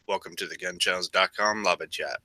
Welcome to the GunChannels.com Lava Chat.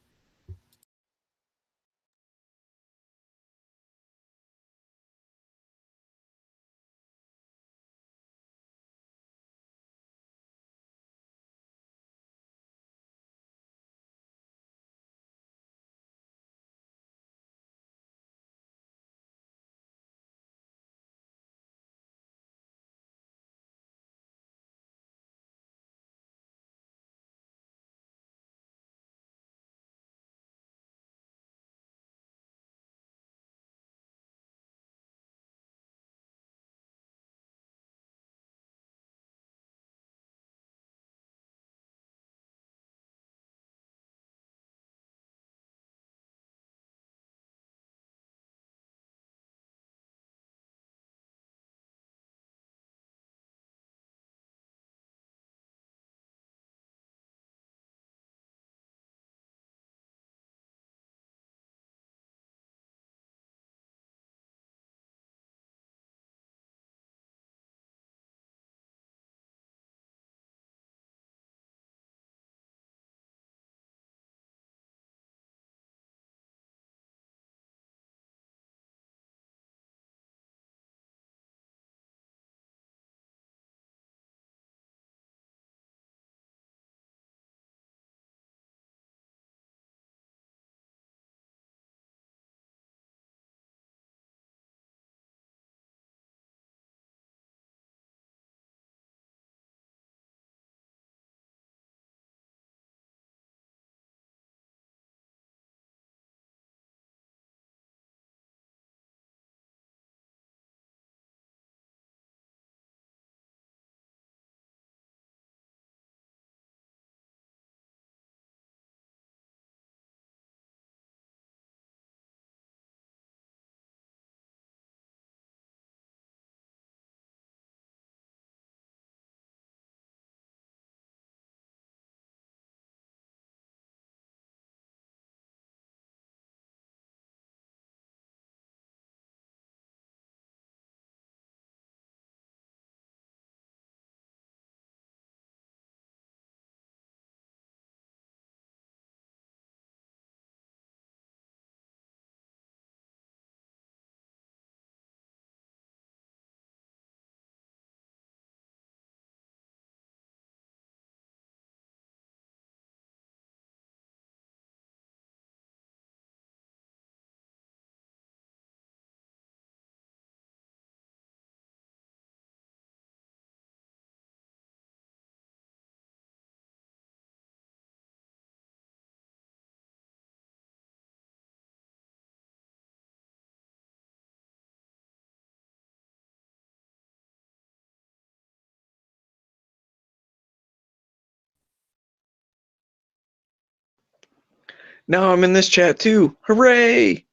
Now I'm in this chat too. Hooray!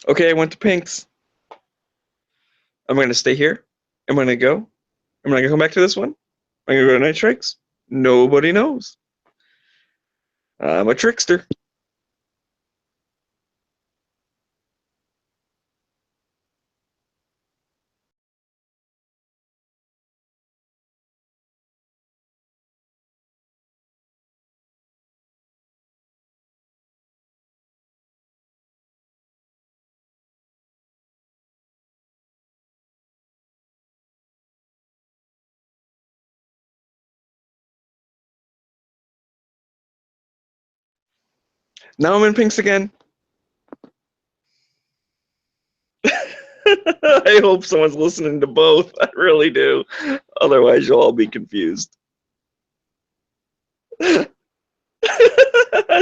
Okay, I went to Pink's. I'm going to stay here. I'm going to go. I'm going to come back to this one. I'm going to go to Night Strikes. Nobody knows. I'm a trickster. Now I'm in pinks again. I hope someone's listening to both. I really do. Otherwise, you'll all be confused.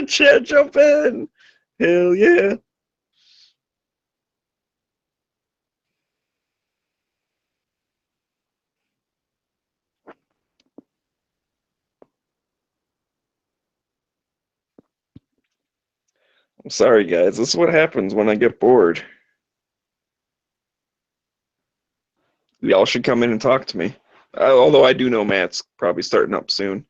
Chad, jump in. Hell yeah. I'm sorry, guys. This is what happens when I get bored. Y'all should come in and talk to me. Although I do know Matt's probably starting up soon.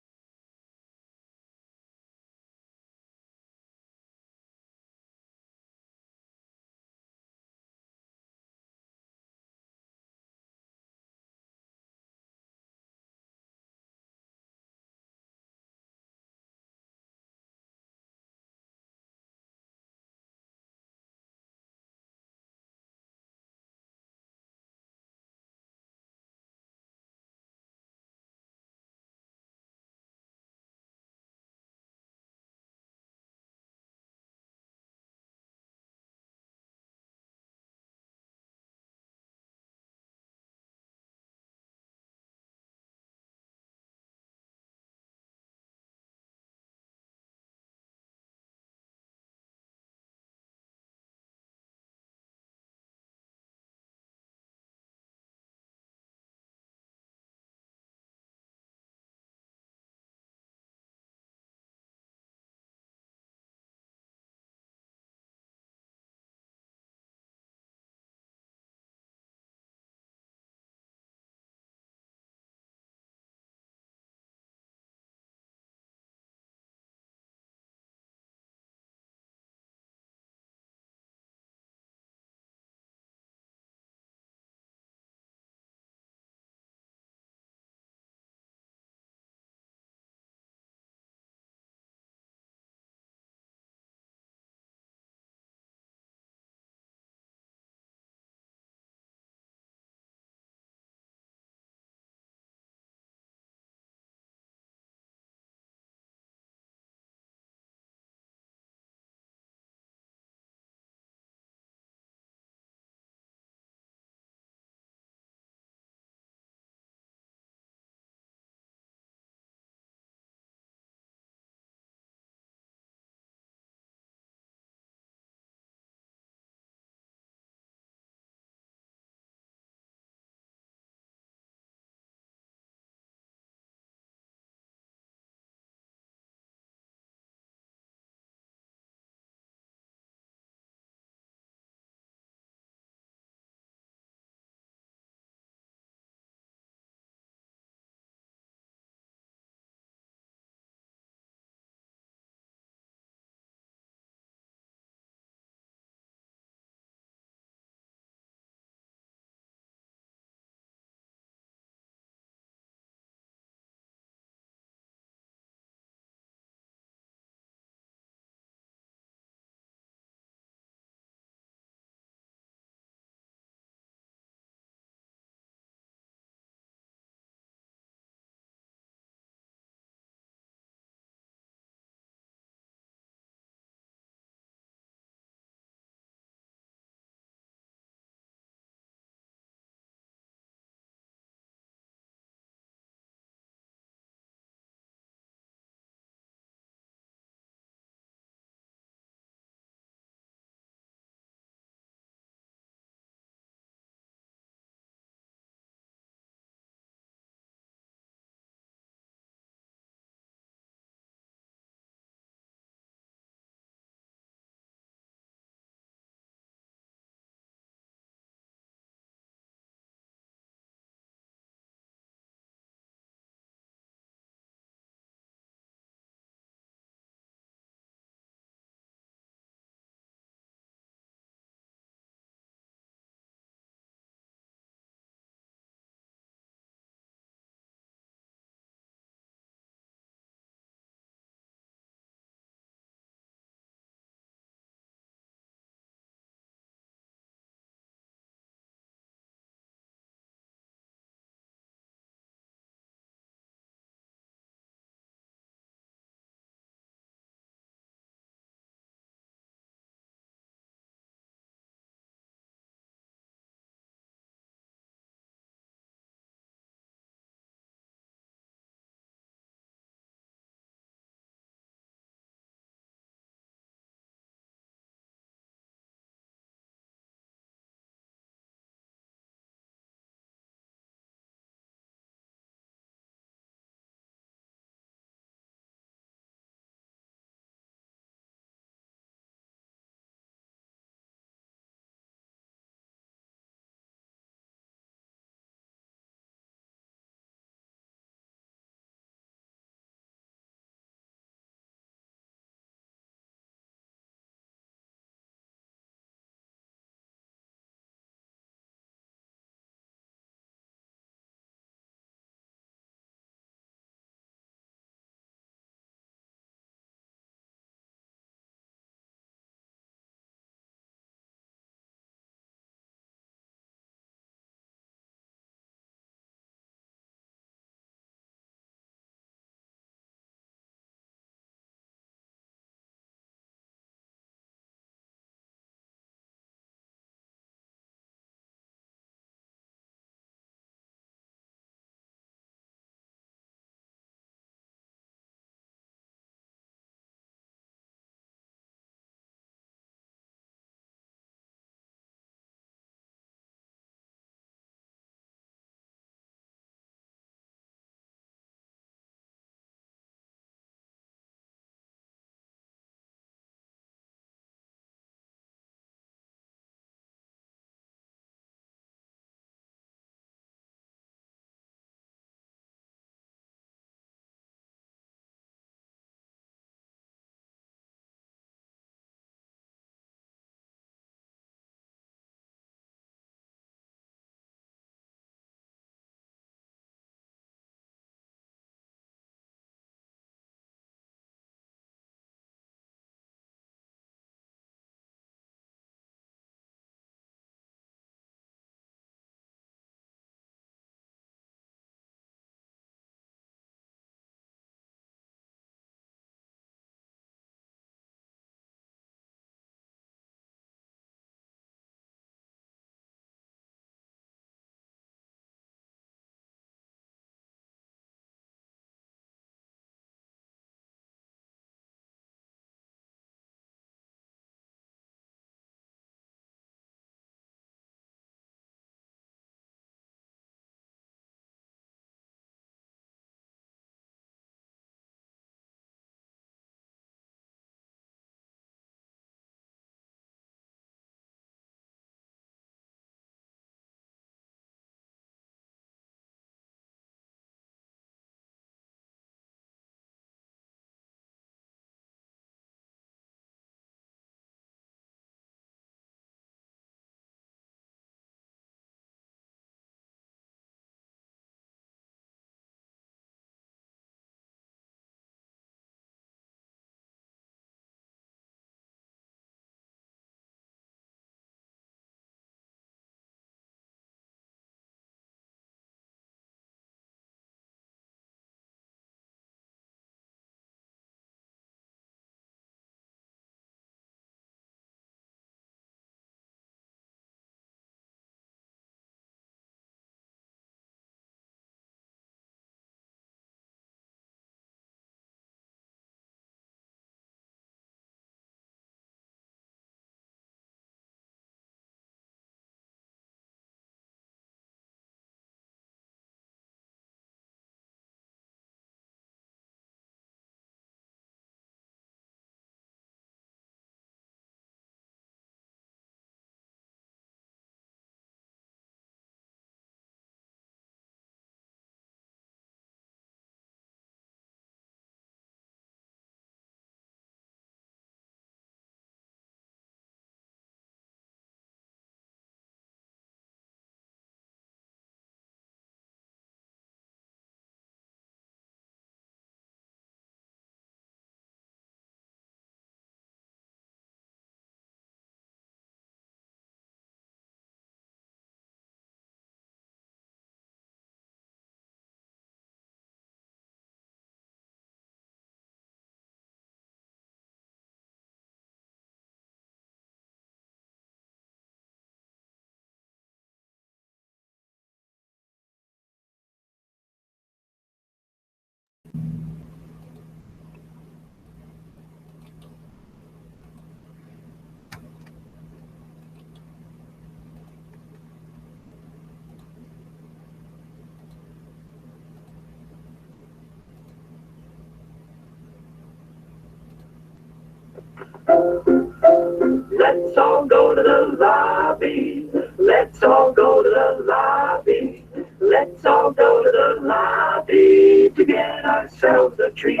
Let's all go to the lobby. Let's all go to the lobby. Let's all go to the lobby to get ourselves a treat.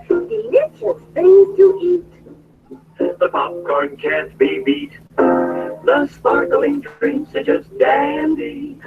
Delicious things to eat. The popcorn can't be beat. The sparkling drinks are just dandy.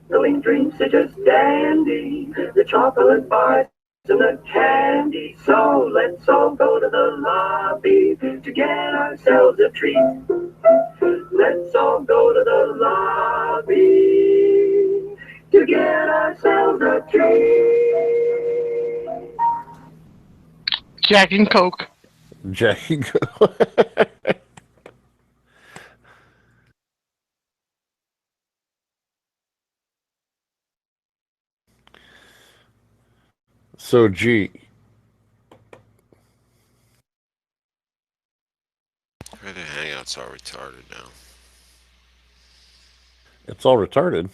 Sparkling drinks are just dandy. The chocolate bars and the candy. So let's all go to the lobby to get ourselves a treat. Let's all go to the lobby to get ourselves a treat. Jack and Coke. Jack and Coke. So, G. The Hangouts are retarded now. It's all retarded.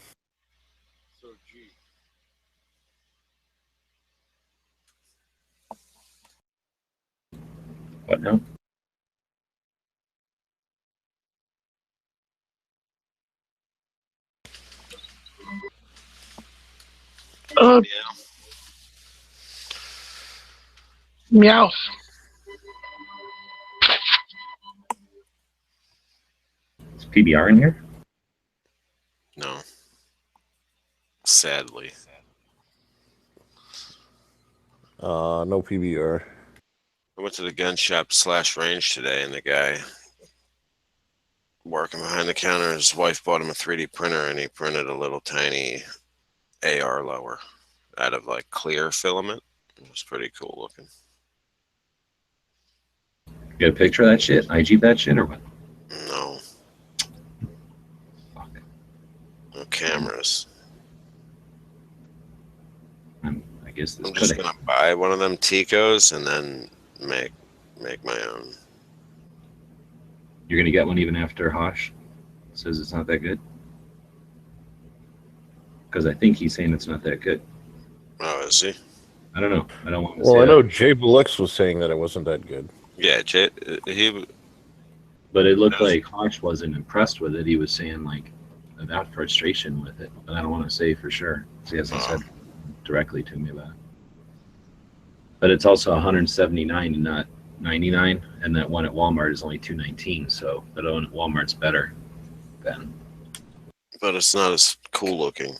What now? Meow. Is PBR in here? No. Sadly. No PBR. I went to the gun shop / range today, and the guy working behind the counter, his wife bought him a 3D printer, and he printed a little tiny AR lower out of like clear filament. It was pretty cool looking. You got a picture of that shit? IG that shit or what? No. Fuck. No cameras. I guess this I'm just could gonna buy one of them Ticos and then make my own. You're gonna get one even after Hosh says it's not that good? Because I think he's saying it's not that good. Oh, is he? I don't know. I don't want to Well, say I know that. Jay Bullox was saying that it wasn't that good. Yeah, he. But it looked like Hosh wasn't impressed with it. He was saying like about frustration with it. But I don't want to say for sure. He hasn't said directly to me about it. But it's also 179 and not 99, and that one at Walmart is only 219. So that one at Walmart's better than. But it's not as cool looking.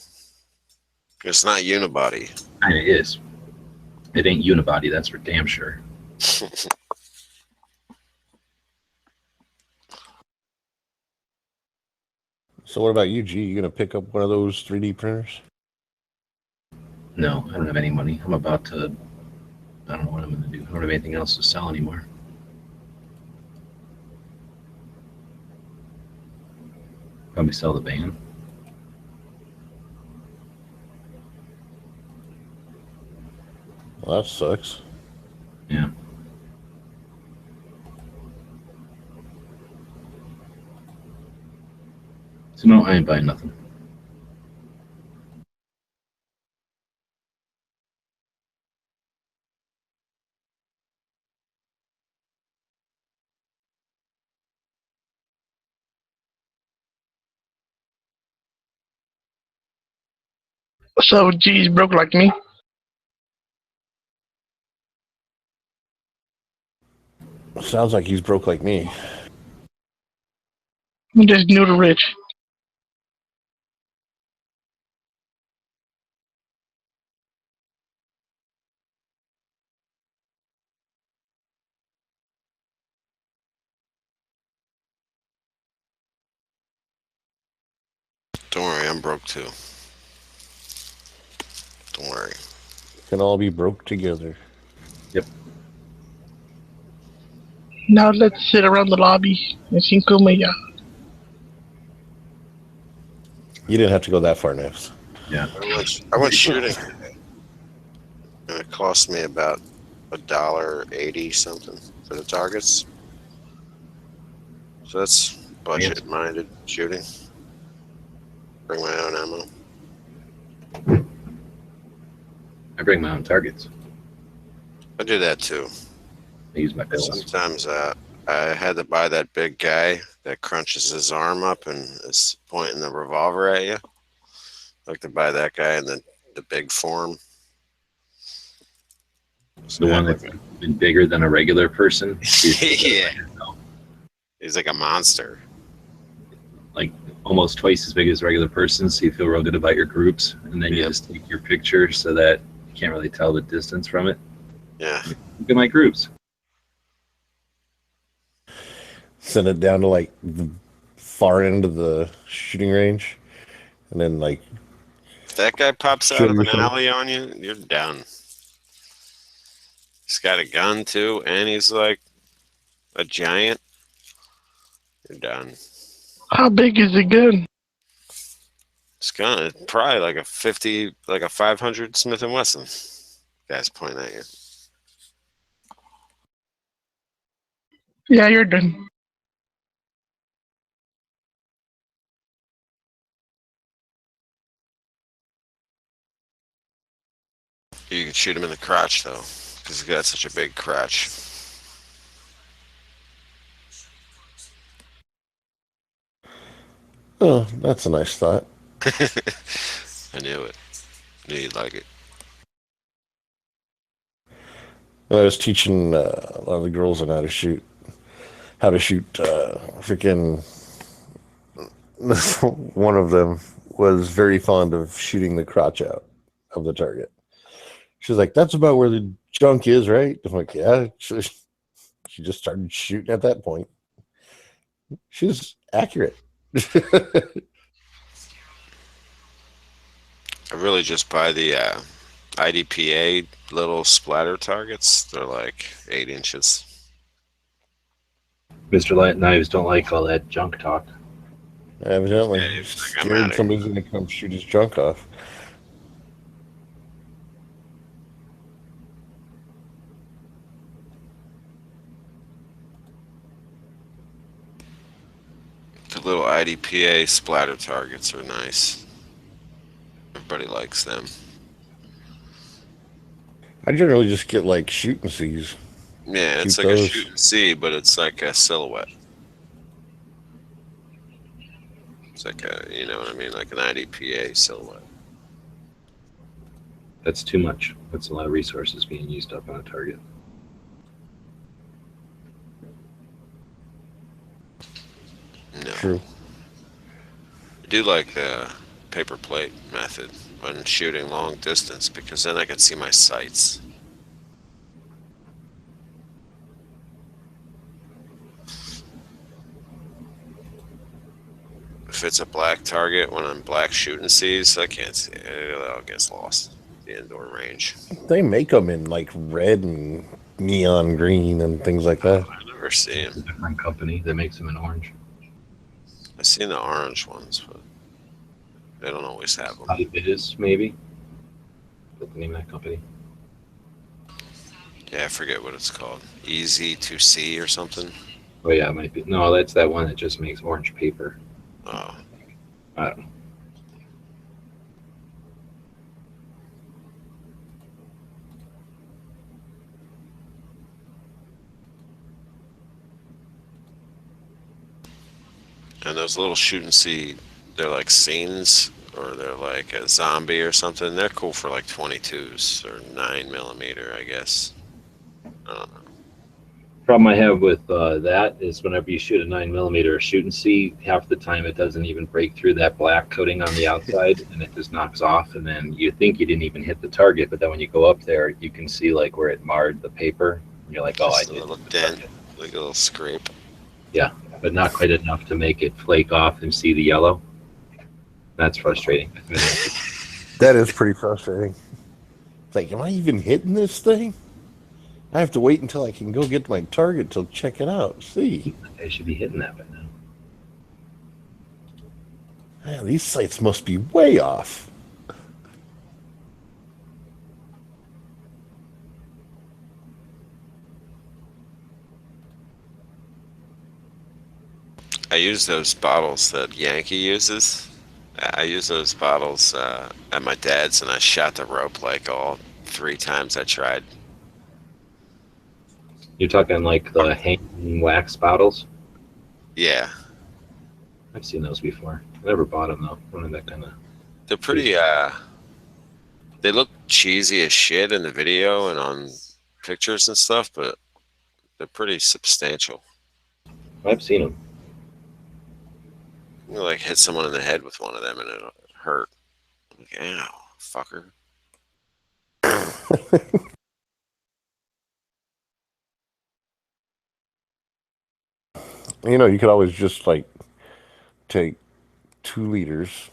It's not unibody. Kind of is. It ain't unibody. That's for damn sure. So, what about you, G? You gonna pick up one of those 3D printers? No, I don't have any money. I'm about to. I don't know what I'm going to do. I don't have anything else to sell anymore. Probably sell the van. Well, that sucks. Yeah. So no, I ain't buying nothing. So G's broke like me. Sounds like he's broke like me. I'm just new to rich. Don't worry, I'm broke too. Don't worry. Can all be broke together. Now let's sit around the lobby and sing Kumbaya. You didn't have to go that far, Neffs. I went shooting, and it cost me about $1.80 something for the targets. So that's budget-minded shooting. Bring my own ammo. I bring my own targets. I do that too. I use my pills. Sometimes I had to buy that big guy that crunches his arm up and is pointing the revolver at you. I like to buy that guy in the big form. The one that's been bigger than a regular person. Yeah. He's like a monster. Like almost twice as big as a regular person, so you feel real good about your groups, and then you just take your picture so that you can't really tell the distance from it. Yeah. Look at my groups. Send it down to like the far end of the shooting range, and then like If that guy pops out Shoot of an yourself. alley on you, you're done. He's got a gun too, and he's like a giant. You're done. How big is the gun? It's gonna probably like a 50, like a 500 Smith & Wesson. Guy's pointing at you. Yeah, you're done. You can shoot him in the crotch though, because he's got such a big crotch. oh, that's a nice thought. I knew it. Knew you'd like it. And I was teaching a lot of the girls on how to shoot freaking. One of them was very fond of shooting the crotch out of the target. She was like, "That's about where the junk is, right?" I'm like, "Yeah." She just started shooting at that point. She was accurate. I really just buy the IDPA little splatter targets. They're like 8 inches. Mr. Light Knives don't like all that junk talk. Evidently, Yeah, he's like, I'm scared outta somebody's going to come shoot his junk off. The little IDPA splatter targets are nice. Everybody likes them. I generally just get like shoot and sees. Yeah, it's Shoot like a those. shoot and see, but it's like a silhouette. It's like a, you know what I mean, like an IDPA silhouette. That's too much. That's a lot of resources being used up on a target. No. True. I do like the paper plate method when shooting long distance because then I can see my sights. If it's a black target, when I'm black shooting seas, I can't see it. It all gets lost. The indoor range. They make them in like red and neon green and things like that. I never see It's a them. different company that makes them in orange. I've seen the orange ones, but they don't always have them. It is, maybe. What's the name of that company? Yeah, I forget what it's called. Easy to see or something. Oh, yeah, it might be. No, that's that one that just makes orange paper. Oh, I don't know. and those little shoot and see, they're like scenes or they're like a zombie or something. They're cool for like 22s or 9mm, I guess. I don't know. Problem I have with that is whenever you shoot a 9mm shoot and see, half the time it doesn't even break through that black coating on the outside, and it just knocks off. And then you think you didn't even hit the target, but then when you go up there, you can see like where it marred the paper, and you're like, "Oh, I Just a did." little dent, like a little scrape. But not quite enough to make it flake off and see the yellow. That's frustrating. That is pretty frustrating. It's like, am I even hitting this thing? I have to wait until I can go get my target to check it out. See, They should be hitting that by now. man, these sights must be way off. I use those bottles that Yankee uses. I use those bottles at my dad's, and I shot the rope like all 3 times I tried. You're talking like the hanging wax bottles? Yeah, I've seen those before. I never bought them though. One of that kind of. they're pretty. They look cheesy as shit in the video and on pictures and stuff, but they're pretty substantial. I've seen them. You like hit someone in the head with one of them and it hurt. Like, ow, fucker. You know, you could always just like take 2 liters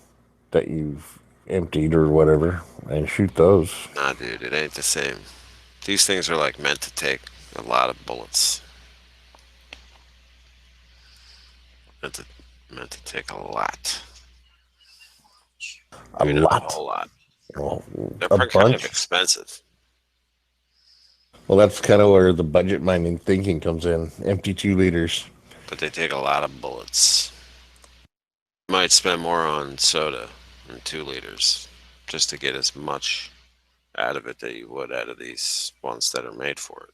that you've emptied or whatever and shoot those. Nah, dude, it ain't the same. These things are like meant to take a lot of bullets. Meant to take a lot. A Not a lot. whole lot. Well, They're a kind of bunch. expensive. Well, that's kind of where the budget minding thinking comes in. Empty 2 liters. But they take a lot of bullets. You might spend more on soda than 2 liters just to get as much out of it that you would out of these ones that are made for it.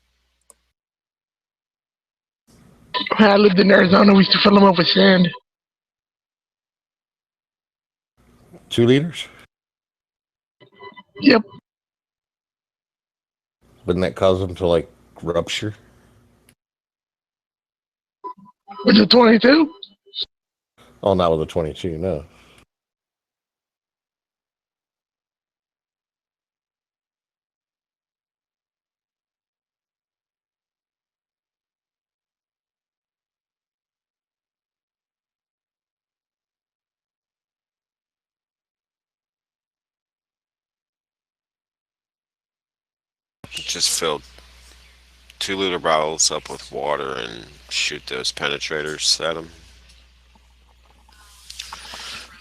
When I lived in Arizona, we used to fill them up with sand. 2 liters? Yep. Wouldn't that cause them to like rupture? With the 22? Oh, not with a 22, no. Just fill 2-liter bottles up with water and shoot those penetrators at them.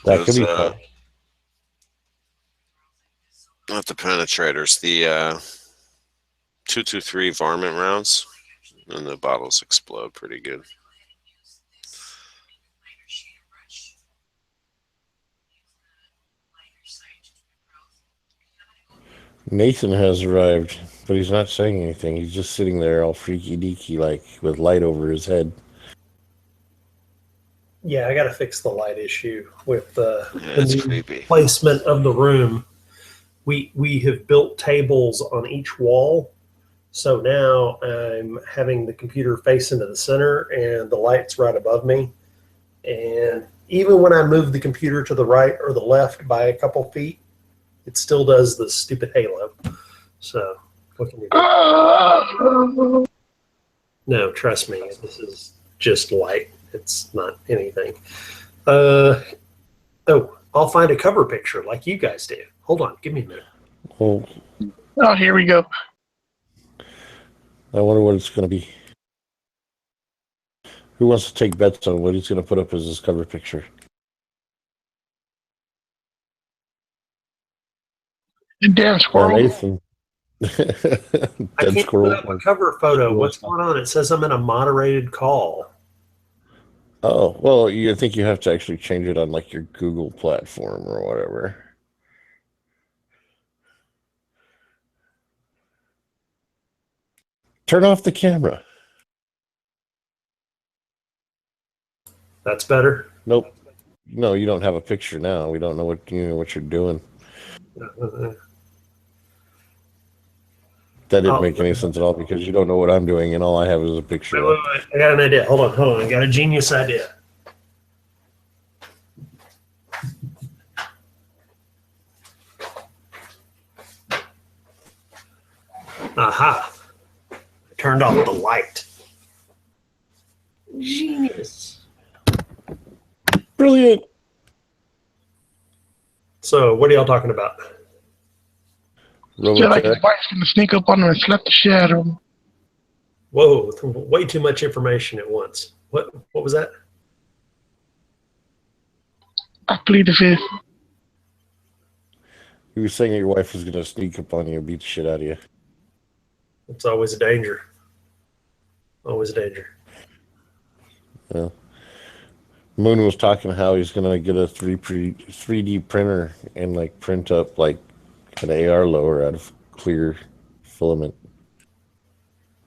That could be fun. Not the penetrators, the 223 varmint rounds, and the bottles explode pretty good. Nathan has arrived, but he's not saying anything. He's just sitting there all freaky deaky, like with light over his head. Yeah, I got to fix the light issue with the It's new creepy. placement of the room. We have built tables on each wall, so now I'm having the computer face into the center, and the light's right above me. And even when I move the computer to the right or the left by a couple feet, it still does the stupid halo. So what can you do? No, trust me, this is just light. It's not anything. Oh, I'll find a cover picture like you guys do. Hold on, give me a minute. Well, Oh, here we go. I wonder what it's going to be. Who wants to take bets on what he's going to put up as his cover picture? Damn squirrel. Nathan. I Dead can't squirrel. put up a cover photo. What's going on? It says I'm in a moderated call. Oh, well, I think you have to actually change it on like your Google platform or whatever. Turn off the camera. That's better. Nope. No, you don't have a picture now. We don't know what what you're doing. That didn't make any sense at all because you don't know what I'm doing, and all I have is a picture. Wait. I got an idea. Hold on. I got a genius idea. Aha. I turned off the light. Genius. Brilliant. So what are y'all talking about? Feel like his Robotech. wife's gonna sneak up on him and slap the shit out of him. Whoa, way too much information at once. What was that? I plead the fifth. You were saying your wife was gonna sneak up on you and beat the shit out of you. It's always a danger. Always a danger. Yeah. Moon was talking how he's gonna get a 3D printer and like print up like an AR lower out of clear filament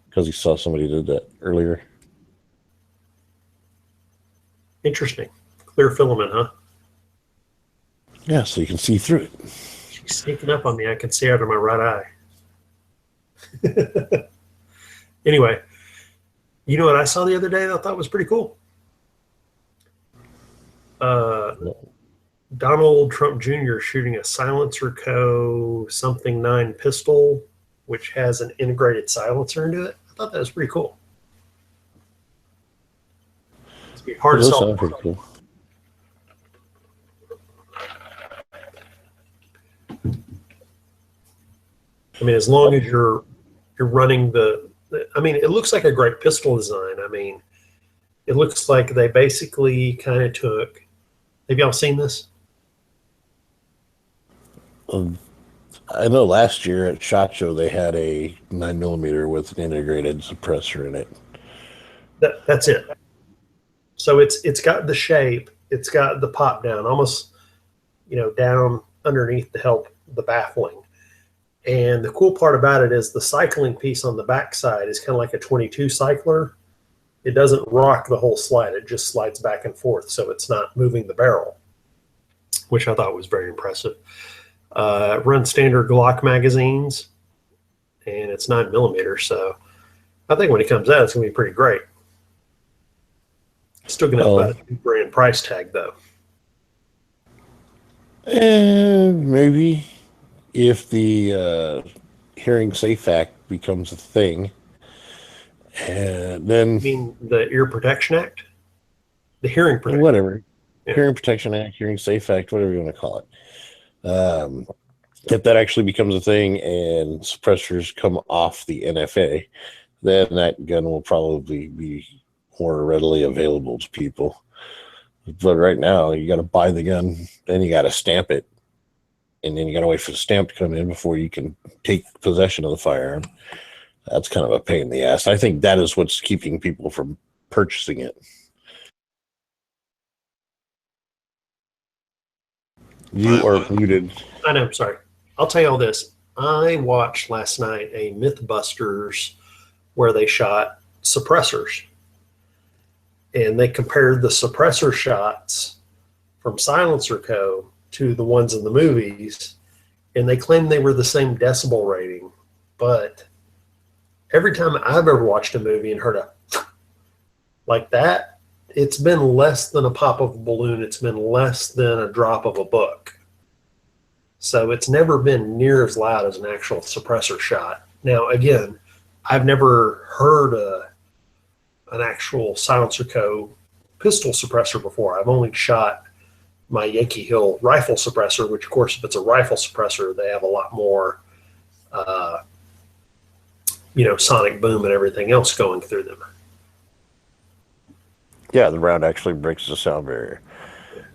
because he saw somebody did that earlier. Interesting. Clear filament, huh? Yeah, so you can see through it. She's sneaking up on me. I can see out of my right eye. Anyway, you know what I saw the other day that I thought was pretty cool? Donald Trump Jr. shooting a Silencer Co. something 9 pistol, which has an integrated silencer into it. I thought that was pretty cool. It's gonna be hard to Those sell. sound pretty cool. I mean, as long as you're running I mean, it looks like a great pistol design. I mean, it looks like they basically kind of took. Have y'all seen this? I know last year at SHOT Show they had a 9mm with an integrated suppressor in it. That's it. So it's got the shape, it's got the pop down, almost down underneath to help the baffling. And the cool part about it is the cycling piece on the backside is kind of like a 22 cycler. It doesn't rock the whole slide; it just slides back and forth, so it's not moving the barrel, which I thought was very impressive. It runs standard Glock magazines, and it's 9mm. So I think when it comes out, it's going to be pretty great. Still going to have about a $2,000 price tag, though. Maybe if the Hearing Safe Act becomes a thing, and then You mean the Ear Protection Act? The Hearing Protection whatever, Yeah. Hearing Protection Act, Hearing Safe Act, whatever you want to call it. If that actually becomes a thing and suppressors come off the NFA, then that gun will probably be more readily available to people. But right now, you got to buy the gun, then you got to stamp it, and then you got to wait for the stamp to come in before you can take possession of the firearm. That's kind of a pain in the ass. I think that is what's keeping people from purchasing it. You are muted. I know, sorry. I'll tell you all this. I watched last night a Mythbusters where they shot suppressors. And they compared the suppressor shots from Silencer Co. to the ones in the movies. And they claimed they were the same decibel rating. But every time I've ever watched a movie and heard a like that, it's been less than a pop of a balloon. It's been less than a drop of a book. So it's never been near as loud as an actual suppressor shot. Now, again, I've never heard an actual Silencer Co. pistol suppressor before. I've only shot my Yankee Hill rifle suppressor, which, of course, if it's a rifle suppressor, they have a lot more, sonic boom and everything else going through them. Yeah, the round actually breaks the sound barrier.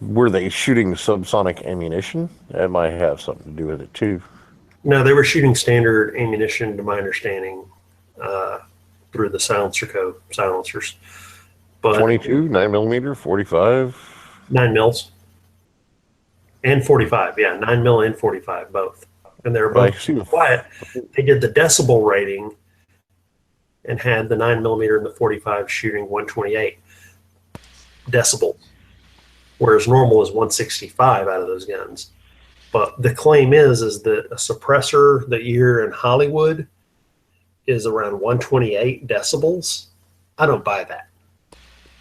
Were they shooting subsonic ammunition? That might have something to do with it too. No, they were shooting standard ammunition, to my understanding, through the Silencer Co. silencers. But 22, 9mm, 45. 9 mils and 45, yeah, 9 mil and 45, both. And they were I both see. quiet. They did the decibel rating and had the 9mm and the 45 shooting 128 decibels, whereas normal is 165 out of those guns. But the claim is that a suppressor that you hear in Hollywood is around 128 decibels. I don't buy that.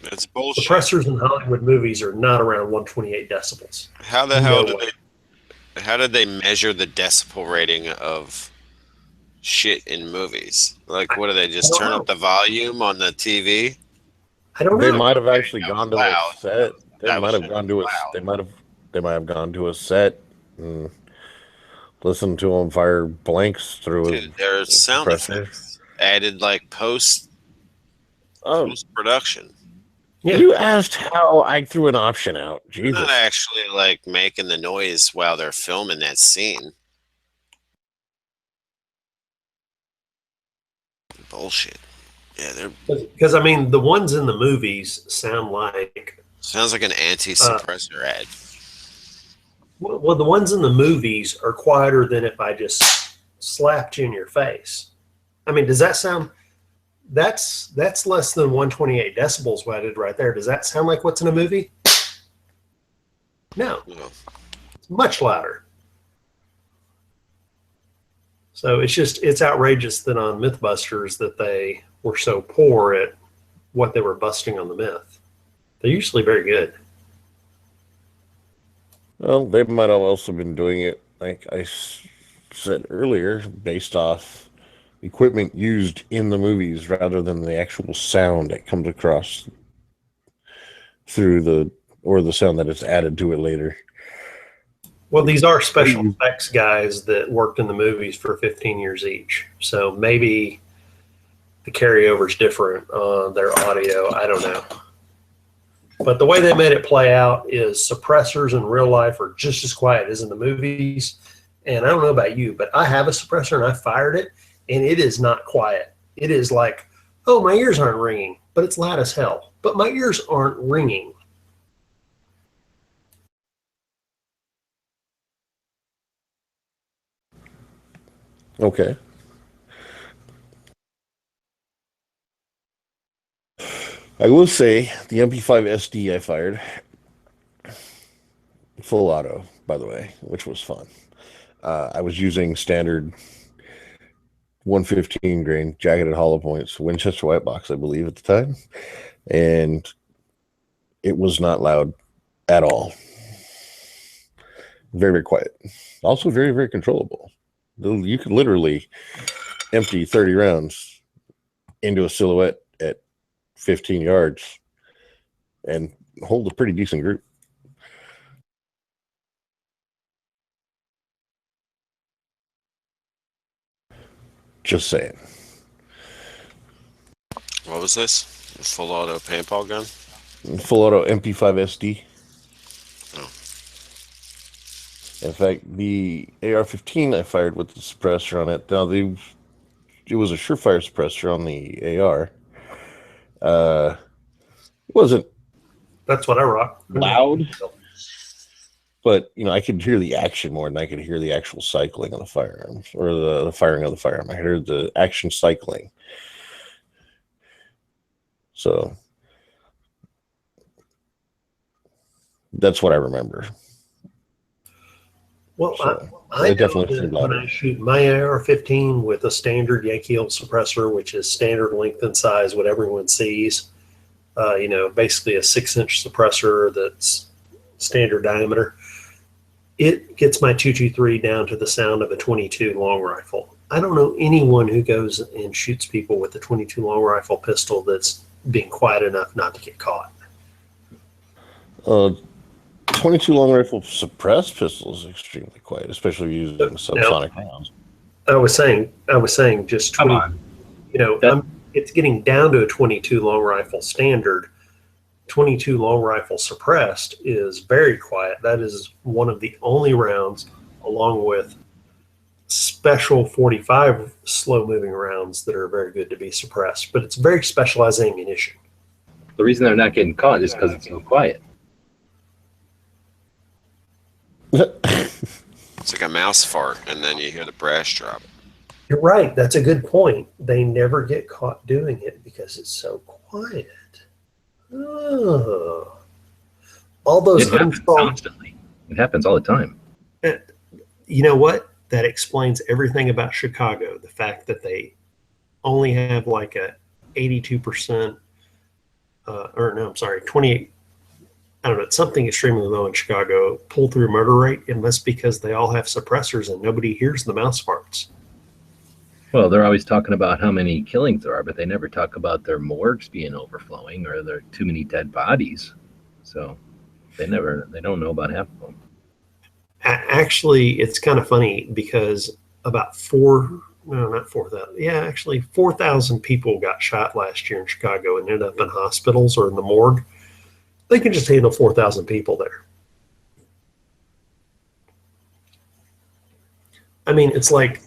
It's bullshit. Suppressors in Hollywood movies are not around 128 decibels. How the hell No did way. how did they measure the decibel rating of shit in movies? Like, what do they just I don't turn know. up the volume on the TV? I don't They know. might have actually that gone was to loud. a set. They That might was have gone to a. loud. They might have gone to a set and Listen to them fire blanks through it. Dude, there's sound Compressor. effects added like post Oh, production. Yeah. you asked how I threw an option out. They're Jesus. not actually like making the noise while they're filming that scene. Bullshit. Yeah, they're Because I mean, the ones in the movies sound like sounds like an anti-suppressor ad. well, the ones in the movies are quieter than if I just slapped you in your face. I mean, does that sound? That's less than 128 decibels. What I did right there. Does that sound like what's in a movie? No, You know. it's much louder. So it's outrageous that on MythBusters that they were so poor at what they were busting on the myth. They're usually very good. Well, they might have also been doing it, like I said earlier, based off equipment used in the movies rather than the actual sound that comes across through the sound that is added to it later. Well, these are special effects guys that worked in the movies for 15 years each. So maybe the carryover's different on their audio. I don't know. But the way they made it play out is suppressors in real life are just as quiet as in the movies. And I don't know about you, but I have a suppressor and I fired it, and it is not quiet. It is like, oh, my ears aren't ringing, but it's loud as hell. But my ears aren't ringing. Okay. I will say the MP5 SD I fired full auto, by the way, which was fun. I was using standard 115 grain jacketed hollow points, Winchester White Box, I believe, at the time, and it was not loud at all. Very, very quiet. Also very, very controllable. You could literally empty 30 rounds into a silhouette at 15 yards and hold a pretty decent group. Just saying. What was this? A full auto paintball gun? Full auto MP5 SD. Oh. In fact, the AR-15 I fired with the suppressor on it. Now, it was a Surefire suppressor on the AR. It wasn't That's what I rock. loud, but I could hear the action more than I could hear the actual cycling of the firearm or the firing of the firearm. I heard the action cycling. So that's what I remember. Well, So, I it know definitely that seemed when louder. I shoot my AR-15 with a standard Yankee Hill suppressor, which is standard length and size, what everyone sees, basically a 6-inch suppressor that's standard diameter, it gets my 223 down to the sound of a 22 long rifle. I don't know anyone who goes and shoots people with a 22 long rifle pistol that's being quiet enough not to get caught. 22 long rifle suppressed pistol is extremely quiet, especially using subsonic rounds. I was saying just 20, Come on. it's getting down to a 22 long rifle standard. 22 long rifle suppressed is very quiet. That is one of the only rounds, along with special 45 slow moving rounds, that are very good to be suppressed. But it's very specialized ammunition. The reason they're not getting caught is because it's so quiet. It's like a mouse fart, and then you hear the brass drop. You're right. That's a good point. They never get caught doing it because it's so quiet. Oh. All those It happens unsolved. constantly. It happens all the time. You know what? That explains everything about Chicago. The fact that they only have like a 82%, 28. I don't know, it's something extremely low in Chicago pull-through murder rate. It must be because they all have suppressors and nobody hears the mouse farts. Well, they're always talking about how many killings there are, but they never talk about their morgues being overflowing or there are too many dead bodies. So they don't know about half of them. Actually, it's kind of funny because about 4,000 people got shot last year in Chicago and ended up in hospitals or in the morgue. They can just handle 4,000 people there. I mean, it's like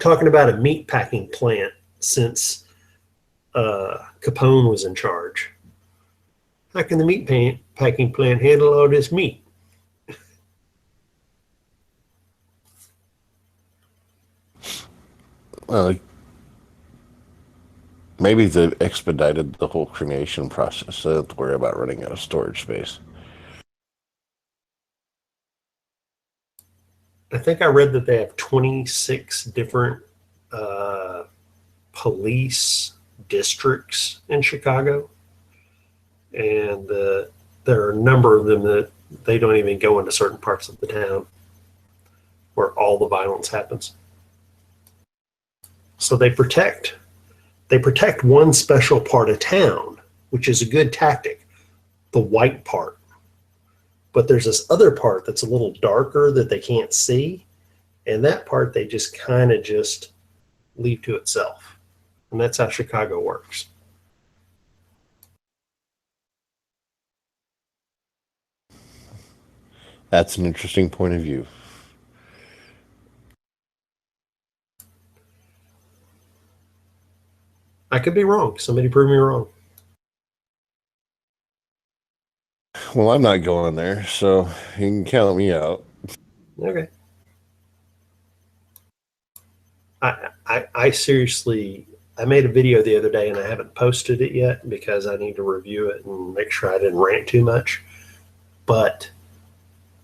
talking about a meat packing plant since Capone was in charge. How can the meat packing plant handle all this meat? Maybe they expedited the whole cremation process, so they don't have to worry about running out of storage space. I think I read that they have 26 different police districts in Chicago, and there are a number of them that they don't even go into certain parts of the town where all the violence happens. So they protect one special part of town, which is a good tactic, the white part. But there's this other part that's a little darker that they can't see, and that part they just kind of just leave to itself. And that's how Chicago works. That's an interesting point of view. I could be wrong. Somebody prove me wrong. Well, I'm not going there, so you can count me out. Okay. I seriously, I made a video the other day and I haven't posted it yet because I need to review it and make sure I didn't rant too much. But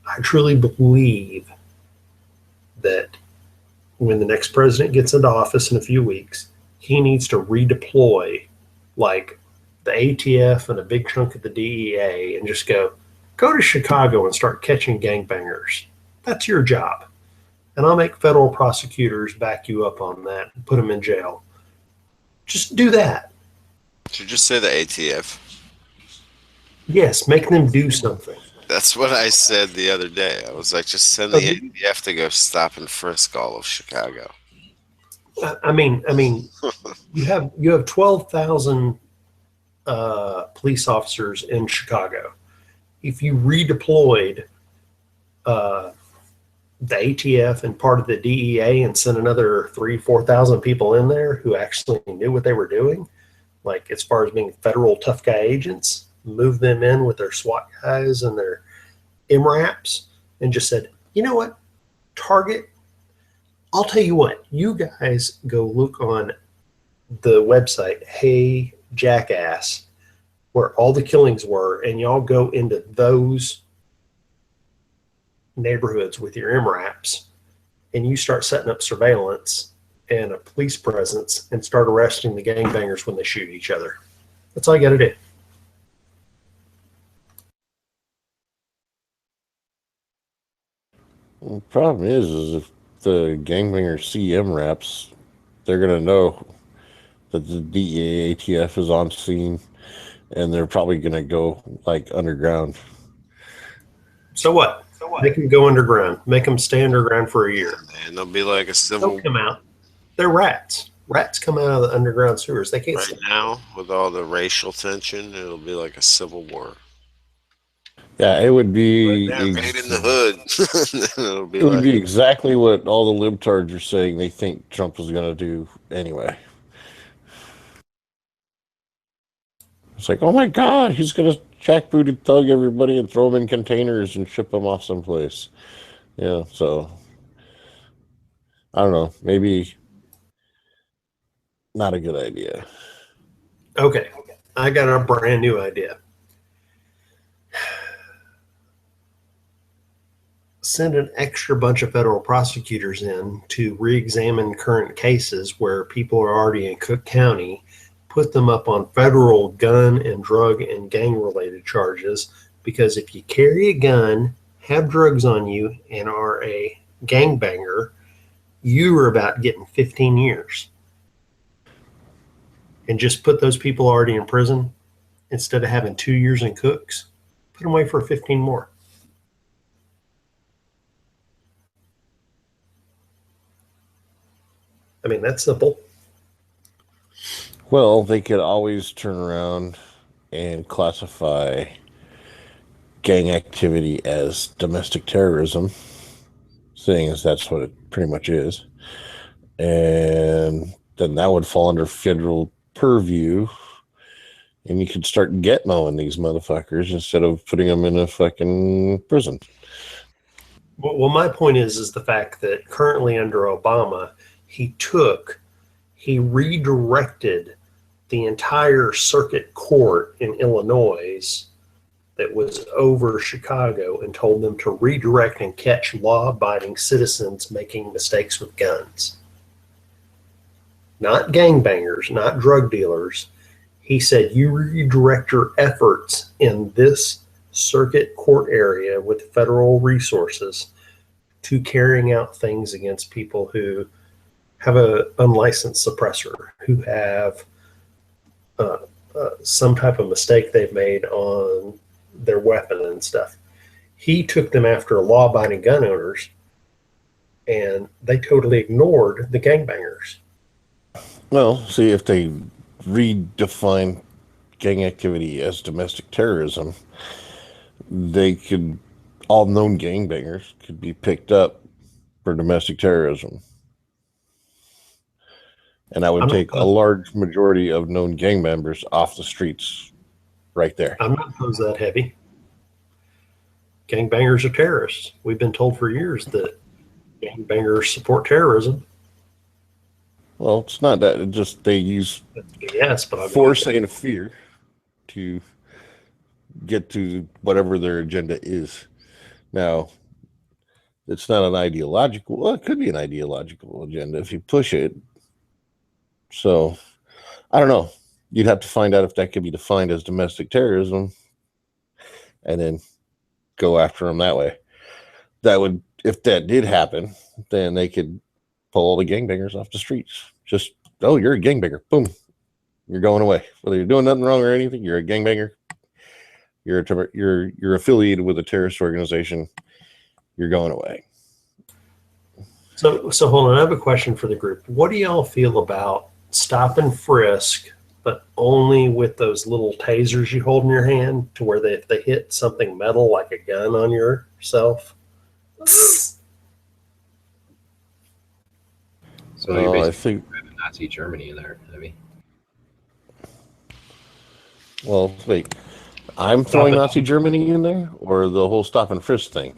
I truly believe that when the next president gets into office in a few weeks, he needs to redeploy like the ATF and a big chunk of the DEA and just go to Chicago and start catching gangbangers. That's your job. And I'll make federal prosecutors back you up on that and put them in jail. Just do that. Did you just say the ATF? Yes, make them do something. That's what I said the other day. I was like, just send the ATF to go stop and frisk all of Chicago. I mean, you have 12,000 police officers in Chicago. If you redeployed the ATF and part of the DEA and sent another 3,000-4,000 people in there who actually knew what they were doing, like as far as being federal tough guy agents, move them in with their SWAT guys and their MRAPs and just said, you know what, Target, I'll tell you what, you guys go look on the website, Hey Jackass, where all the killings were, and y'all go into those neighborhoods with your MRAPs and you start setting up surveillance and a police presence and start arresting the gangbangers when they shoot each other. That's all you got to do. The problem is if the gangbangers see MRAPs, they're going to know that the DEA ATF is on scene, and they're probably going to go like underground. So what? Make them go underground. Make them stay underground for a year. And they'll be like a civil. They'll come out. They're rats. Rats come out of the underground sewers. They can't. Right now, with all the racial tension, it'll be like a civil war. Yeah, it would be right in the hood. It would be exactly what all the libtards are saying they think Trump is going to do anyway. It's like, oh my God, he's going to jackbooted thug everybody and throw them in containers and ship them off someplace. Yeah, so I don't know. Maybe not a good idea. Okay, I got a brand new idea. Send an extra bunch of federal prosecutors in to re-examine current cases where people are already in Cook County, put them up on federal gun and drug and gang-related charges, because if you carry a gun, have drugs on you, and are a gangbanger, you are about getting 15 years. And just put those people already in prison, instead of having 2 years in Cooks, put them away for 15 more. I mean, that's simple. Well, they could always turn around and classify gang activity as domestic terrorism, seeing as that's what it pretty much is. And then that would fall under federal purview, and you could start get-moing these motherfuckers instead of putting them in a fucking prison. Well, my point is the fact that currently under Obama, he redirected the entire circuit court in Illinois that was over Chicago and told them to redirect and catch law-abiding citizens making mistakes with guns. Not gangbangers, not drug dealers. He said, you redirect your efforts in this circuit court area with federal resources to carrying out things against people who have an unlicensed suppressor, who have some type of mistake they've made on their weapon and stuff. He took them after law-abiding gun owners, and they totally ignored the gangbangers. Well, see, if they redefine gang activity as domestic terrorism, they could, all known gangbangers could be picked up for domestic terrorism. And that would take a large majority of known gang members off the streets right there. I'm not opposed to that heavy. Gangbangers are terrorists. We've been told for years that gangbangers support terrorism. Well, it's not that. It just they use Yes, but force and fear to get to whatever their agenda is. Now, it's not an ideological. Well, it could be an ideological agenda if you push it. So, I don't know. You'd have to find out if that could be defined as domestic terrorism, and then go after them that way. That would, if that did happen, then they could pull all the gangbangers off the streets. Just, oh, you're a gangbanger. Boom. You're going away. Whether you're doing nothing wrong or anything, you're a gangbanger. You're affiliated with a terrorist organization. You're going away. So hold on. I have a question for the group. What do y'all feel about stop and frisk, but only with those little tasers you hold in your hand, to where if they hit something metal like a gun on yourself? So you're I basically think. Nazi Germany in there, Heavy. Well, wait. I'm throwing Nazi Germany in there, or the whole stop and frisk thing?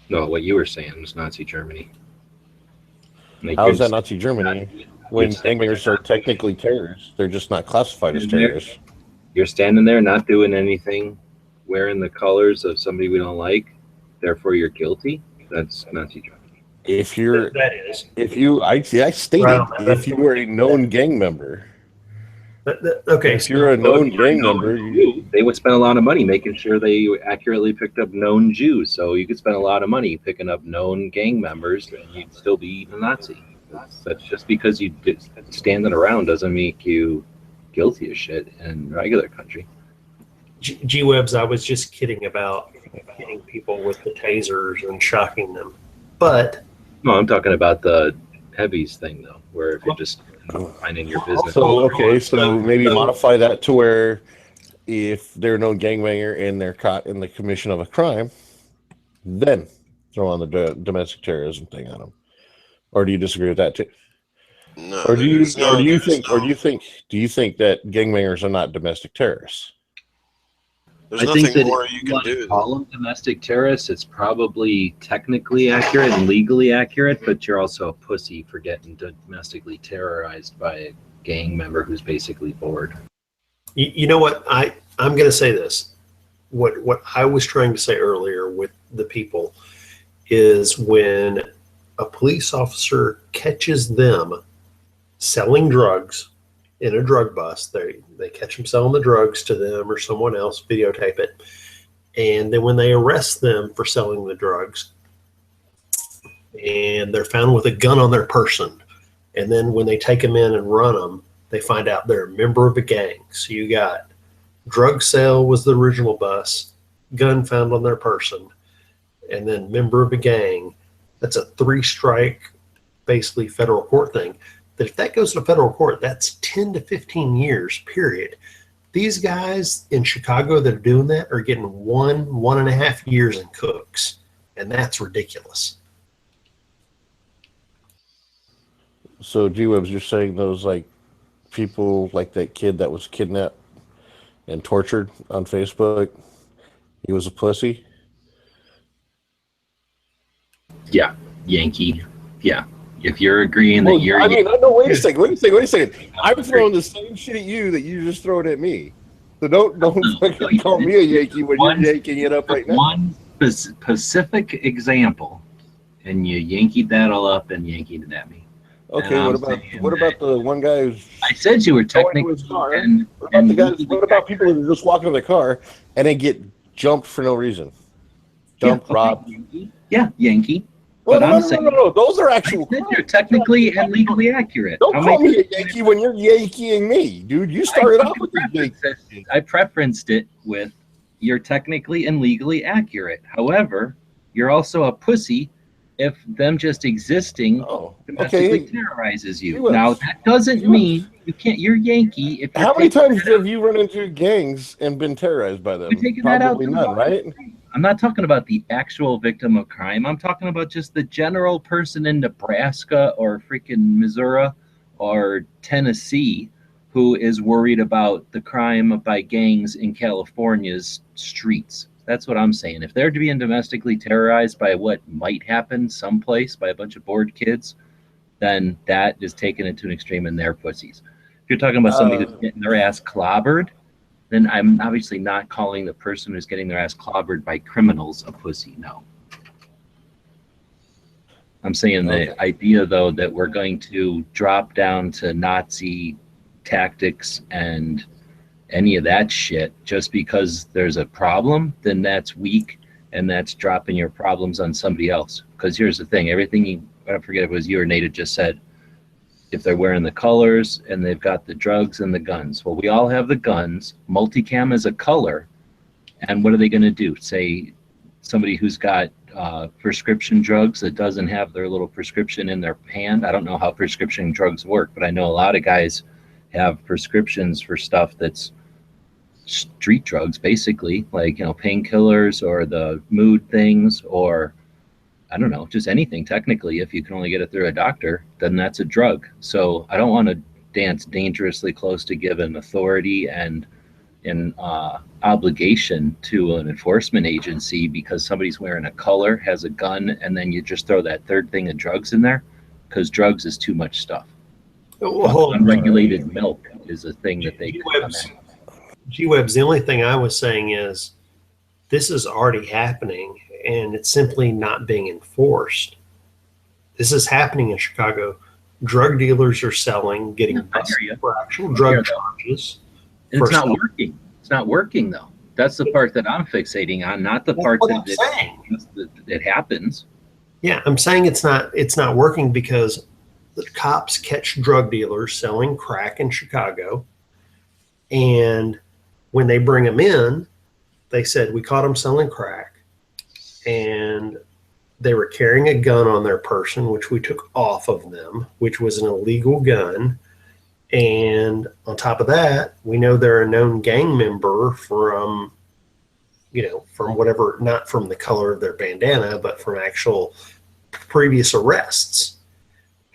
No, what you were saying was Nazi Germany. Like, How is that Nazi Germany when gangbangers are technically terrorists? They're just not classified as terrorists. You're standing there not doing anything, wearing the colors of somebody we don't like, therefore you're guilty? That's Nazi Germany. If you're, That is. if you, I stated, Right. if you were a known gang member, Okay. if you're a known gang member, They would spend a lot of money making sure they accurately picked up known Jews. So you could spend a lot of money picking up known gang members, and you'd still be a Nazi. That's just because you standing around doesn't make you guilty of shit in regular country. G-Webs, I was just kidding about hitting people with the tasers and shocking them. But No, I'm talking about the heavies thing though, where if you're just minding your business. so okay, so maybe modify that to where if they're a known gangbanger and they're caught in the commission of a crime, then throw on the domestic terrorism thing on them. Or do you disagree with that too? No, Or do you there's no- think there's do you think that gangbangers are not domestic terrorists? There's I think nothing that more if you you can want to do. call them domestic terrorists, it's probably technically accurate and legally accurate, but you're also a pussy for getting domestically terrorized by a gang member who's basically bored. you know what? I'm going to say this. What I was trying to say earlier with the people is when a police officer catches them selling drugs in a drug bust, they catch them selling the drugs to them or someone else, videotape it. And then when they arrest them for selling the drugs and they're found with a gun on their person, and then when they take them in and run them, they find out they're a member of a gang. So you got drug sale was the original bust, gun found on their person, and then member of a gang. That's a 3-strike basically federal court thing, that if that goes to federal court, that's 10 to 15 years, period. These guys in Chicago that are doing that are getting 1.5 years in Cooks, and that's ridiculous. So, G-Webs, you're saying those like people like that kid that was kidnapped and tortured on Facebook, he was a pussy? Yeah, Yankee. Yeah. If you're agreeing that you're, I mean, no, wait a second. I'm throwing the same shit at you that you just throwing at me. So don't fucking call me a Yankee when you're yanking it up right now. One specific example, and you yankied that all up and yankied it at me. Okay, what about the one guy who's I said you were going to technically his car? and, What about the guys? What about people who are just walking in the car and they get jumped for no reason? Jumped, robbed. Yeah, Yankee. Well, But I'm saying no. Those are actual. you're technically and legally accurate. Don't How call many me a Yankee when you're yanking me, dude. You started off with the Yankee. I preferenced it with you're technically and legally accurate. However, you're also a pussy if them just existing Oh, domestically okay. terrorizes you. You Now have- that doesn't you mean you can't. You're Yankee. If you're How many taking times have you run into gangs and been terrorized by them? You're taking that out Probably to none, the- right? I'm not talking about the actual victim of crime. I'm talking about just the general person in Nebraska or freaking Missouri or Tennessee who is worried about the crime by gangs in California's streets. That's what I'm saying. If they're being domestically terrorized by what might happen someplace by a bunch of bored kids, then that is taking it to an extreme and they're pussies. If you're talking about somebody who's getting their ass clobbered, then I'm obviously not calling the person who's getting their ass clobbered by criminals a pussy. No. I'm saying the idea, though, that we're going to drop down to Nazi tactics and any of that shit just because there's a problem, then that's weak and that's dropping your problems on somebody else. Because here's the thing, I forget if it was you or Nate had just said, if they're wearing the colors and they've got the drugs and the guns. Well, we all have the guns. Multicam is a color. And what are they going to do? Say somebody who's got prescription drugs that doesn't have their little prescription in their hand. I don't know how prescription drugs work, but I know a lot of guys have prescriptions for stuff that's street drugs, basically, like, painkillers or the mood things, or I don't know, just anything. Technically, if you can only get it through a doctor, then that's a drug. So I don't want to dance dangerously close to giving authority and an obligation to an enforcement agency because somebody's wearing a color, has a gun, and then you just throw that third thing of drugs in there, because drugs is too much stuff. Well, Unregulated milk is a thing that they G-Webs, the only thing I was saying is this is already happening and it's simply not being enforced. This is happening in Chicago. Drug dealers are selling, getting busted for actual drug charges. It's not working. It's not working, though. That's the part that I'm fixating on, not the part that it happens. Yeah, I'm saying it's not working because the cops catch drug dealers selling crack in Chicago, and when they bring them in, they said, we caught them selling crack, and they were carrying a gun on their person, which we took off of them, which was an illegal gun. And on top of that, we know they're a known gang member from whatever, not from the color of their bandana, but from actual previous arrests.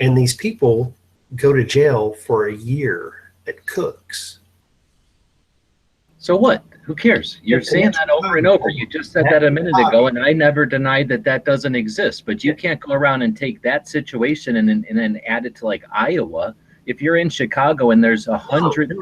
And these people go to jail for a year at Cooks. So what? Who cares? You're saying that over and over. You just said that a minute ago, and I never denied that doesn't exist. But you can't go around and take that situation and then add it to like Iowa. If you're in Chicago and there's 100,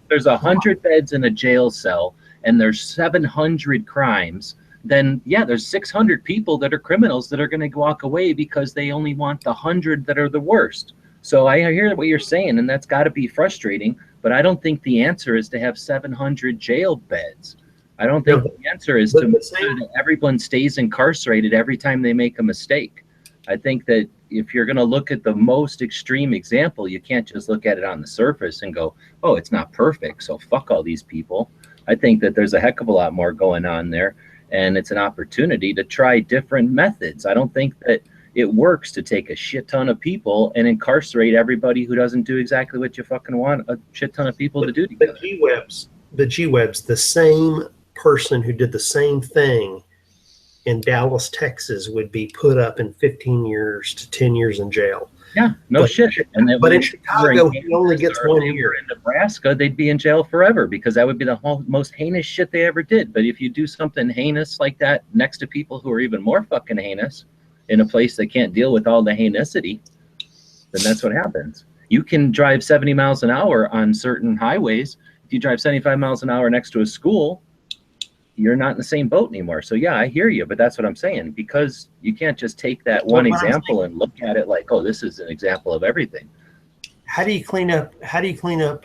there's 100 beds in a jail cell and there's 700 crimes, then yeah, there's 600 people that are criminals that are going to walk away because they only want the 100 that are the worst. So I hear what you're saying, and that's got to be frustrating. But I don't think the answer is to have 700 jail beds. I don't think the answer is to make sure that everyone stays incarcerated every time they make a mistake. I think that if you're going to look at the most extreme example, you can't just look at it on the surface and go, oh, it's not perfect, so fuck all these people. I think that there's a heck of a lot more going on there, and it's an opportunity to try different methods. I don't think that it works to take a shit ton of people and incarcerate everybody who doesn't do exactly what you fucking want a shit ton of people to do together. The G-Webs, the same person who did the same thing in Dallas, Texas, would be put up in 15 years to 10 years in jail. Yeah, no But- shit. And then But in when Chicago, he only gets or 1 they were year. in Nebraska, they'd be in jail forever because that would be the most heinous shit they ever did. But if you do something heinous like that next to people who are even more fucking heinous in a place that can't deal with all the heinocity, then that's what happens. You can drive 70 miles an hour on certain highways. If you drive 75 miles an hour next to a school, you're not in the same boat anymore. So yeah, I hear you, but that's what I'm saying, because you can't just take that one What I'm example and look at it like, oh, this is an example of everything. How do you clean up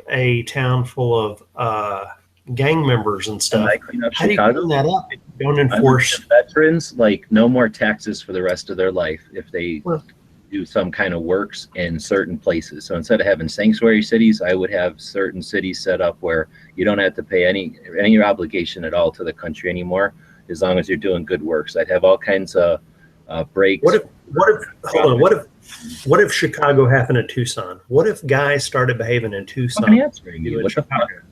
a town full of gang members and And stuff? I clean up How do you Chicago. clean that up? if you Don't I would enforce. give veterans like no more taxes for the rest of their life if they Well- do some kind of works in certain places. So instead of having sanctuary cities, I would have certain cities set up where you don't have to pay any obligation at all to the country anymore, as long as you're doing good works. I'd have all kinds of breaks. What if Chicago happened in Tucson? What if guys started behaving in Fucking Tucson? answering you? in What the fuck? Chicago?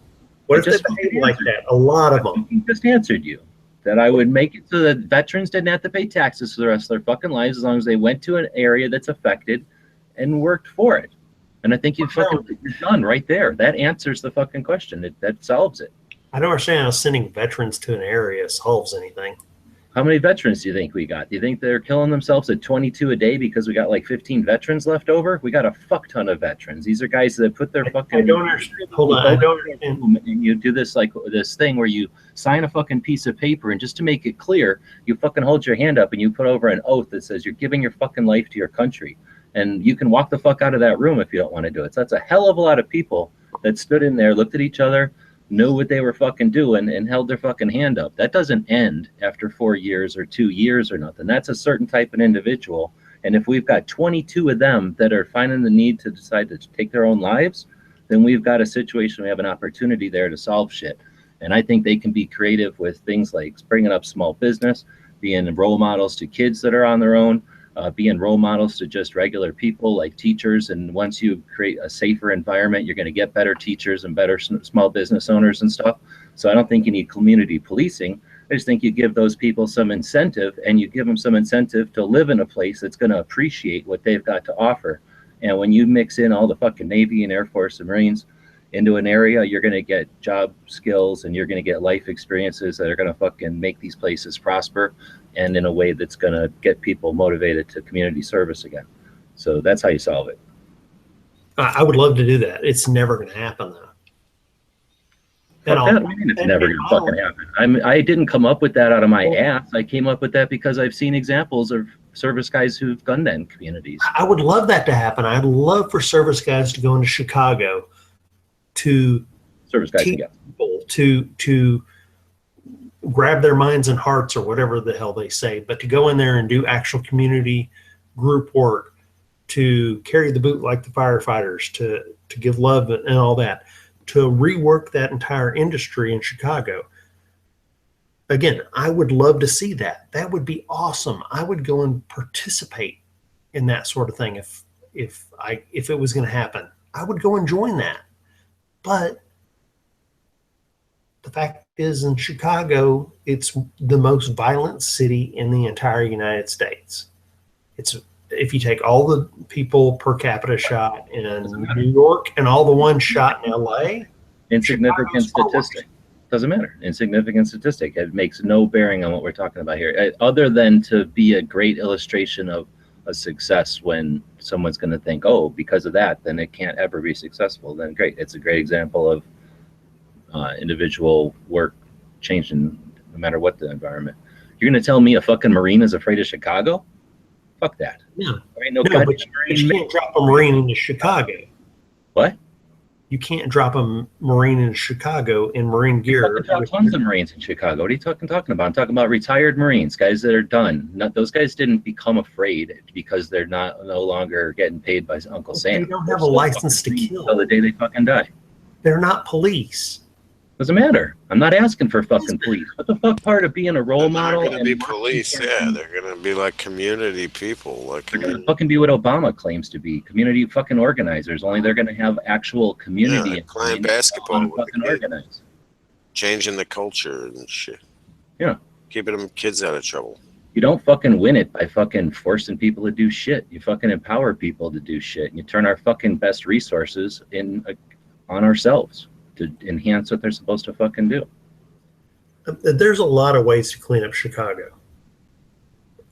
What if I they just fucking behaved like answered. that? A lot of them. I just answered you that I would make it so that veterans didn't have to pay taxes for the rest of their fucking lives as long as they went to an area that's affected and worked for it. And I think you're done right there. That answers the fucking question. That solves it. I don't understand how sending veterans to an area solves anything. How many veterans do you think we got? Do you think they're killing themselves at 22 a day because we got like 15 veterans left over? We got a fuck ton of veterans. These are guys that put their fucking. I don't understand. Hold on. I don't understand. And you do this like this thing where you sign a fucking piece of paper, and just to make it clear, you fucking hold your hand up and you put over an oath that says you're giving your fucking life to your country. And you can walk the fuck out of that room if you don't want to do it. So that's a hell of a lot of people that stood in there, looked at each other, knew what they were fucking doing, and held their fucking hand up. That doesn't end after 4 years or 2 years or nothing. That's a certain type of individual. And if we've got 22 of them that are finding the need to decide to take their own lives, then we've got a situation, we have an opportunity there to solve shit. And I think they can be creative with things like bringing up small business, being role models to kids that are on their own, being role models to just regular people like teachers. And once you create a safer environment, you're going to get better teachers and better small business owners and stuff. So I don't think you need community policing. I just think you give those people some incentive, and you give them some incentive to live in a place that's going to appreciate what they've got to offer. And when you mix in all the fucking Navy and Air Force and Marines into an area, you're going to get job skills and you're going to get life experiences that are going to fucking make these places prosper, and in a way that's going to get people motivated to community service again. So that's how you solve it. I would love to do that. It's never going to happen though. And Fuck that, I mean, it's never going to fucking happen. I didn't come up with that out of my ass. I came up with that because I've seen examples of service guys who've done that in communities. I would love that to happen. I'd love for service guys to go into Chicago to Service guys, teach yeah. people to grab their minds and hearts, or whatever the hell they say, but to go in there and do actual community group work, to carry the boot like the firefighters, to give love and all that, to rework that entire industry in Chicago. Again, I would love to see that. That would be awesome. I would go and participate in that sort of thing if it was going to happen. I would go and join that. But the fact is, in Chicago, it's the most violent city in the entire United States. It's, if you take all the people per capita shot in New York and all the ones shot in LA, Insignificant Chicago's far worse. statistic. Doesn't matter. Insignificant statistic. It makes no bearing on what we're talking about here, other than to be a great illustration of a success when someone's going to think, oh, because of that, then it can't ever be successful. Then great. It's a great example of individual work changing no matter what the environment. You're going to tell me a fucking Marine is afraid of Chicago? Fuck that. no, There ain't no no, goddamn but you Marine. can't drop a Marine into Chicago. What? You can't drop a Marine in Chicago in Marine gear. Fucking tons of Marines in Chicago. What are you talking about? I'm talking about retired Marines, guys that are done. Those guys didn't become afraid because they're no longer getting paid by Uncle Sam. They don't have a license to kill. Until the day they fucking die. They're not police. Doesn't matter. I'm not asking for fucking police. What the fuck part of being a role They're model? not going to and be police. Yeah, they're going to be like community people. Like They're gonna fucking be what Obama claims to be, community fucking organizers. Only they're gonna have actual community. like playing and basketball with the fucking kids. organize. Changing the culture and shit. Yeah. Keeping them kids out of trouble. You don't fucking win it by fucking forcing people to do shit. You fucking empower people to do shit, and you turn our fucking best resources on ourselves to enhance what they're supposed to fucking do. There's a lot of ways to clean up Chicago.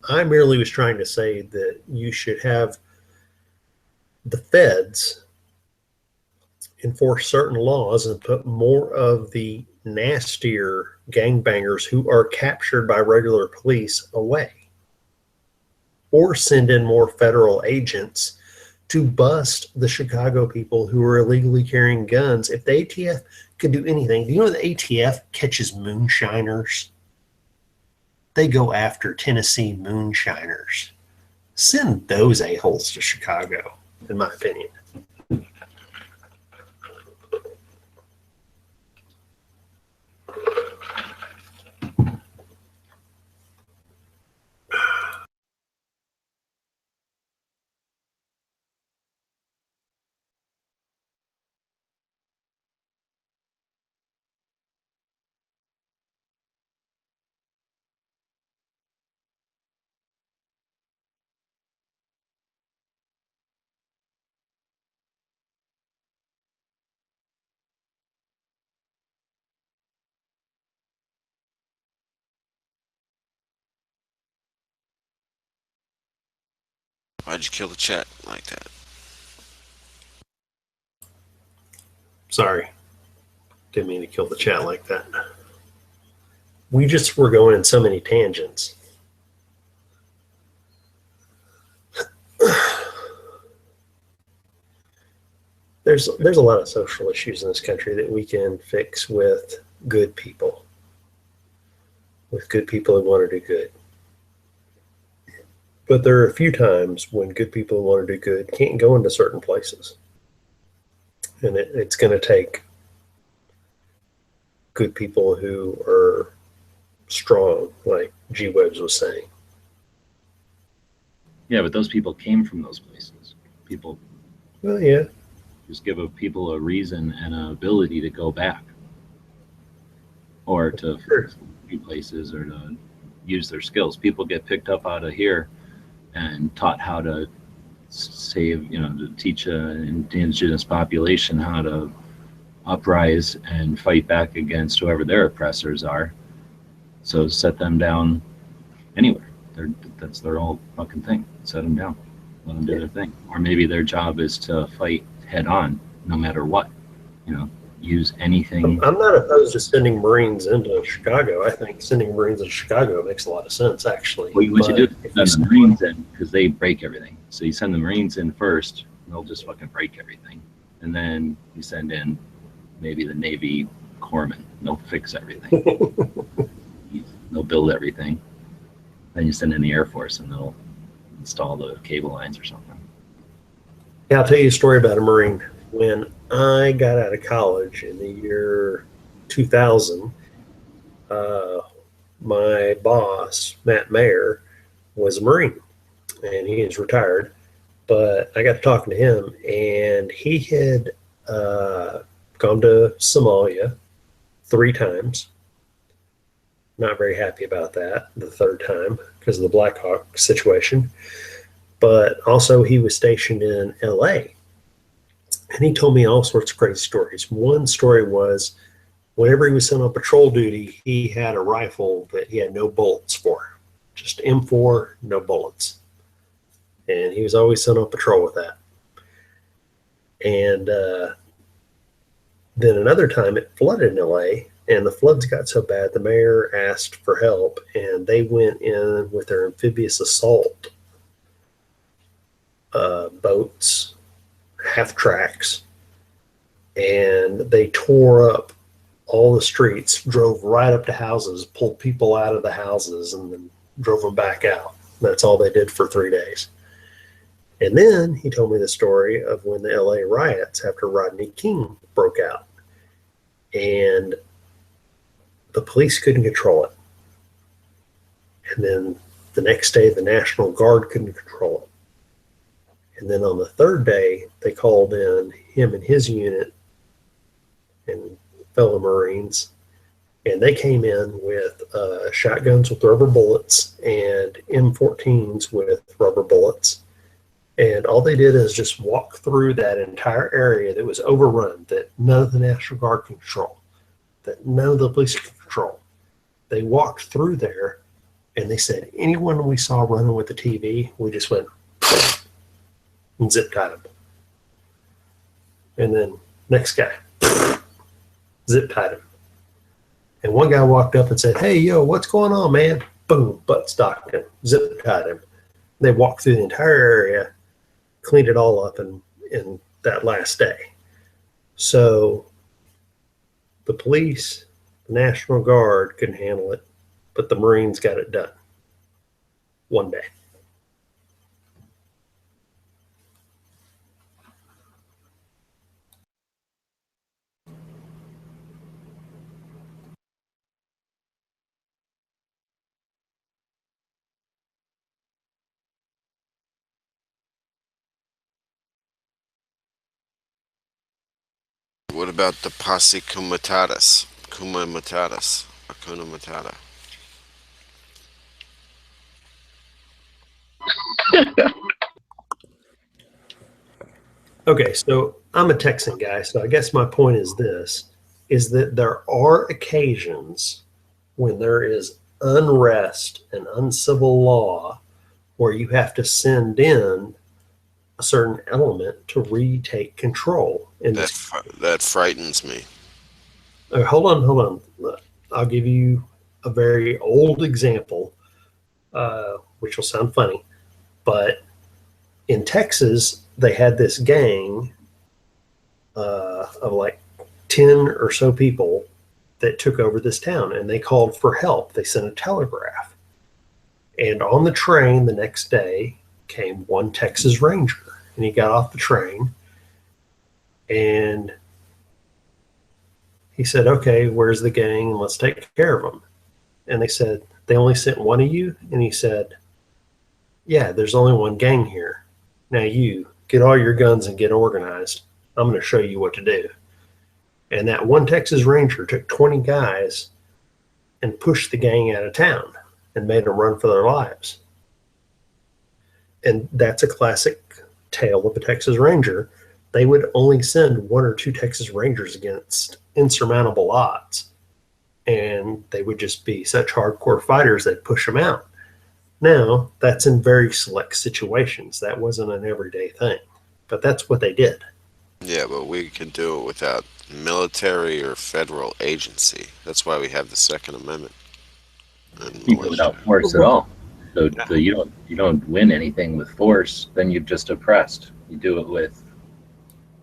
I merely was trying to say that you should have the feds enforce certain laws and put more of the nastier gangbangers who are captured by regular police away. Or send in more federal agents to bust the Chicago people who are illegally carrying guns. If the ATF could do anything, do you know the ATF catches moonshiners? They go after Tennessee moonshiners. Send those a-holes to Chicago, in my opinion. Why'd you kill the chat like that? Sorry. Didn't mean to kill the chat like that. We just were going in so many tangents. There's a lot of social issues in this country that we can fix with good people. With good people who want to do good. But there are a few times when good people who want to do good can't go into certain places. And it's going to take good people who are strong, like G. Webbs was saying. Yeah, but those people came from those places. People Well, yeah. just give people a reason and an ability to go back. Or to Sure. new places or to use their skills. People get picked up out of here and taught how to save, to teach an indigenous population how to uprise and fight back against whoever their oppressors are. So set them down anywhere. That's their whole fucking thing. Set them down. Let them do their thing. Or maybe their job is to fight head on, no matter what. Use anything. I'm not opposed to sending Marines into Chicago. I think sending Marines into Chicago makes a lot of sense, actually. What you do But is send the Marines in because they break everything. So you send the Marines in first, and they'll just fucking break everything. And then you send in maybe the Navy corpsmen. They'll fix everything. They'll build everything. Then you send in the Air Force, and they'll install the cable lines or something. Yeah, I'll tell you a story about a Marine. When I got out of college in the year 2000, my boss, Matt Mayer, was a Marine, and he is retired. But I got talking to him, and he had gone to Somalia 3 times. Not very happy about that the 3rd time because of the Black Hawk situation. But also he was stationed in LA. And he told me all sorts of crazy stories. One story was whenever he was sent on patrol duty, he had a rifle that he had no bullets for. Just M4, no bullets. And he was always sent on patrol with that. And then another time it flooded in LA, and the floods got so bad the mayor asked for help, and they went in with their amphibious assault boats, half tracks, and they tore up all the streets, drove right up to houses, pulled people out of the houses, and then drove them back out. That's all they did for 3 days. And then he told me the story of when the LA riots after Rodney King broke out. And the police couldn't control it. And then the next day, the National Guard couldn't control it. And then on the third day, they called in him and his unit and fellow Marines, and they came in with shotguns with rubber bullets and M14s with rubber bullets. And all they did is just walk through that entire area that was overrun, that none of the National Guard could control, that none of the police could control. They walked through there, and they said, anyone we saw running with the TV, we just went and zip tied him. And then next guy, zip tied him. And one guy walked up and said, hey, yo, what's going on, man? Boom, butt stocked him, zip tied him. They walked through the entire area, cleaned it all up in that last day. So the police, the National Guard couldn't handle it, but the Marines got it done one day. What about the Posse Comitatus? Hakuna Matata. Okay, so I'm a Texan guy, so I guess my point is this, is that there are occasions when there is unrest and uncivil law where you have to send in a certain element to retake control. And that frightens me. Hold on. I'll give you a very old example, which will sound funny, but in Texas, they had this gang of like 10 or so people that took over this town, and they called for help. They sent a telegraph. And on the train the next day came one Texas Ranger, and he got off the train and he said, okay, where's the gang? And let's take care of them. And they said, they only sent one of you? And he said, yeah, there's only one gang here. Now you get all your guns and get organized. I'm going to show you what to do. And that one Texas Ranger took 20 guys and pushed the gang out of town and made them run for their lives. And that's a classic tale of a Texas Ranger. They would only send one or two Texas Rangers against insurmountable odds. And they would just be such hardcore fighters they'd push them out. Now, that's in very select situations. That wasn't an everyday thing. But that's what they did. Yeah, but we can do it without military or federal agency. That's why we have the Second Amendment. People without force at all. So you don't win anything with force, then you're just oppressed. You do it with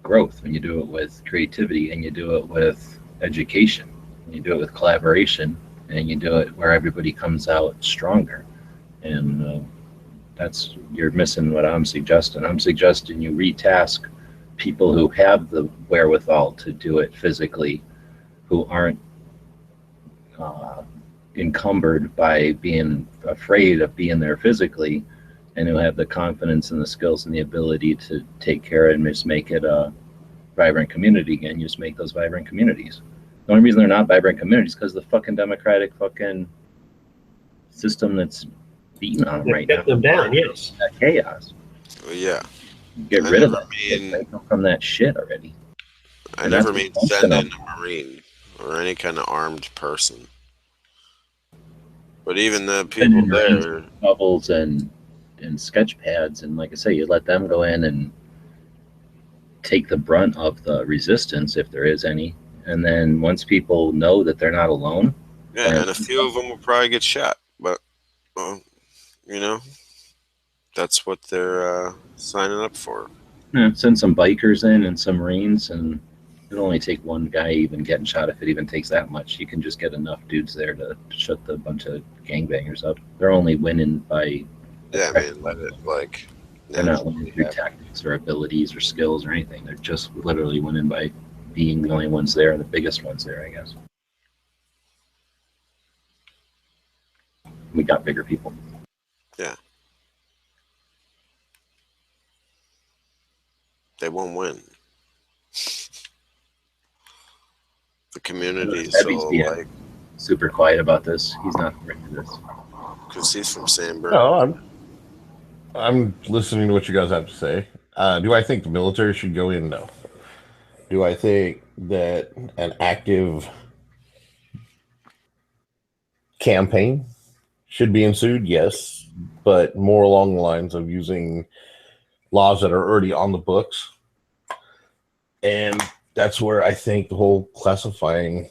growth, and you do it with creativity, and you do it with education, and you do it with collaboration, and you do it where everybody comes out stronger. And you're missing what I'm suggesting. I'm suggesting you retask people who have the wherewithal to do it physically, who aren't encumbered by being afraid of being there physically, and who have the confidence and the skills and the ability to take care of and just make it a vibrant community again. You just make those vibrant communities. The only reason they're not vibrant communities is because the fucking democratic fucking system that's beating on them right now. Get them down, yes. That chaos. Well, yeah. Get rid of them. From that shit already. I never mean send in a Marine or any kind of armed person. But even the people there, bubbles and sketch pads, and like I say, you let them go in and take the brunt of the resistance if there is any, and then once people know that they're not alone, and a few of them will probably get shot, but that's what they're signing up for. Yeah, send some bikers in and some Marines, and it'll only take one guy even getting shot if it even takes that much. You can just get enough dudes there to shut the bunch of gangbangers up. They're only winning by let it they're not winning through tactics or abilities or skills or anything. They're just literally winning by being the only ones there and the biggest ones there, I guess. We got bigger people. They won't win. The community is Debbie's so being like, super quiet about this. He's not ready for this. because he's from Sandburg. No, I'm listening to what you guys have to say. Do I think the military should go in? No. Do I think that an active campaign should be ensued? Yes, but more along the lines of using laws that are already on the books. And that's where I think the whole classifying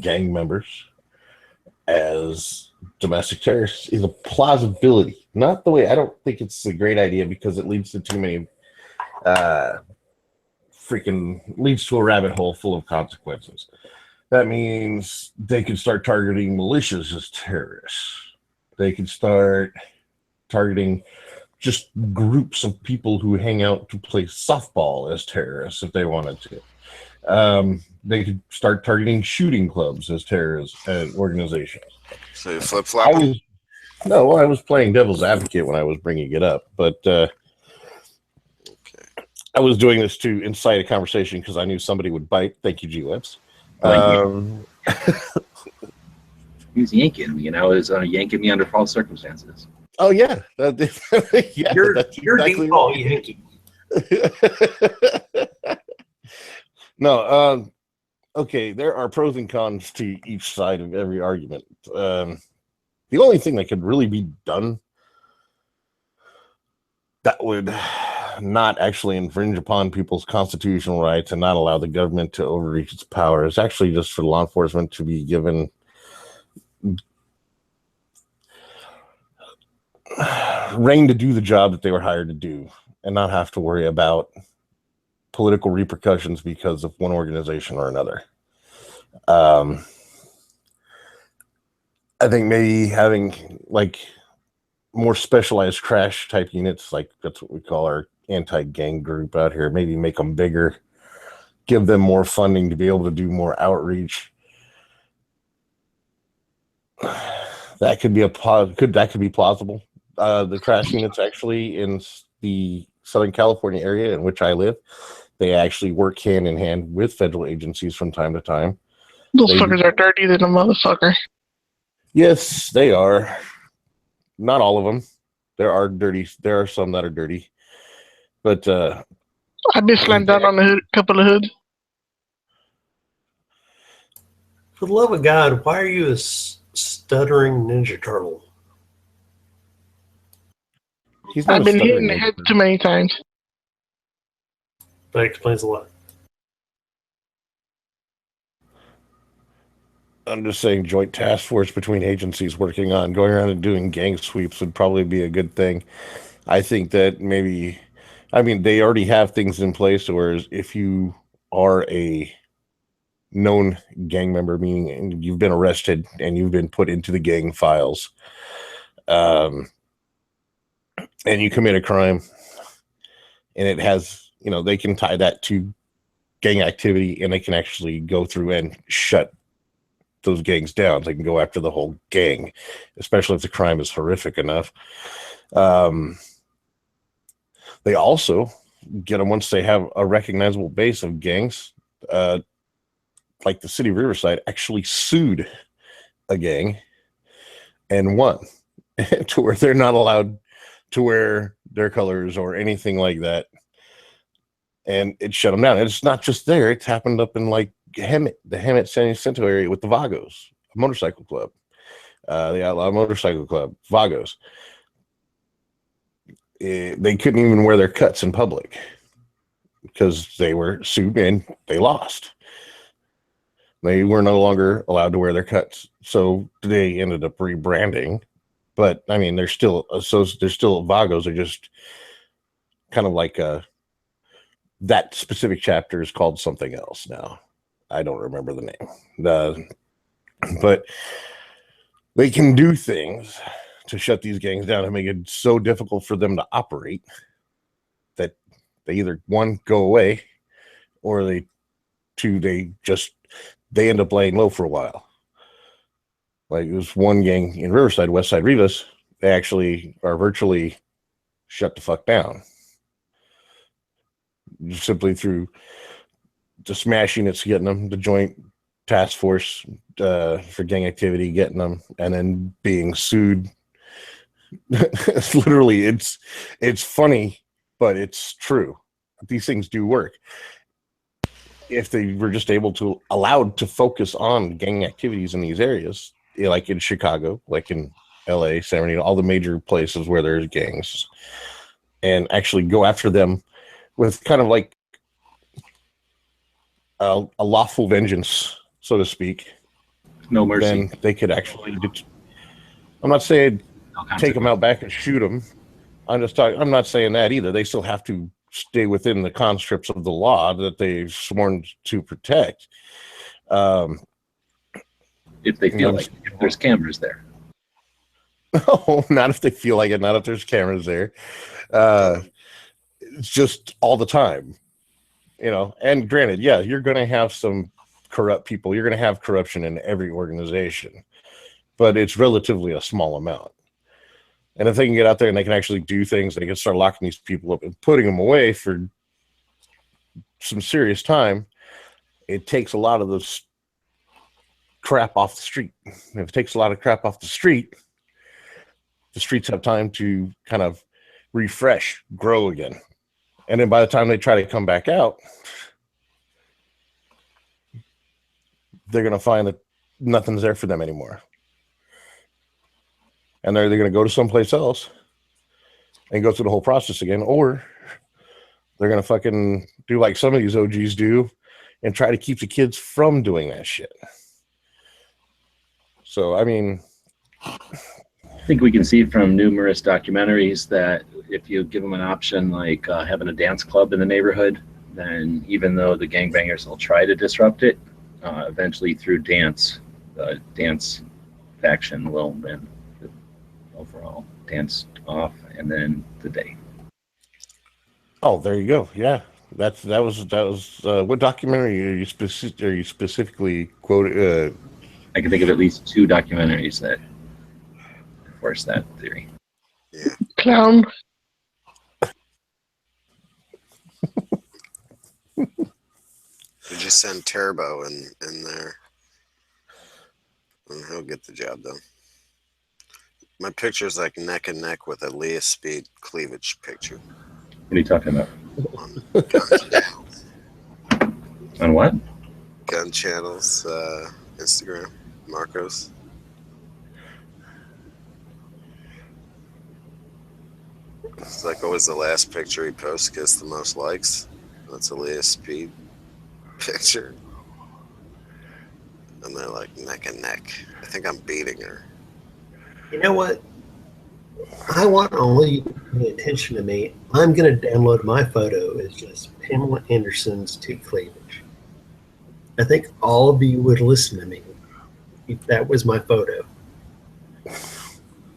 gang members as domestic terrorists is a plausibility. Not the way, I don't think it's a great idea because it leads to too many leads to a rabbit hole full of consequences. That means they could start targeting militias as terrorists. They could start targeting just groups of people who hang out to play softball as terrorists if they wanted to. They could start targeting shooting clubs as terrorist organizations. So you flip flop. I was playing devil's advocate when I was bringing it up, but Okay. I was doing this to incite a conversation because I knew somebody would bite. Thank you, G-Webs. He was yanking me, and I was yanking me under false circumstances. Oh yeah, yeah. You're exactly default right. Yankee. No, okay, there are pros and cons to each side of every argument. The only thing that could really be done that would not actually infringe upon people's constitutional rights and not allow the government to overreach its power is actually just for law enforcement to be given reign to do the job that they were hired to do and not have to worry about political repercussions because of one organization or another. I think maybe having like more specialized crash type units, like that's what we call our anti-gang group out here, maybe make them bigger, give them more funding to be able to do more outreach. That could be plausible. The crash units actually in the Southern California area in which I live, they actually work hand in hand with federal agencies from time to time. Those fuckers are dirty than a motherfucker. Yes, they are. Not all of them. There are some that are dirty. But I've been slammed down on a couple of hoods. For the love of God, why are you a stuttering Ninja Turtle? I've been hitting the head too many times. That explains a lot. I'm just saying joint task force between agencies working on going around and doing gang sweeps would probably be a good thing. I think that maybe, they already have things in place, whereas if you are a known gang member, meaning you've been arrested and you've been put into the gang files, and you commit a crime, and it has, they can tie that to gang activity, and they can actually go through and shut those gangs down. They can go after the whole gang, especially if the crime is horrific enough. They also get them once they have a recognizable base of gangs. Like the city of Riverside actually sued a gang and won to where they're not allowed to wear their colors or anything like that. And it shut them down. And it's not just there. It's happened up in like Hemet, the Hemet San Jacinto area with the Vagos, a motorcycle club, the Outlaw Motorcycle Club, Vagos. They couldn't even wear their cuts in public because they were sued and they lost. They were no longer allowed to wear their cuts. So they ended up rebranding. But they're still Vagos. They're just kind of like that specific chapter is called something else now. I don't remember the name. But they can do things to shut these gangs down and make it so difficult for them to operate that they either one, go away, or they end up laying low for a while. Like it was one gang in Riverside, Westside Rivas. They actually are virtually shut the fuck down. Just simply through the smash units getting them, the joint task force for gang activity getting them, and then being sued. It's literally, it's funny, but it's true. These things do work. If they were just allowed to focus on gang activities in these areas, like in Chicago, like in LA, San Bernardino, all the major places where there's gangs, and actually go after them with kind of like a lawful vengeance, so to speak, No mercy. then they could actually I'm not saying take them out back and shoot them. I'm not saying that either. They still have to stay within the conscripts of the law that they've sworn to protect. If they feel like if there's cameras there. No, not if they feel like it. Not if there's cameras there. It's just all the time, And granted, yeah, you're going to have some corrupt people. You're going to have corruption in every organization, but it's relatively a small amount. And if they can get out there and they can actually do things, they can start locking these people up and putting them away for some serious time. It takes a lot of this crap off the street. If it takes a lot of crap off the streets have time to kind of refresh, grow again. And then by the time they try to come back out, they're going to find that nothing's there for them anymore. And they're going to go to someplace else and go through the whole process again, or they're going to fucking do like some of these OGs do and try to keep the kids from doing that shit. So, I mean, I think we can see from numerous documentaries that if you give them an option like having a dance club in the neighborhood, then even though the gangbangers will try to disrupt it, eventually through dance, the dance faction will then overall dance off and then the day. Oh, there you go. Yeah, that was what documentary are you specifically quoted? I can think of at least 2 documentaries that enforce that theory. Yeah. Clown. We just send Turbo in there, and he'll get the job done. My picture's like neck and neck with Elias Speed cleavage picture. What are you talking about? On Gun Channels. On what? Gun Channels, Instagram, Marcos. It's like always the last picture he posts gets the most likes. That's Elias Speed picture. And they're like neck and neck. I think I'm beating her. You know what? I want all of you to pay attention to me. I'm going to download my photo as just Pamela Anderson's tooth cleavage. I think all of you would listen to me if that was my photo.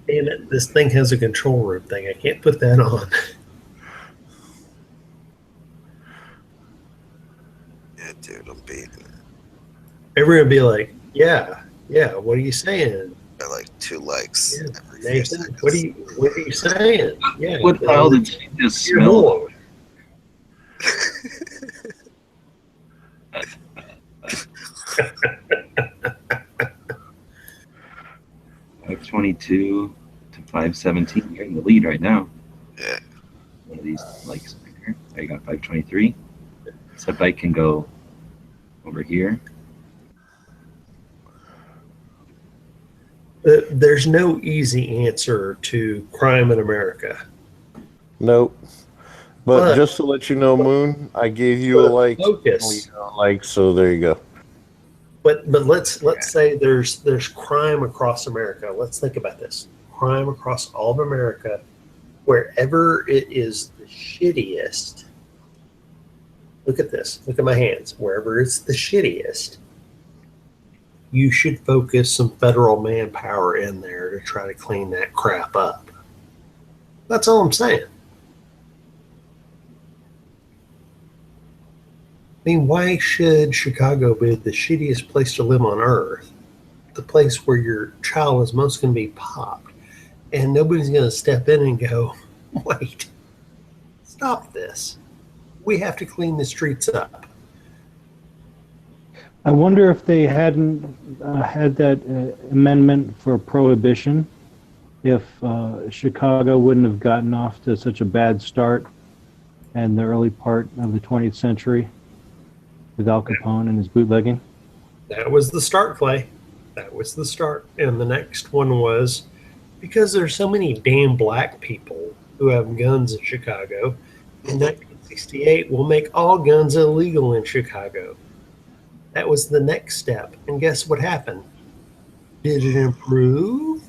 Damn it, this thing has a control room thing. I can't put that on. Yeah, dude, I'm beating her. Everyone would be like, yeah, what are you saying? Got like 2 likes Yeah, every few Nathan, seconds. what are you saying? Yeah, What file did she just you're smell? more. 522 to 517. You're in the lead right now. Yeah. One of these likes right here. There you got 523. Except I can go over here. There's no easy answer to crime in America. Nope. But But- just to let you know, Moon, I gave you a like. Focus. So there you go. But let's say there's crime across America. Let's think about this. Crime across all of America, wherever it is the shittiest. Look at this. Look at my hands. Wherever it's the shittiest, you should focus some federal manpower in there to try to clean that crap up. That's all I'm saying. I mean, why should Chicago be the shittiest place to live on earth? the place where your child is most going to be popped. And nobody's going to step in and go, wait, stop this. We have to clean the streets up. I wonder if they hadn't had that amendment for prohibition, if Chicago wouldn't have gotten off to such a bad start in the early part of the 20th century with Al Capone and his bootlegging. That was the start, Clay. That was the start. And the next one was, because there's so many damn black people who have guns in Chicago, in 1968, we'll make all guns illegal in Chicago. That was the next step. And guess what happened? Did it improve?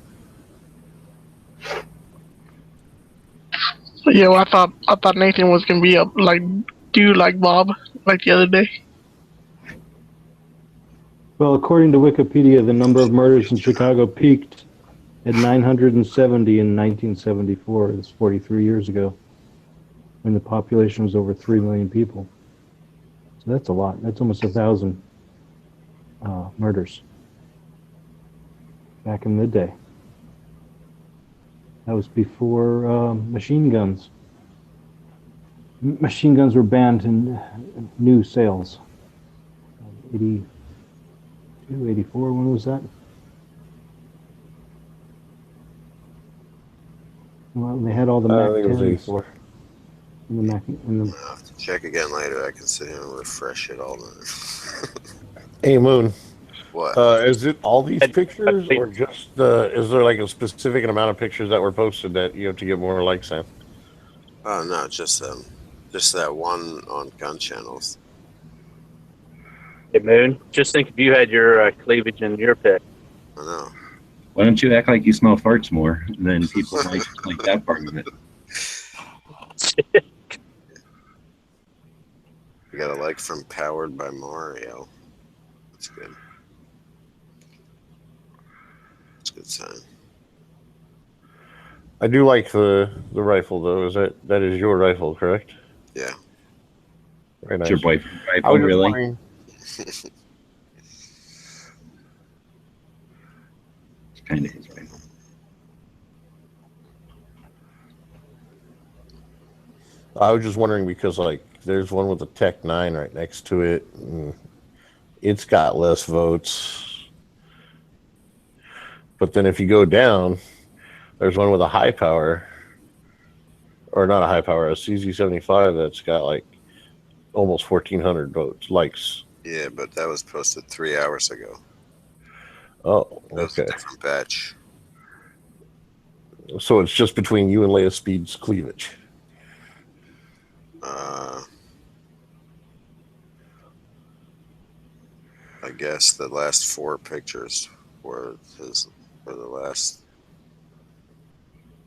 Yeah, well, I thought Nathan was gonna be dude like Bob, like the other day. Well, according to Wikipedia, the number of murders in Chicago peaked at 970 in 1974. That's 43 years ago, when the population was over 3 million people. So that's a lot. That's almost 1,000 murders back in the day. That was before machine guns. Machine guns were banned in new sales. 82, 84, when was that? Well, they had all the I think it was 10s 84. in the Mac. I'll have to check again later. I can sit here and refresh it all night. Hey, Moon. What? Is it all these pictures, or just is there like a specific amount of pictures that were posted that you have to get more likes on? Oh, no, just that one on gun channels. Hey, Moon, just think if you had your cleavage in your pic. I know. Why don't you act like you smell farts more? And then people might like that part of it. We got a like from Powered by Mario. That's good. That's a good sign. I do like the rifle though. That is your rifle, correct? Yeah. Very nice. It's your boyfriend I rifle, was just really? wondering- It's kind of his rifle. I was just wondering because like there's one with a Tech 9 right next to it. And it's got less votes. But then if you go down, there's one with a high power, or not a high power, a CZ75 that's got like almost 1,400 votes, likes. Yeah, but that was posted 3 hours ago. Oh, That was a okay. different batch. So it's just between you and Leia Speed's cleavage. I guess the last 4 pictures were the last.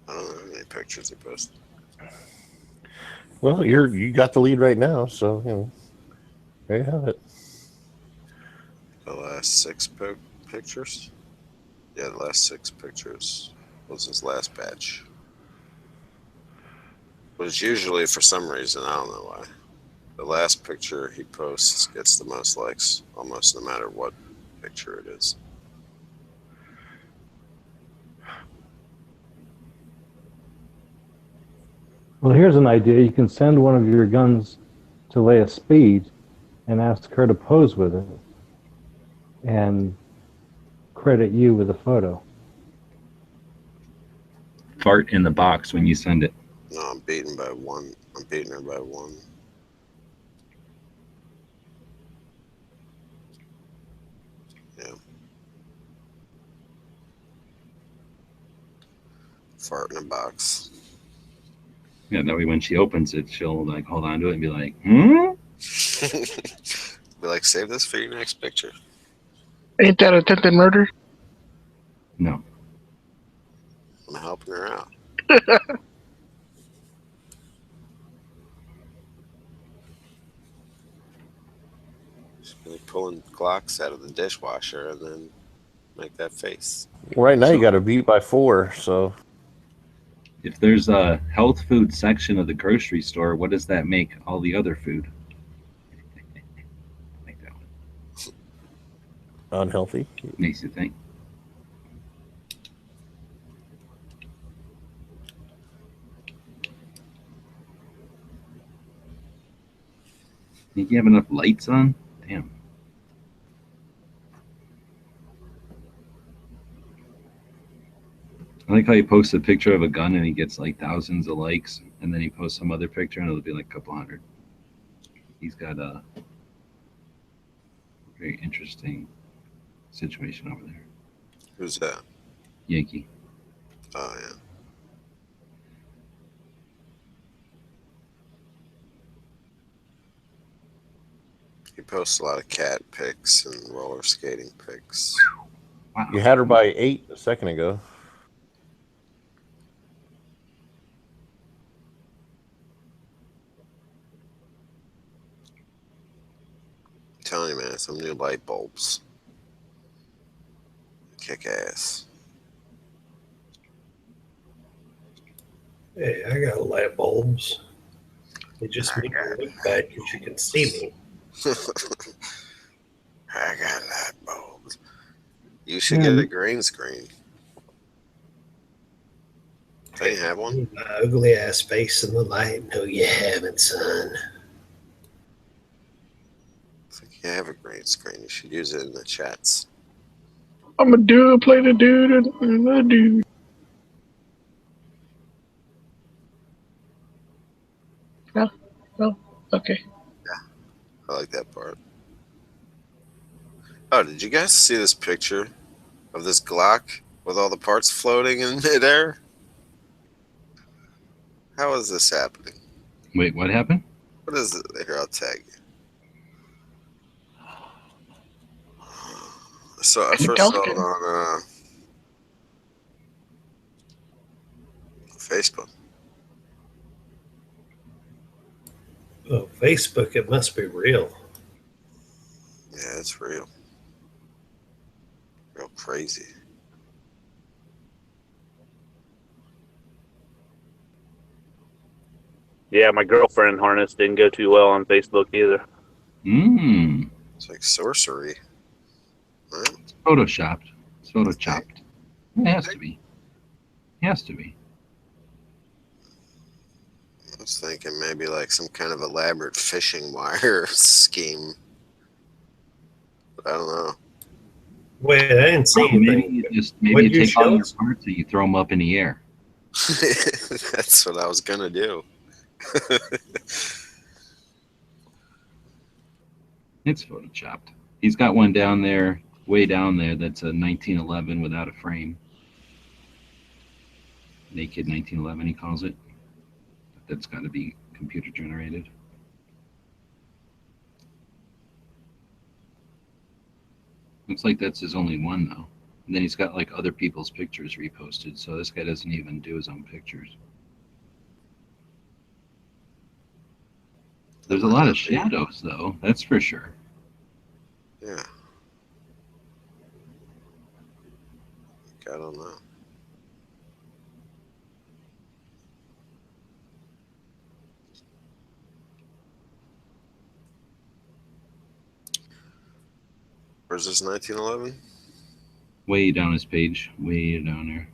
I don't know how many pictures he posted. Well, you got the lead right now, so you know, there you have it. The last 6 pictures? Yeah, the last 6 pictures was his last batch. But it's usually, for some reason, I don't know why, the last picture he posts gets the most likes, almost no matter what picture it is. Well, here's an idea. You can send one of your guns to Leia Speed and ask her to pose with it and credit you with a photo. Fart in the box when you send it. No, I'm beaten by 1. I'm beating her by 1. Yeah. Fart in a box. Yeah, that way when she opens it, she'll like hold on to it and be like, hmm? Be like, save this for your next picture. Ain't that attempted murder? No. I'm helping her out. She's really pulling Glocks out of the dishwasher and then make that face. Right now, you got to beat by 4. So If there's a health food section of the grocery store, what does that make all the other food? Like that one. unhealthy. Makes you think. Think you have enough lights on? Damn. I like how he posts a picture of a gun and he gets like thousands of likes, and then he posts some other picture and it'll be like a couple hundred. He's got a very interesting situation over there. Who's that? Yankee. Oh, yeah. He posts a lot of cat pics and roller skating pics. Wow. You had her by 8 a second ago. I'm telling you, man, some new light bulbs. Kick ass. Hey, I got light bulbs. They just make me look bad because you can see me. I got light bulbs. You should get a green screen. Don't you have one? My ugly ass face in the light. No, you haven't, son. I think you have a green screen. You should use it in the chats. I'm a dude, play the dude, and the dude. No, no, okay. I like that part. Oh, did you guys see this picture of this Glock with all the parts floating in midair? How is this happening? Wait, what happened? What is it? Here, I'll tag you. So I first saw it on Facebook. Oh, Facebook, it must be real. Yeah, it's real. Real crazy. Yeah, my girlfriend harness didn't go too well on Facebook either. Mmm. It's like sorcery. Right? It's photoshopped. It's photoshopped. It has to be. It has to be. I was thinking maybe like some kind of elaborate fishing wire scheme. But I don't know. Wait, I didn't see Maybe anything. you take all your parts and you throw them up in the air. That's what I was gonna do. It's photoshopped. He's got one down there, way down there, that's a 1911 without a frame. Naked 1911, he calls it. That's got to be computer generated. Looks like that's his only one, though. And then he's got like other people's pictures reposted, so this guy doesn't even do his own pictures. There's a lot of shadows, though, that's for sure. Yeah. I don't know. Where's this 1911? Way down his page, way down there.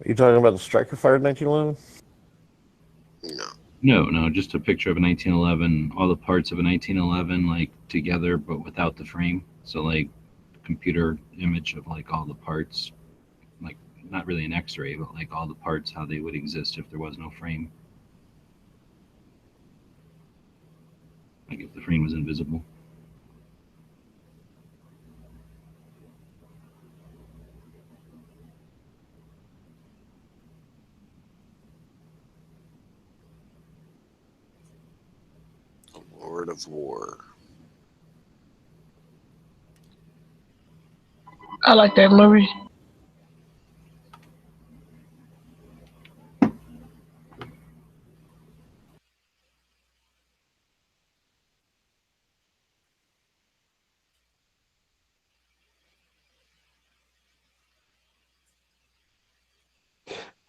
Are you talking about the striker fired 1911? No, just a picture of a 1911, all the parts of a 1911 like together but without the frame. So like computer image of like all the parts, like not really an x-ray, but like all the parts, how they would exist if there was no frame. Like if the frame was invisible. Lord of War. I like that movie.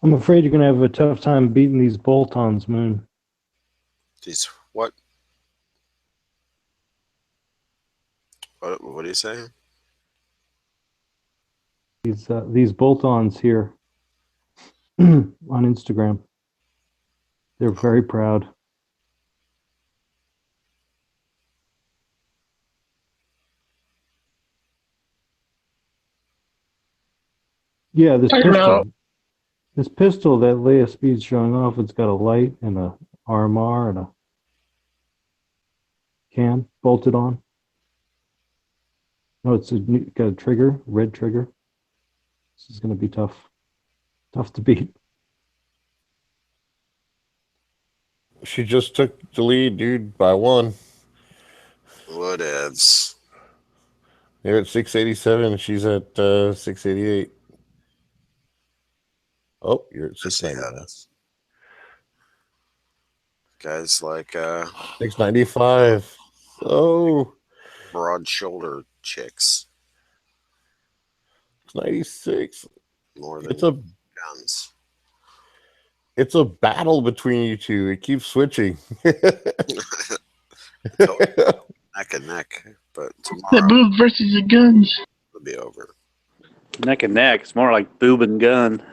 I'm afraid you're going to have a tough time beating these bolt-ons, Moon. These what? What are you saying? These bolt-ons here on Instagram. They're very proud. Yeah, this Time pistol. out. This pistol that Leia Speed's showing off, it's got a light and a RMR and a can bolted on. No, got a trigger, red trigger. This is going to be tough. Tough to beat. She just took the lead, dude, by 1. Whatevs. They're at 687. She's at 688. Oh, you're at Let's see how 690 it now. is. Guys like 695. Oh, broad shoulder chicks. 96. More than It's a guns. It's a battle between you two. It keeps switching. Neck and neck. But The tomorrow boob versus the guns. it'll be over. Neck and neck. It's more like boob and gun.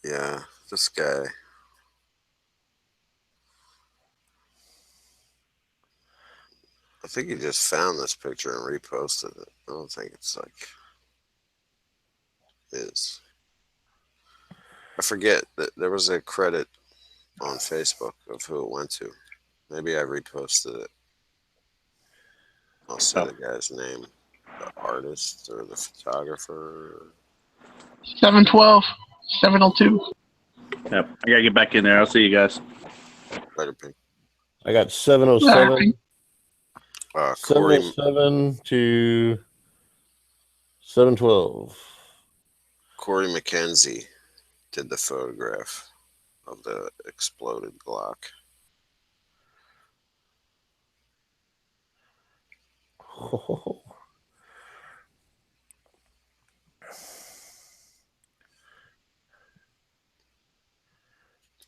Yeah, this guy. I think he just found this picture and reposted it. I don't think it's like his. I forget that there was a credit on Facebook of who it went to. Maybe I reposted it. I'll say the guy's name, the artist or the photographer. 712, 702. Yep. I gotta get back in there. I'll see you guys. Later, Pink. I got 707. Corey, 707 to 712. Corey McKenzie did the photograph of the exploded Glock. Oh.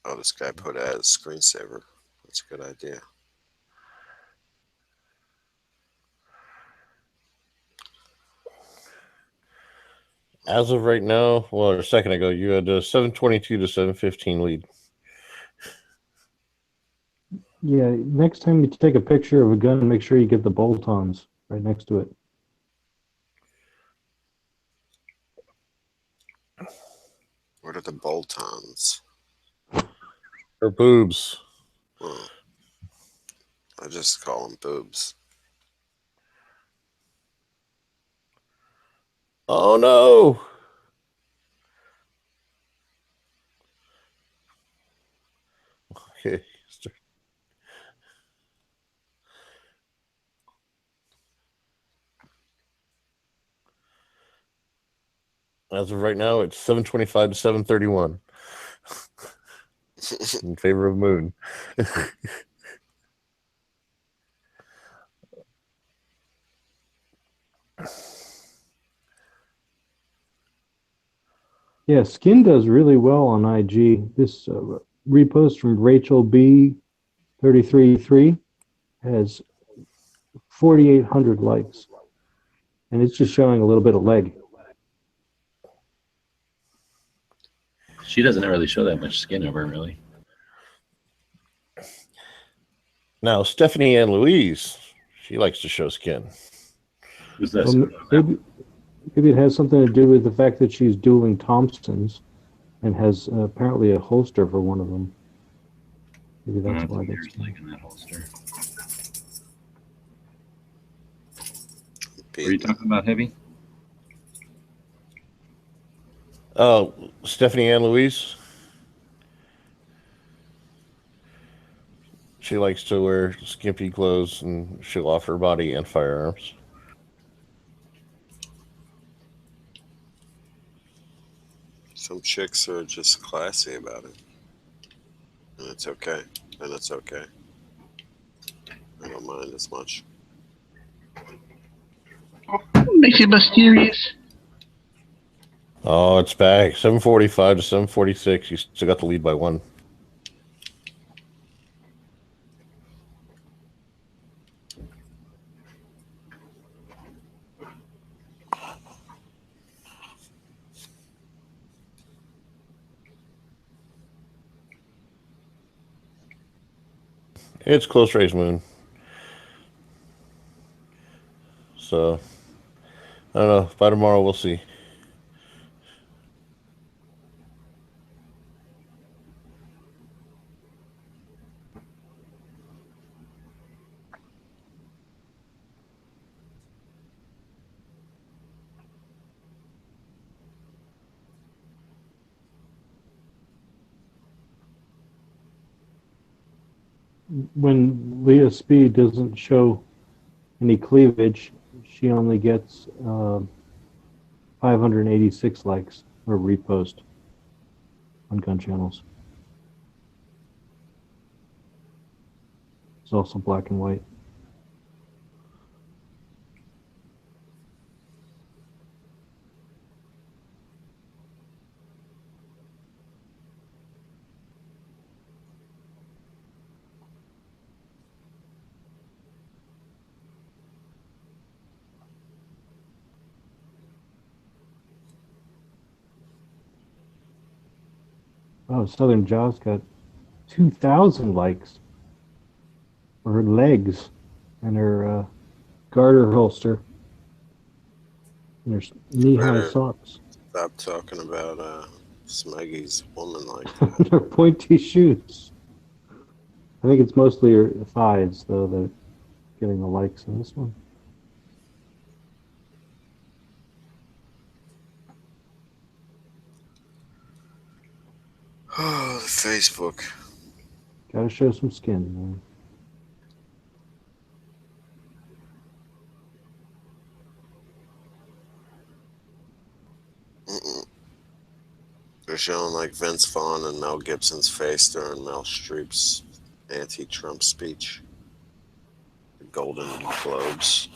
Oh, this guy put as screensaver. That's a good idea. As of right now, well, a second ago, you had a 722 to 715 lead. Yeah, next time you take a picture of a gun, make sure you get the bolt-ons right next to it. What are the bolt-ons? Her boobs. Oh. I just call them boobs. Oh no! Okay. As of right now, it's 725 to 731 in favor of Moon. Yeah, Skin does really well on IG. This repost from Rachel B 333 has 4,800 likes, and it's just showing a little bit of leg. She doesn't really show that much skin over, really. Now, Stephanie Ann Louise, she likes to show skin. Who's this? Maybe it has something to do with the fact that she's dueling Thompsons and has apparently a holster for one of them. Maybe that's why that's like in that holster. Are you talking about, Heavy? Oh, Stephanie Ann Louise. She likes to wear skimpy clothes and show off her body and firearms. Some chicks are just classy about it. And it's okay. And it's okay. I don't mind as much. Makes it mysterious. Oh, it's back. 745 to 746. You still got the lead by 1. It's close race, Moon. So, I don't know. By tomorrow, we'll see. When Leah Speed doesn't show any cleavage, she only gets 586 likes or repost on gun channels. It's also black and white. Oh, Southern Jaws got 2,000 likes for her legs and her garter holster and her knee-high Better socks. Stop talking about Smeggy's woman like And her pointy shoes. I think it's mostly her thighs, though, that are getting the likes in this one. Oh, the Facebook. Gotta show some skin, man. They're showing like Vince Vaughn and Mel Gibson's face during Mel Streep's anti-Trump speech. The Golden Globes.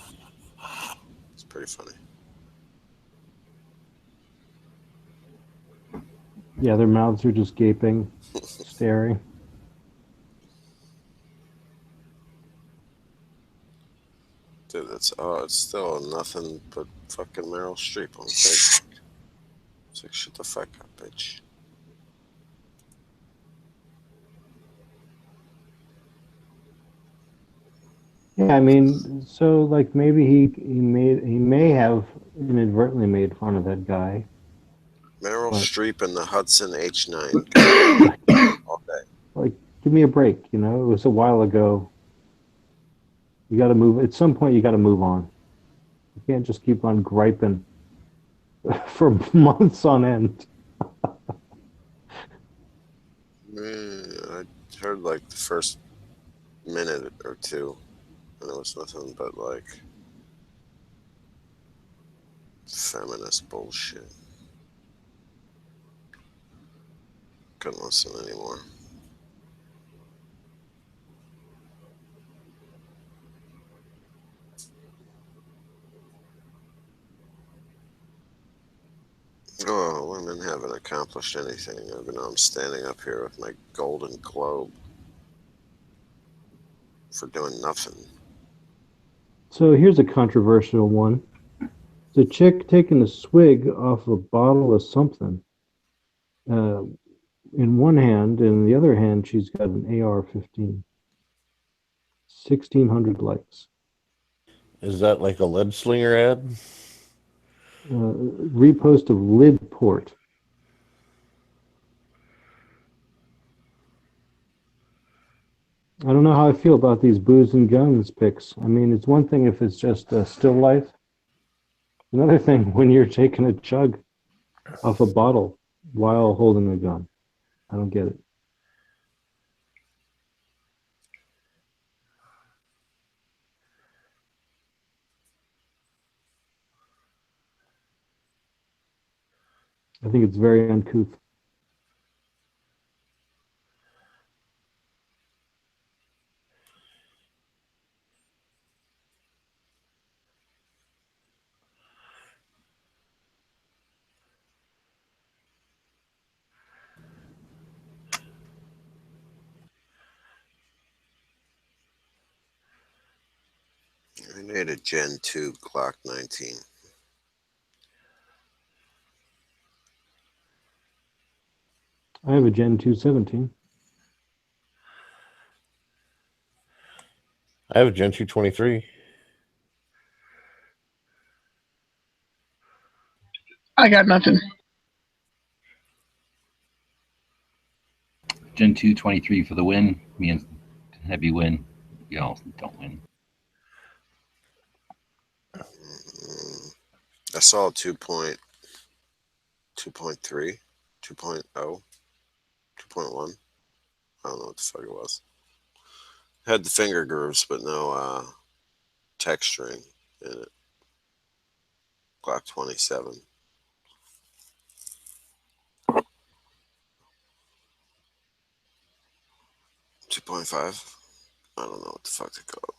It's pretty funny. Yeah, their mouths are just gaping, staring. Dude, it's still nothing but fucking Meryl Streep on Facebook. It's like, shut the fuck up, bitch. Yeah, I mean, so like maybe he may have inadvertently made fun of that guy. Meryl What? Streep and the Hudson H9. All day. Like, give me a break, you know? It was a while ago. You got to move. At some point, you got to move on. You can't just keep on griping for months on end. I heard like the first minute or two, and it was nothing but like feminist bullshit. Couldn't listen anymore. Oh, women haven't accomplished anything. Even though I'm standing up here with my Golden Globe for doing nothing. So here's a controversial one. The chick taking a swig off a bottle of something in one hand, and in the other hand, she's got an AR-15. 1,600 likes. Is that like a lead slinger ad? Repost of lid port. I don't know how I feel about these booze and guns pics. I mean, it's one thing if it's just a still life. Another thing when you're taking a chug off a bottle while holding a gun. I don't get it. I think it's very uncouth. I made a Gen 2 Glock 19. I have a Gen 217. I have a Gen 223. I got nothing. Gen 2 23 for the win. Me and Heavy win. Y'all don't win. I saw 2.3, 2.0, 2.1. I don't know what the fuck it was. Had the finger grooves, but no texturing in it. Glock 27. .5. I don't know what the fuck to call it.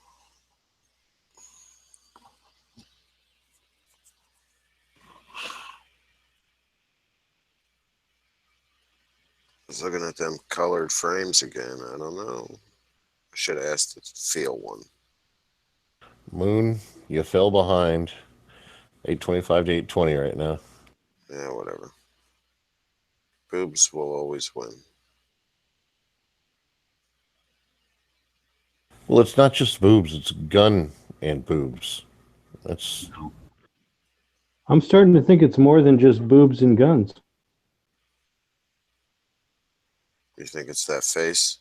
I was looking at them colored frames again. I don't know. I should have asked to feel one. Moon, you fell behind. 825 to 820 right now. Yeah, whatever. Boobs will always win. Well, it's not just boobs, it's gun and boobs. That's. I'm starting to think it's more than just boobs and guns. You think it's that face?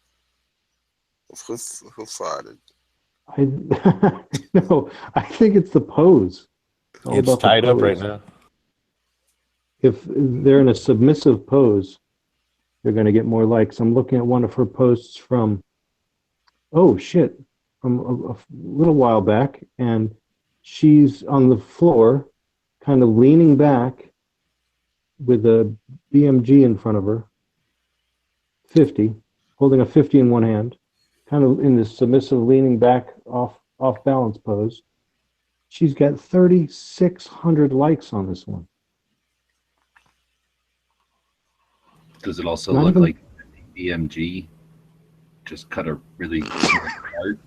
Who farted? No, I think it's the pose. All It's about the tied up pose. right now. If they're in a submissive pose, they're going to get more likes. I'm looking at one of her posts from, from a little while back, and she's on the floor, kind of leaning back with a BMG in front of her, 50, holding a 50 in one hand, kind of in this submissive leaning back off balance pose. She's got 3,600 likes on this one. Does it also Not look even- like BMG just cut a really smart part?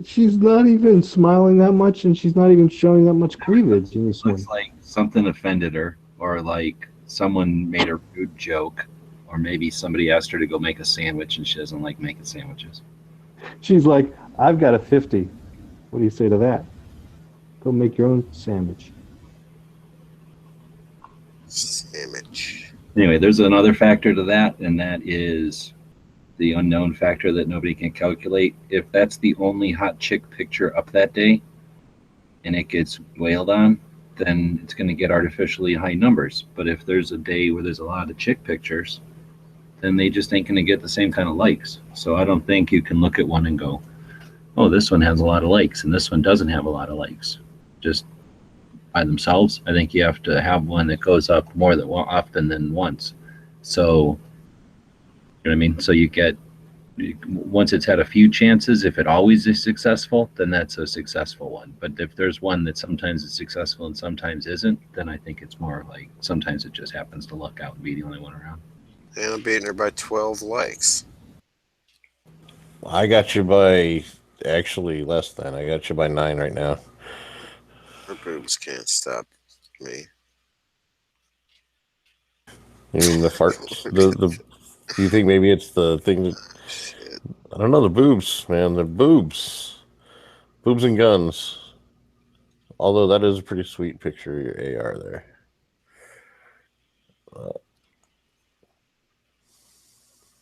She's not even smiling that much, and she's not even showing that much cleavage in this one. Looks like something offended her, or like someone made a rude joke, or maybe somebody asked her to go make a sandwich and she doesn't like making sandwiches. She's like, I've got a 50. What do you say to that? Go make your own sandwich. Sandwich. Anyway, there's another factor to that, and that is the unknown factor that nobody can calculate. If that's the only hot chick picture up that day and it gets wailed on, then it's going to get artificially high numbers. But if there's a day where there's a lot of chick pictures, then they just ain't going to get the same kind of likes. So I don't think you can look at one and go, oh, this one has a lot of likes and this one doesn't have a lot of likes. Just by themselves, I think you have to have one that goes up more often than once. So, you know what I mean? So you get, once it's had a few chances, if it always is successful, then that's a successful one. But if there's one that sometimes is successful and sometimes isn't, then I think it's more like sometimes it just happens to luck out and be the only one around. And I'm beating her by 12 likes. I got you by actually less than. I got you by 9 right now. Her boobs can't stop me. I mean, the fart. Do you think maybe it's the thing that? I don't know. The boobs, man. The boobs. Boobs and guns. Although that is a pretty sweet picture of your AR there.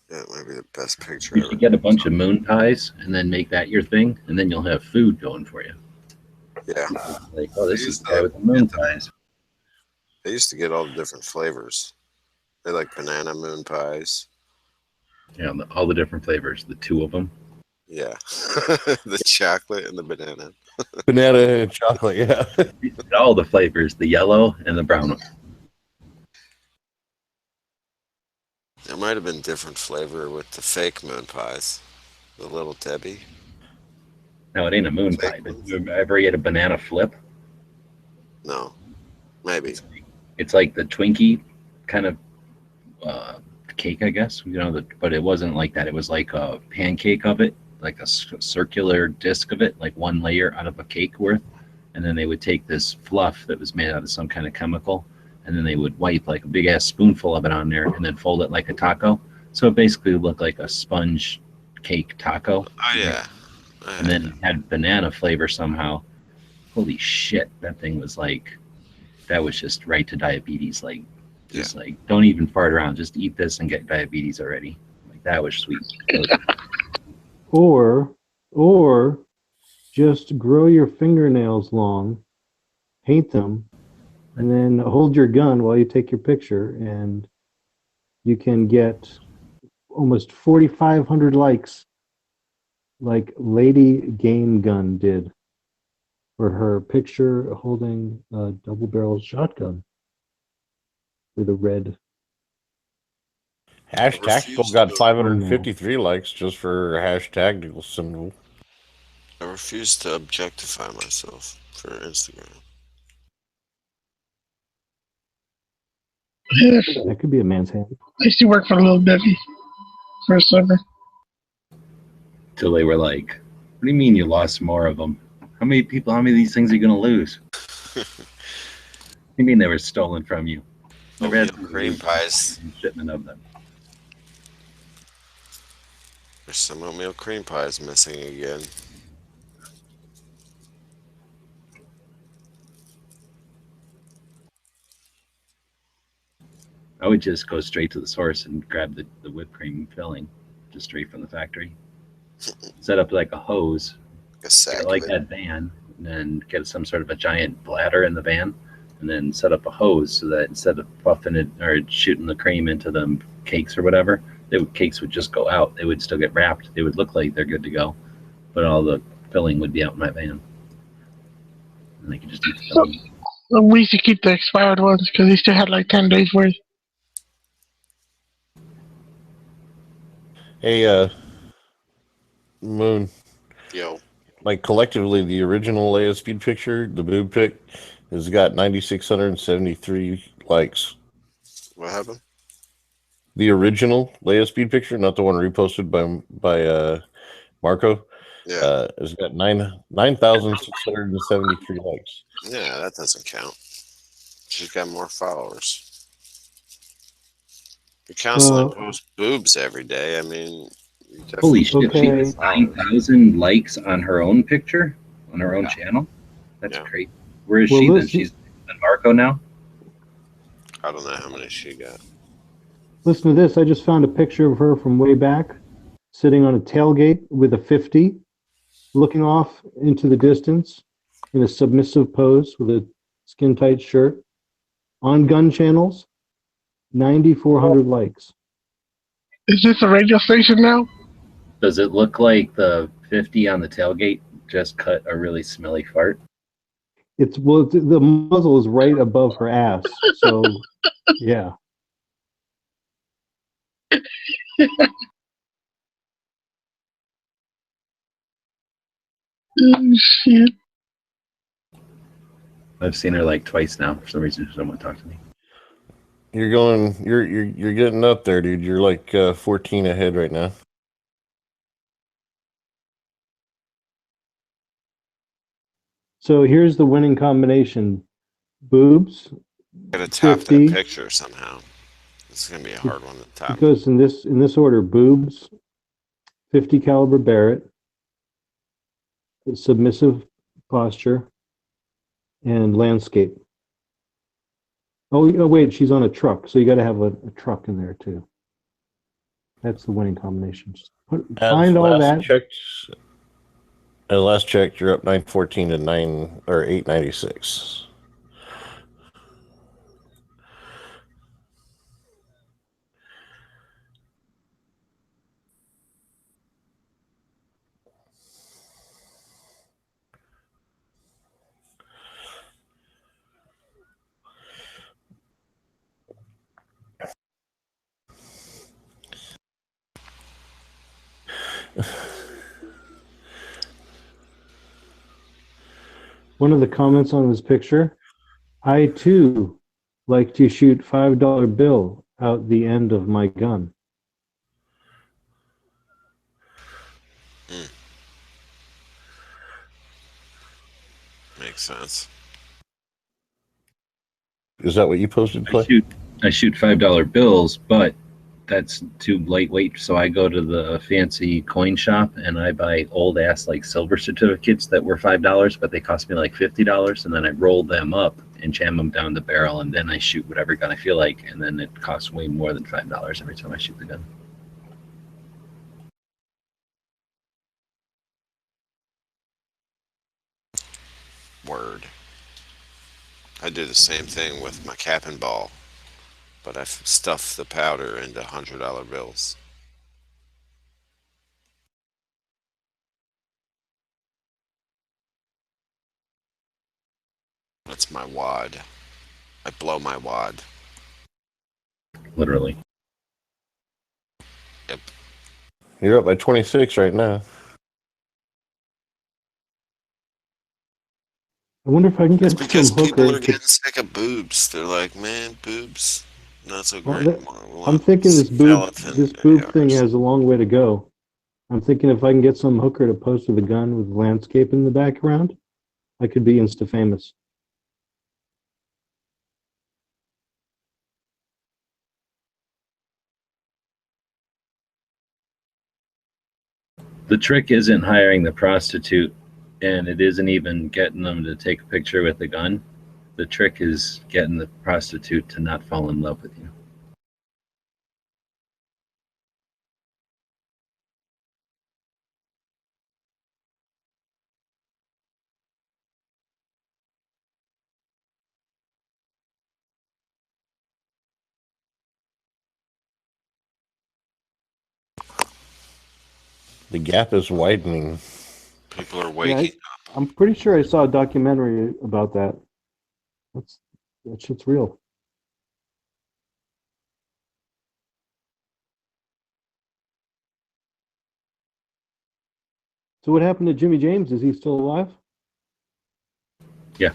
That might be the best picture You ever. should get a bunch of moon pies and then make that your thing, and then you'll have food going for you. Yeah. Like, oh, this is the guy with the moon pies. They used to get all the different flavors. They like banana moon pies. Yeah, all the different flavors, the 2 of them. Yeah. The chocolate and the banana. Banana and chocolate, yeah. All the flavors, the yellow and the brown one. There might have been different flavor with the fake moon pies. The little Debbie. No, it ain't a moon pie. Did you ever get a banana flip? No. Maybe. It's like the Twinkie kind of cake, I guess. You know, but it wasn't like that. It was like a pancake of it, like a circular disc of it, like one layer out of a cake worth. And then they would take this fluff that was made out of some kind of chemical, and then they would wipe like a big ass spoonful of it on there and then fold it like a taco. So it basically looked like a sponge cake taco. Oh, yeah. And then it had banana flavor somehow. holy shit, that thing was like, that was just right to diabetes. Like, just like, don't even fart around. Just eat this and get diabetes already. Like, that was sweet. Or just grow your fingernails long, paint them, and then hold your gun while you take your picture, and you can get almost 4,500 likes, like Lady Game Gun did for her picture holding a double-barrel shotgun with a red. Hashtag still got 553 likes just for hashtag symbol. I refuse to objectify myself for Instagram. That could be a man's hand. I used to work for Little Debbie for a summer. Till they were like, what do you mean you lost more of them? How many of these things are you going to lose? You mean they were stolen from you? Oatmeal cream pies. Shipment of them. There's some oatmeal cream pies missing again. I would just go straight to the source and grab the whipped cream filling, just straight from the factory. Set up like a hose, like that van, and then get some sort of a giant bladder in the van, and then set up a hose so that instead of puffing it or shooting the cream into the cakes or whatever, cakes would just go out. They would still get wrapped. They would look like they're good to go, but all the filling would be out in my van. And they could just eat the filling. We used to keep the expired ones because they still had like 10 days worth. Hey, Moon. Yo. Like collectively, the original Leia Speed picture, the boob pic, has got 9,673 likes. What happened? The original Leia Speed picture, not the one reposted by Marco. Yeah. Has got 9,673 likes. Yeah, that doesn't count. She's got more followers. You constantly post boobs every day. I mean, holy shit! She has 9,000 likes on her own picture on her own channel. That's great. Where is she then? She's in Marco now. I don't know how many she got. Listen to this. I just found a picture of her from way back, sitting on a tailgate with a 50, looking off into the distance in a submissive pose with a skin-tight shirt. On gun channels, 9,400 likes. Is this a radio station now? Does it look like the 50 on the tailgate just cut a really smelly fart? The muzzle is right above her ass, so yeah. Oh, shit. I've seen her like twice now. For some reason, someone talked to me. You're getting up there, dude. You're like 14 ahead right now. So here's the winning combination: boobs. Gotta tap 50. that picture somehow. This is gonna be a hard one to tap. It goes in this order: boobs, 50 caliber Barrett, submissive posture, and landscape. Oh wait, she's on a truck, so you got to have a truck in there too. That's the winning combination. Find all that. Last checked, you're up 914 to 896. One of the comments on this picture, I too like to shoot $5 bill out the end of my gun. Makes sense. Is that what you posted, Clay? I shoot $5 bills, but that's too lightweight. So I go to the fancy coin shop and I buy old ass like silver certificates that were $5, but they cost me like $50. And then I roll them up and jam them down the barrel, and then I shoot whatever gun I feel like. And then it costs way more than $5 every time I shoot the gun. Word. I do the same thing with my cap and ball, but I stuff the powder into $100 bills. That's my wad. I blow my wad. Literally. Yep. You're up by 26 right now. I wonder if I can get It's because some people hooker. are getting sick of boobs. They're like, man, boobs, not so Well, great. I'm thinking this boob skeleton thing ARs. has a long way to go. I'm thinking if I can get some hooker to pose with a gun with landscape in the background, I could be insta famous. The trick isn't hiring the prostitute, and it isn't even getting them to take a picture with the gun. The trick is getting the prostitute to not fall in love with you. The gap is widening. People are Yeah, waking I'm pretty sure I saw a documentary about that. That shit's real. So what happened to Jimmy James? Is he still alive? Yeah.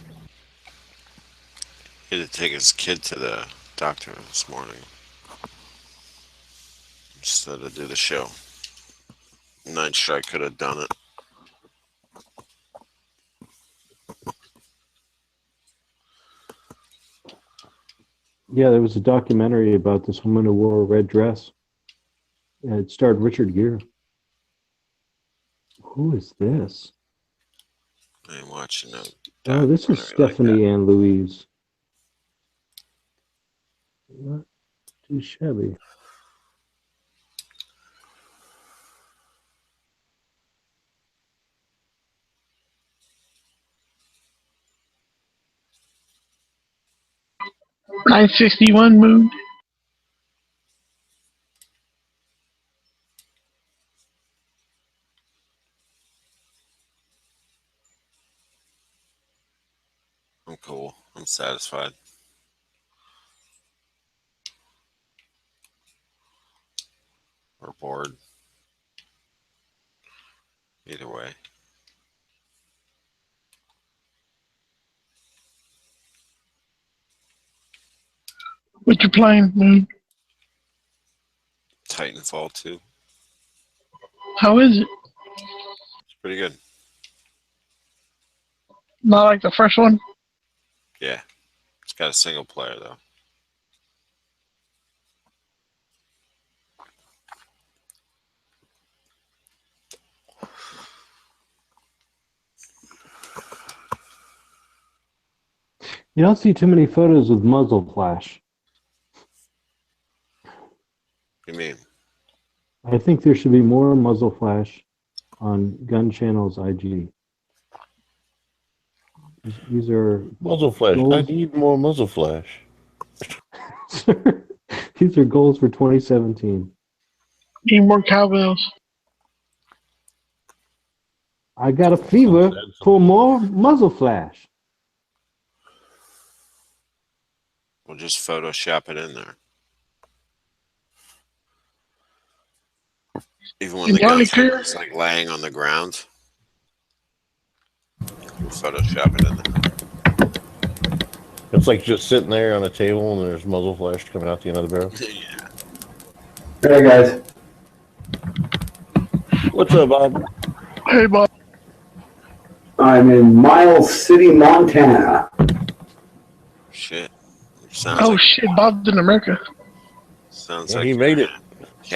He had to take his kid to the doctor this morning instead of do the show. Night Strike could have done it. Yeah, there was a documentary about this woman who wore a red dress. And it starred Richard Gere. Who is this? I ain't watching that. Oh, this is Stephanie Ann Louise. Not too shabby. $961 moon. I'm cool. I'm satisfied. Or bored. Either way. What you playing, Moon? Titanfall 2. How is it? It's pretty good. Not like the first one? Yeah. It's got a single player though. You don't see too many photos with muzzle flash. You mean? I think there should be more muzzle flash on Gun Channel's IG. These are Muzzle flash. goals. I need more muzzle flash. These are goals for 2017. Need more cowbells. I got a fever for more muzzle flash. We'll just Photoshop it in there. Even when the gun's like laying on the ground, we'll Photoshop it in there. It's like just sitting there on a table and there's muzzle flash coming out the end of the barrel. Yeah. Hey guys. What's up, Bob? Hey, Bob. I'm in Miles City, Montana. Shit. Sounds Oh, like shit. Bob's in America. Sounds Yeah, like he made it.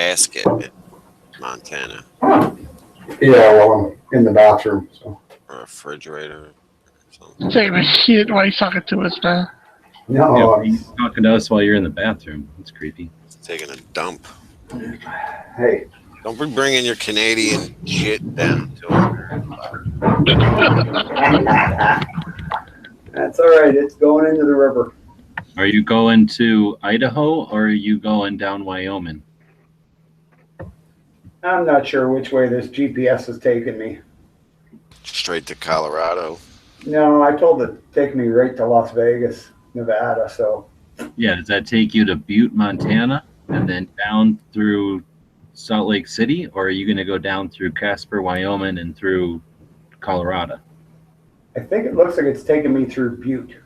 casket in Montana Yeah, well, I'm in the bathroom, so. or a refrigerator. Taking a shit while he's talking to us, man. No, Yeah, why are you talking to us while you're in the bathroom? That's creepy. Taking a dump. hey, Don't be bringing your Canadian shit down to that's all right. It's going into the river. Are you going to Idaho or are you going down Wyoming? I'm not sure which way this GPS is taking me. straight to Colorado. No, I told it to take me right to Las Vegas, Nevada. So Yeah, does that take you to Butte, Montana, and then down through Salt Lake City, or are you going to go down through Casper, Wyoming, and through Colorado? I think it looks like it's taking me through Butte.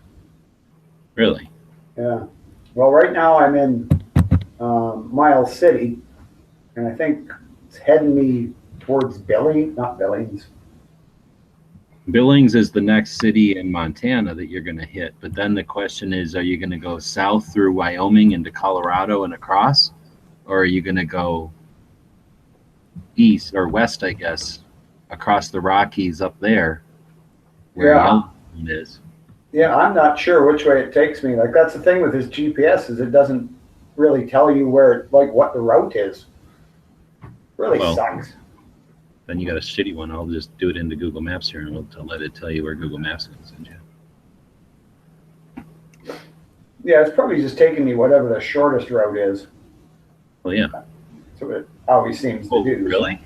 Really? Yeah. Well, right now I'm in Miles City, and I think it's heading me towards not Billings. Billings is the next city in Montana that you're going to hit. But then the question is, are you going to go south through Wyoming into Colorado and across? Or are you going to go east or west, I guess, across the Rockies up there where Yellowstone is? Yeah, I'm not sure which way it takes me. Like, that's the thing with this GPS is it doesn't really tell you where, like, what the route is. Really sucks. Then you got a shitty one. I'll just do it into Google Maps here and we'll let it tell you where Google Maps is going to send you. Yeah, it's probably just taking me whatever the shortest route is. Well, yeah. That's what it always seems to do. Really?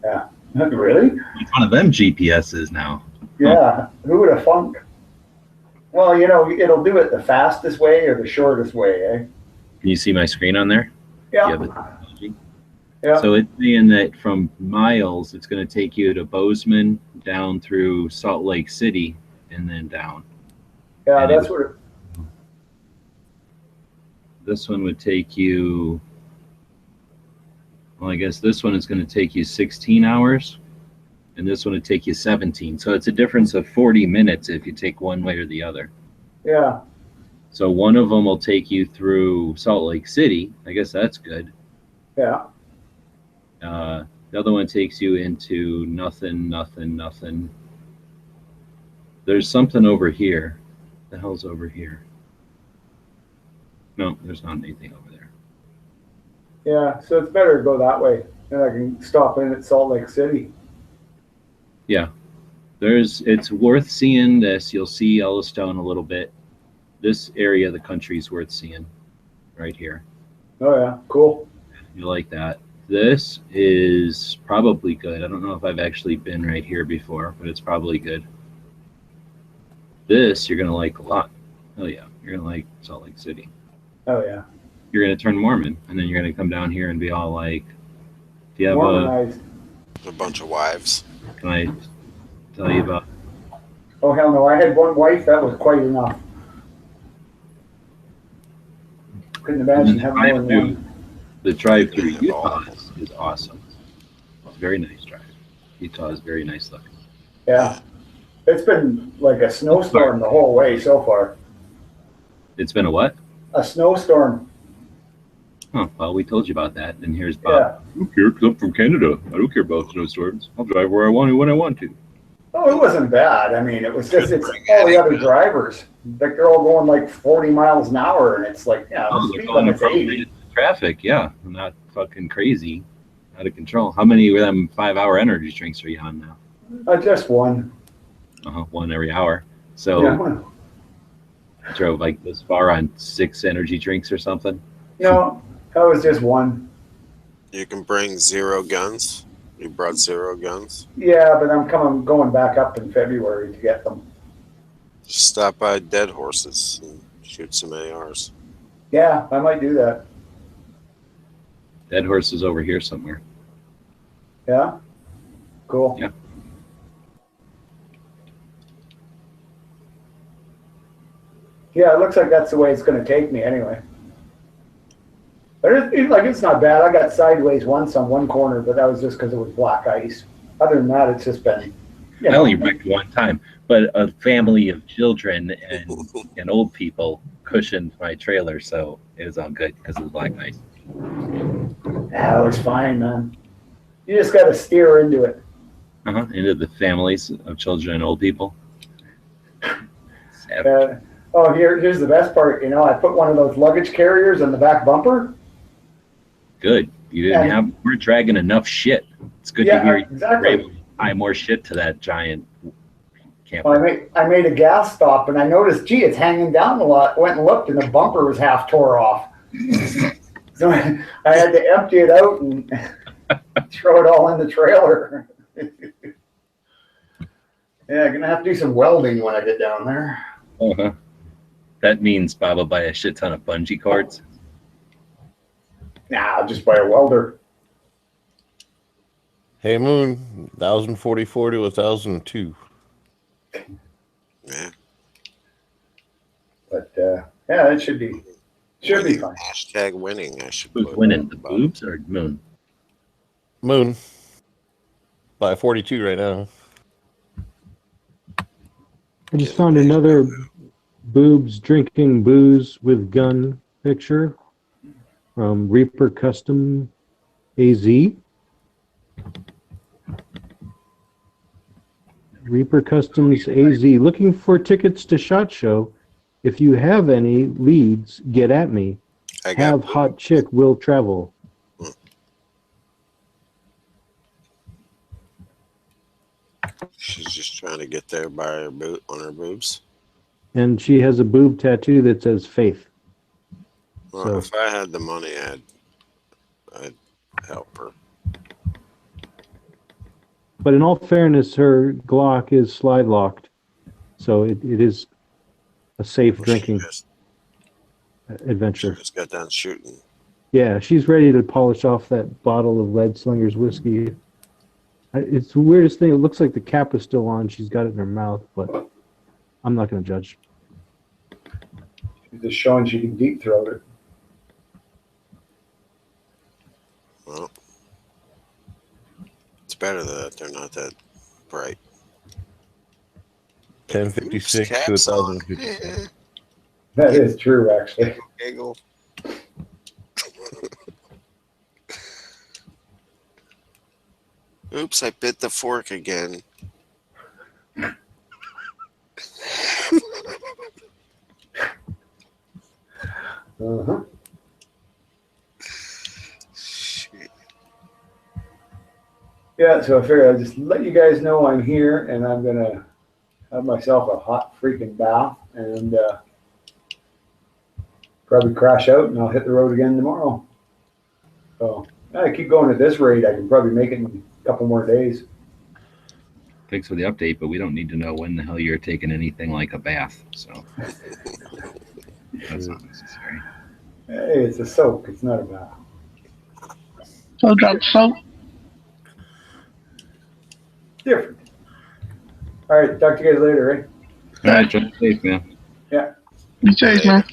Yeah. Really? It's one of them GPSs now. Yeah. Who would have thunk? Well, you know, it'll do it the fastest way or the shortest way, eh? Can you see my screen on there? Yeah. You have it? Yeah. So it's saying that from Miles, it's going to take you to Bozeman, down through Salt Lake City, and then down. Yeah, And that's what it, this one would take you, well, I guess this one is going to take you 16 hours, and this one would take you 17. So it's a difference of 40 minutes if you take one way or the other. yeah. So one of them will take you through Salt Lake City. I guess that's good. Yeah. The other one takes you into nothing. There's something over here. The hell's over here? No, there's not anything over there. Yeah. So it's better to go that way. And I can stop in at Salt Lake City. Yeah, it's worth seeing this. You'll see Yellowstone a little bit. This area of the country is worth seeing right here. Oh, yeah. Cool. You like that. This is probably good. I don't know if I've actually been right here before, but it's probably good. This you're going to like a lot. Oh, yeah. You're going to like Salt Lake City. Oh, yeah. You're going to turn Mormon, and then you're going to come down here and be all like, do you have Mormonized. A bunch of wives. Can I tell you about? Oh, hell no. I had one wife. That was quite enough. Couldn't imagine having more than one. The drive through Utah is awesome. It's a very nice drive. Utah is very nice looking. Yeah. It's been like a snowstorm the whole way so far. It's been a what? A snowstorm. Oh, well, we told you about that. And here's Bob. I don't care 'cause I'm from Canada. I don't care about snowstorms. I'll drive where I want to when I want to. Oh, it wasn't bad. I mean, it was just, it's all the other drivers. Like, they're all going like 40 miles an hour, and it's like, yeah, the speed limit's 80. Traffic, yeah. Not fucking crazy. Out of control. How many of them 5-hour energy drinks are you on now? Just one. One every hour. So Yeah. drove like this far on 6 energy drinks or something. No, that was just one. You can bring 0 guns. You brought 0 guns. Yeah, but I'm going back up in February to get them. Just stop by Dead Horses and shoot some ARs. Yeah, I might do that. Dead Horse is over here somewhere. Yeah? Cool. Yeah. Yeah, it looks like that's the way it's going to take me anyway. But it's not bad. I got sideways once on one corner, but that was just because it was black ice. Other than that, it's just been, you I know. only wrecked one time, but a family of children and old people cushioned my trailer, so it was all good because of the black ice. That was fine, man. You just got to steer into it. Into the families of children and old people. Here's the best part. You know, I put one of those luggage carriers on the back bumper. Good. You didn't we're dragging enough shit. It's good to hear you're able to tie more shit to that giant camper. Well, I made a gas stop and I noticed, gee, it's hanging down a lot. Went and looked and the bumper was half tore off. So I had to empty it out and throw it all in the trailer. Yeah, I'm gonna have to do some welding when I get down there. That means Bob will buy a shit ton of bungee cords. Nah, I'll just buy a welder. Hey Moon, 1044 to 1002. Yeah. But yeah, it should be fine. Hashtag winning. I should. Who's winning? The boobs or Moon? Moon. By 42 right now. I just found another boobs drinking booze with gun picture from Reaper Custom AZ. Reaper Customs AZ. Looking for tickets to SHOT Show. If you have any leads, get at me. Have hot chick will travel. She's just trying to get there by her on her boobs. And she has a boob tattoo that says Faith. Well, So- if I had the money, I'd help her. But in all fairness, her Glock is slide locked. So it is a safe drinking adventure. Just got done shooting. Yeah, she's ready to polish off that bottle of Lead Slinger's whiskey. It's the weirdest thing. It looks like the cap is still on. She's got it in her mouth, but I'm not going to judge. She's just showing she can deep throat it. Well, it's better that they're not that bright. 1056 to Caps on. 1056. That is true, actually. Giggle. Oops, I bit the fork again. Yeah, so I figured I'd just let you guys know I'm here and I'm going to have myself a hot freaking bath and probably crash out and I'll hit the road again tomorrow. So I keep going at this rate. I can probably make it in a couple more days. Thanks for the update, but we don't need to know when the hell you're taking anything like a bath. So that's not necessary. Hey, it's a soak. It's not a bath. So drop soap. Different. All right, talk to you guys later, eh? All right, drive safe, man. Yeah. Be safe, man.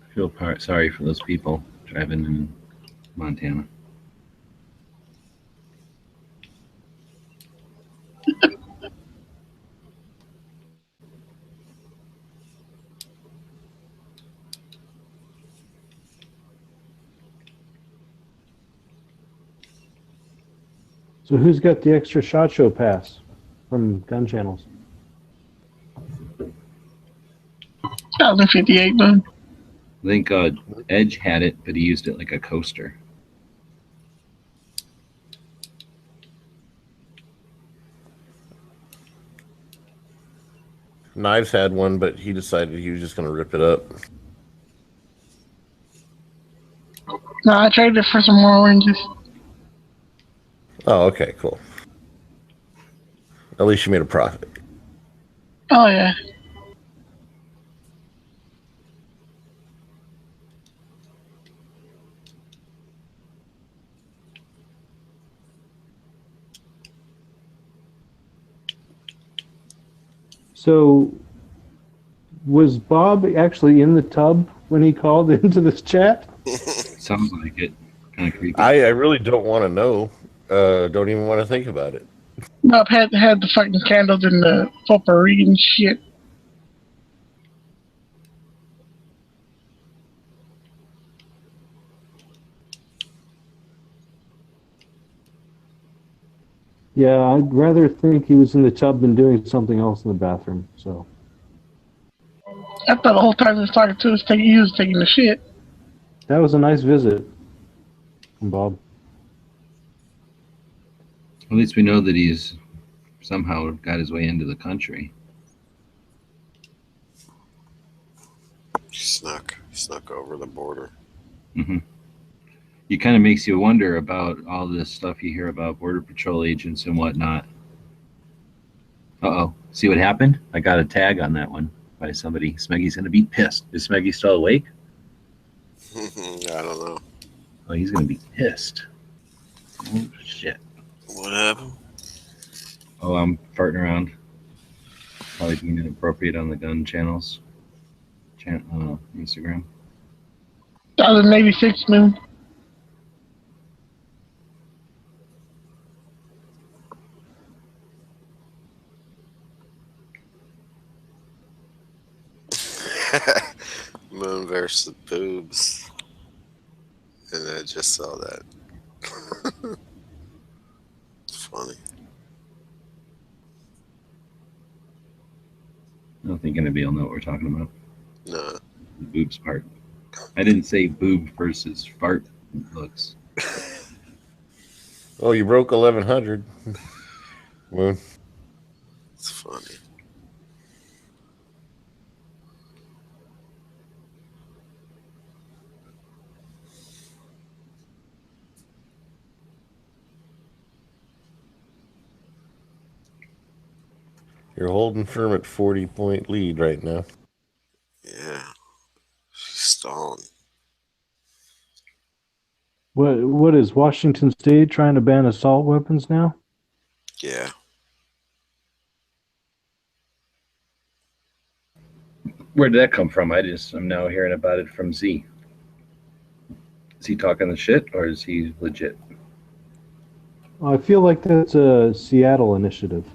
I feel sorry for those people driving in Montana. So who's got the extra SHOT Show pass from Gun Channels? 1058, man. I think Edge had it, but he used it like a coaster. Knives had one, but he decided he was just going to rip it up. No, I traded it for some more oranges. Oh, okay, cool. At least you made a profit. Oh, yeah. So was Bob actually in the tub when he called into this chat? Sounds like it. Kind of creepy. I really don't want to know. Don't even want to think about it. Bob had the fucking candles in the potpourri and shit. Yeah, I'd rather think he was in the tub than doing something else in the bathroom. So I thought the whole time he was talking to us, he was taking the shit. that was a nice visit from Bob. At least we know that he's somehow got his way into the country. Snuck over the border. Mm-hmm. It kind of makes you wonder about all this stuff you hear about Border Patrol agents and whatnot. Uh-oh. See what happened? I got a tag on that one by somebody. Smeggy's going to be pissed. Is Smeggy still awake? I don't know. Oh, he's going to be pissed. Oh, shit. What happened? Oh, I'm farting around. Probably being inappropriate on the gun channels. Instagram. 2086 Moon. Moon versus boobs. And I just saw that. It's funny. I don't think anybody will know what we're talking about. No. The boobs part. I didn't say boob versus fart looks. Oh, you broke 1100. Moon. It's funny. You're holding firm at 40-point lead right now. Yeah. She's stalling. What is Washington State trying to ban assault weapons now? Yeah. Where did that come from? I'm now hearing about it from Z. Is he talking the shit or is he legit? I feel like that's a Seattle initiative.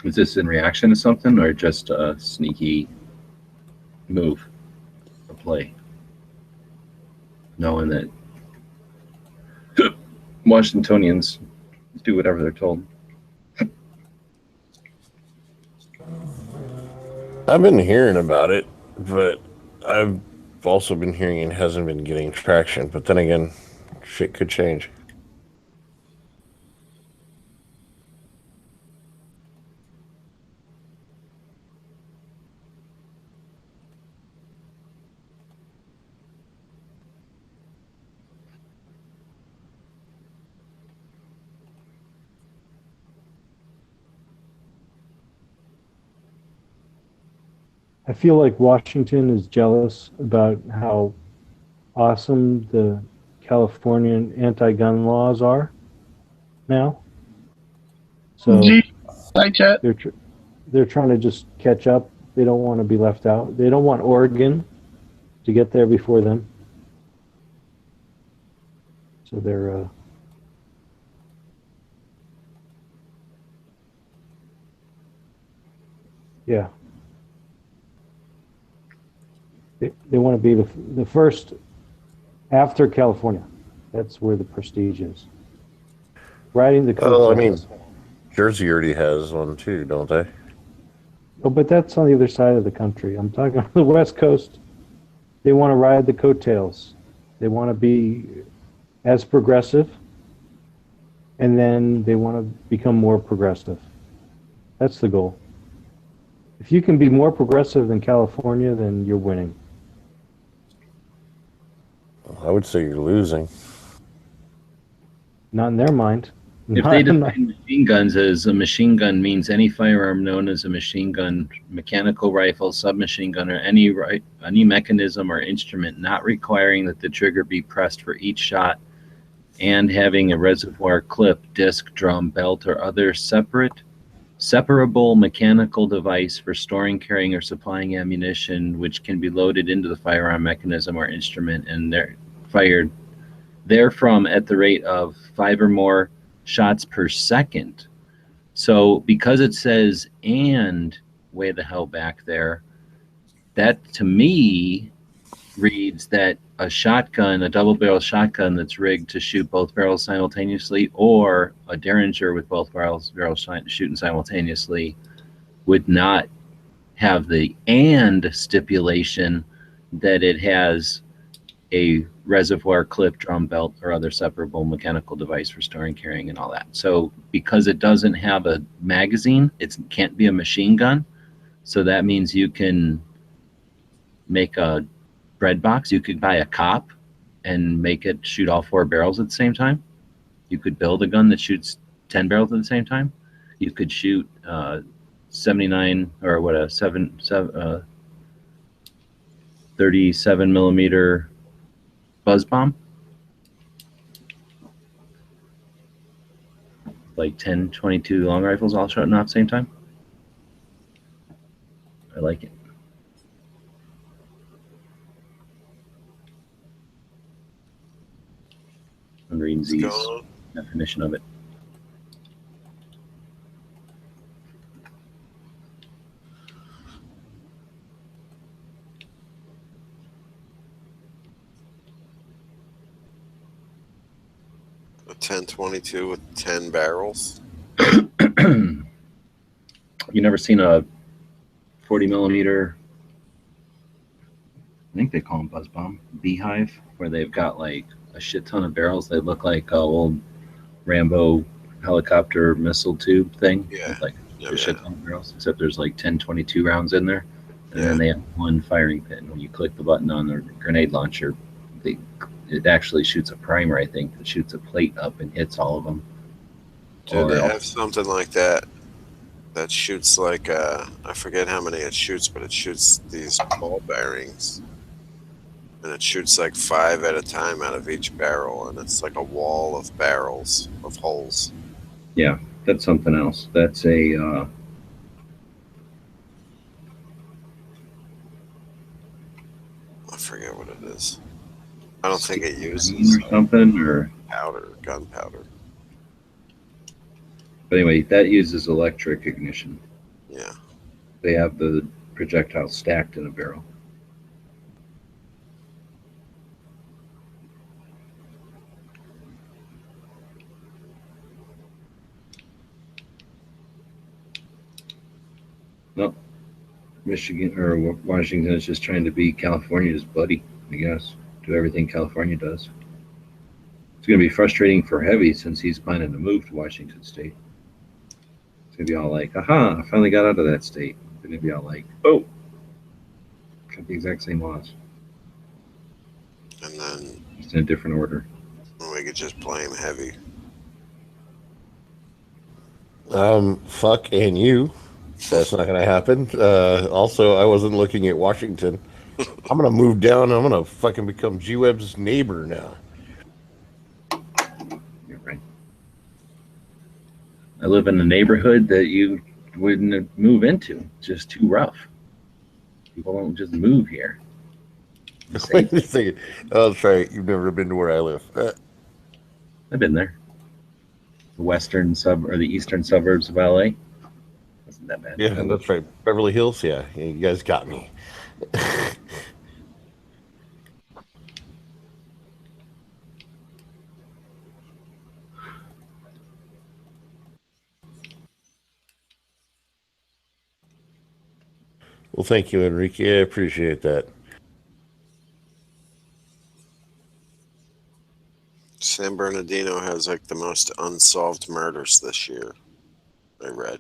Was this in reaction to something or just a sneaky move, a play? Knowing that Washingtonians do whatever they're told. I've been hearing about it, but I've also been hearing it hasn't been getting traction. But then again, shit could change. I feel like Washington is jealous about how awesome the Californian anti-gun laws are now. So they're trying to just catch up. They don't want to be left out. They don't want Oregon to get there before them. So they're yeah. They want to be the first after California. That's where the prestige is. Riding the coast. Oh, I mean, Jersey already has one too, don't they? Oh, but that's on the other side of the country. I'm talking about the West Coast. They want to ride the coattails. They want to be as progressive, and then they want to become more progressive. That's the goal. If you can be more progressive than California, then you're winning. I would say you're losing. Not in their mind. If they define machine guns as a machine gun means any firearm known as a machine gun, mechanical rifle, submachine gun, or any mechanism or instrument not requiring that the trigger be pressed for each shot and having a reservoir clip, disc, drum, belt, or other separable mechanical device for storing, carrying, or supplying ammunition which can be loaded into the firearm mechanism or instrument and they're fired therefrom at the rate of 5 or more shots per second. So because it says and way the hell back there, that to me reads that a shotgun, a double barrel shotgun that's rigged to shoot both barrels simultaneously, or a Derringer with both barrels shooting simultaneously, would not have the and stipulation that it has a reservoir, clip, drum belt, or other separable mechanical device for storing, carrying, and all that. So because it doesn't have a magazine, it can't be a machine gun. So that means you can make a bread box. You could buy a cop and make it shoot all 4 barrels at the same time. You could build a gun that shoots 10 barrels at the same time. You could shoot 79 or what a 37 millimeter buzz bomb, like 10, 22 long rifles all shooting off at the same time. I like it. I'm reading Z's definition of it. A 1022 with 10 barrels. You never seen a 40 millimeter? I think they call them buzz bomb beehive, where they've got like a shit ton of barrels. They look like a old Rambo helicopter missile tube thing. Yeah. Like a shit ton of barrels, except there's like 1022 rounds in there, and then they have one firing pin. And when you click the button on the grenade launcher, it actually shoots a primer, I think, that shoots a plate up and hits all of them. Do they have something like that that shoots like I forget how many it shoots, but it shoots these ball bearings, and it shoots like 5 at a time out of each barrel, and it's like a wall of barrels of holes. Yeah, that's something else. That's a I forget what it is. I don't think it uses something or powder, gunpowder. But anyway, that uses electric ignition. Yeah. They have the projectile stacked in a barrel. Nope. Michigan or Washington is just trying to be California's buddy, I guess. Do everything California does. It's going to be frustrating for Heavy since he's planning to move to Washington State. It's going to be all like, aha, I finally got out of that state. It's going to be all like, oh, got the exact same laws. And then Just in a different order. we could just blame Heavy. Fuck and you. That's not going to happen. Also, I wasn't looking at Washington. I'm going to move down. I'm going to fucking become G-Web's neighbor now. You're right. I live in a neighborhood that you wouldn't move into. It's just too rough. People don't just move here. Oh, that's right. You've never been to where I live. I've been there. The western or the eastern suburbs of LA. Wasn't that bad. Yeah, that's right. Beverly Hills. Yeah, you guys got me. Well, thank you, Enrique. I appreciate that. San Bernardino has like the most unsolved murders this year, I read.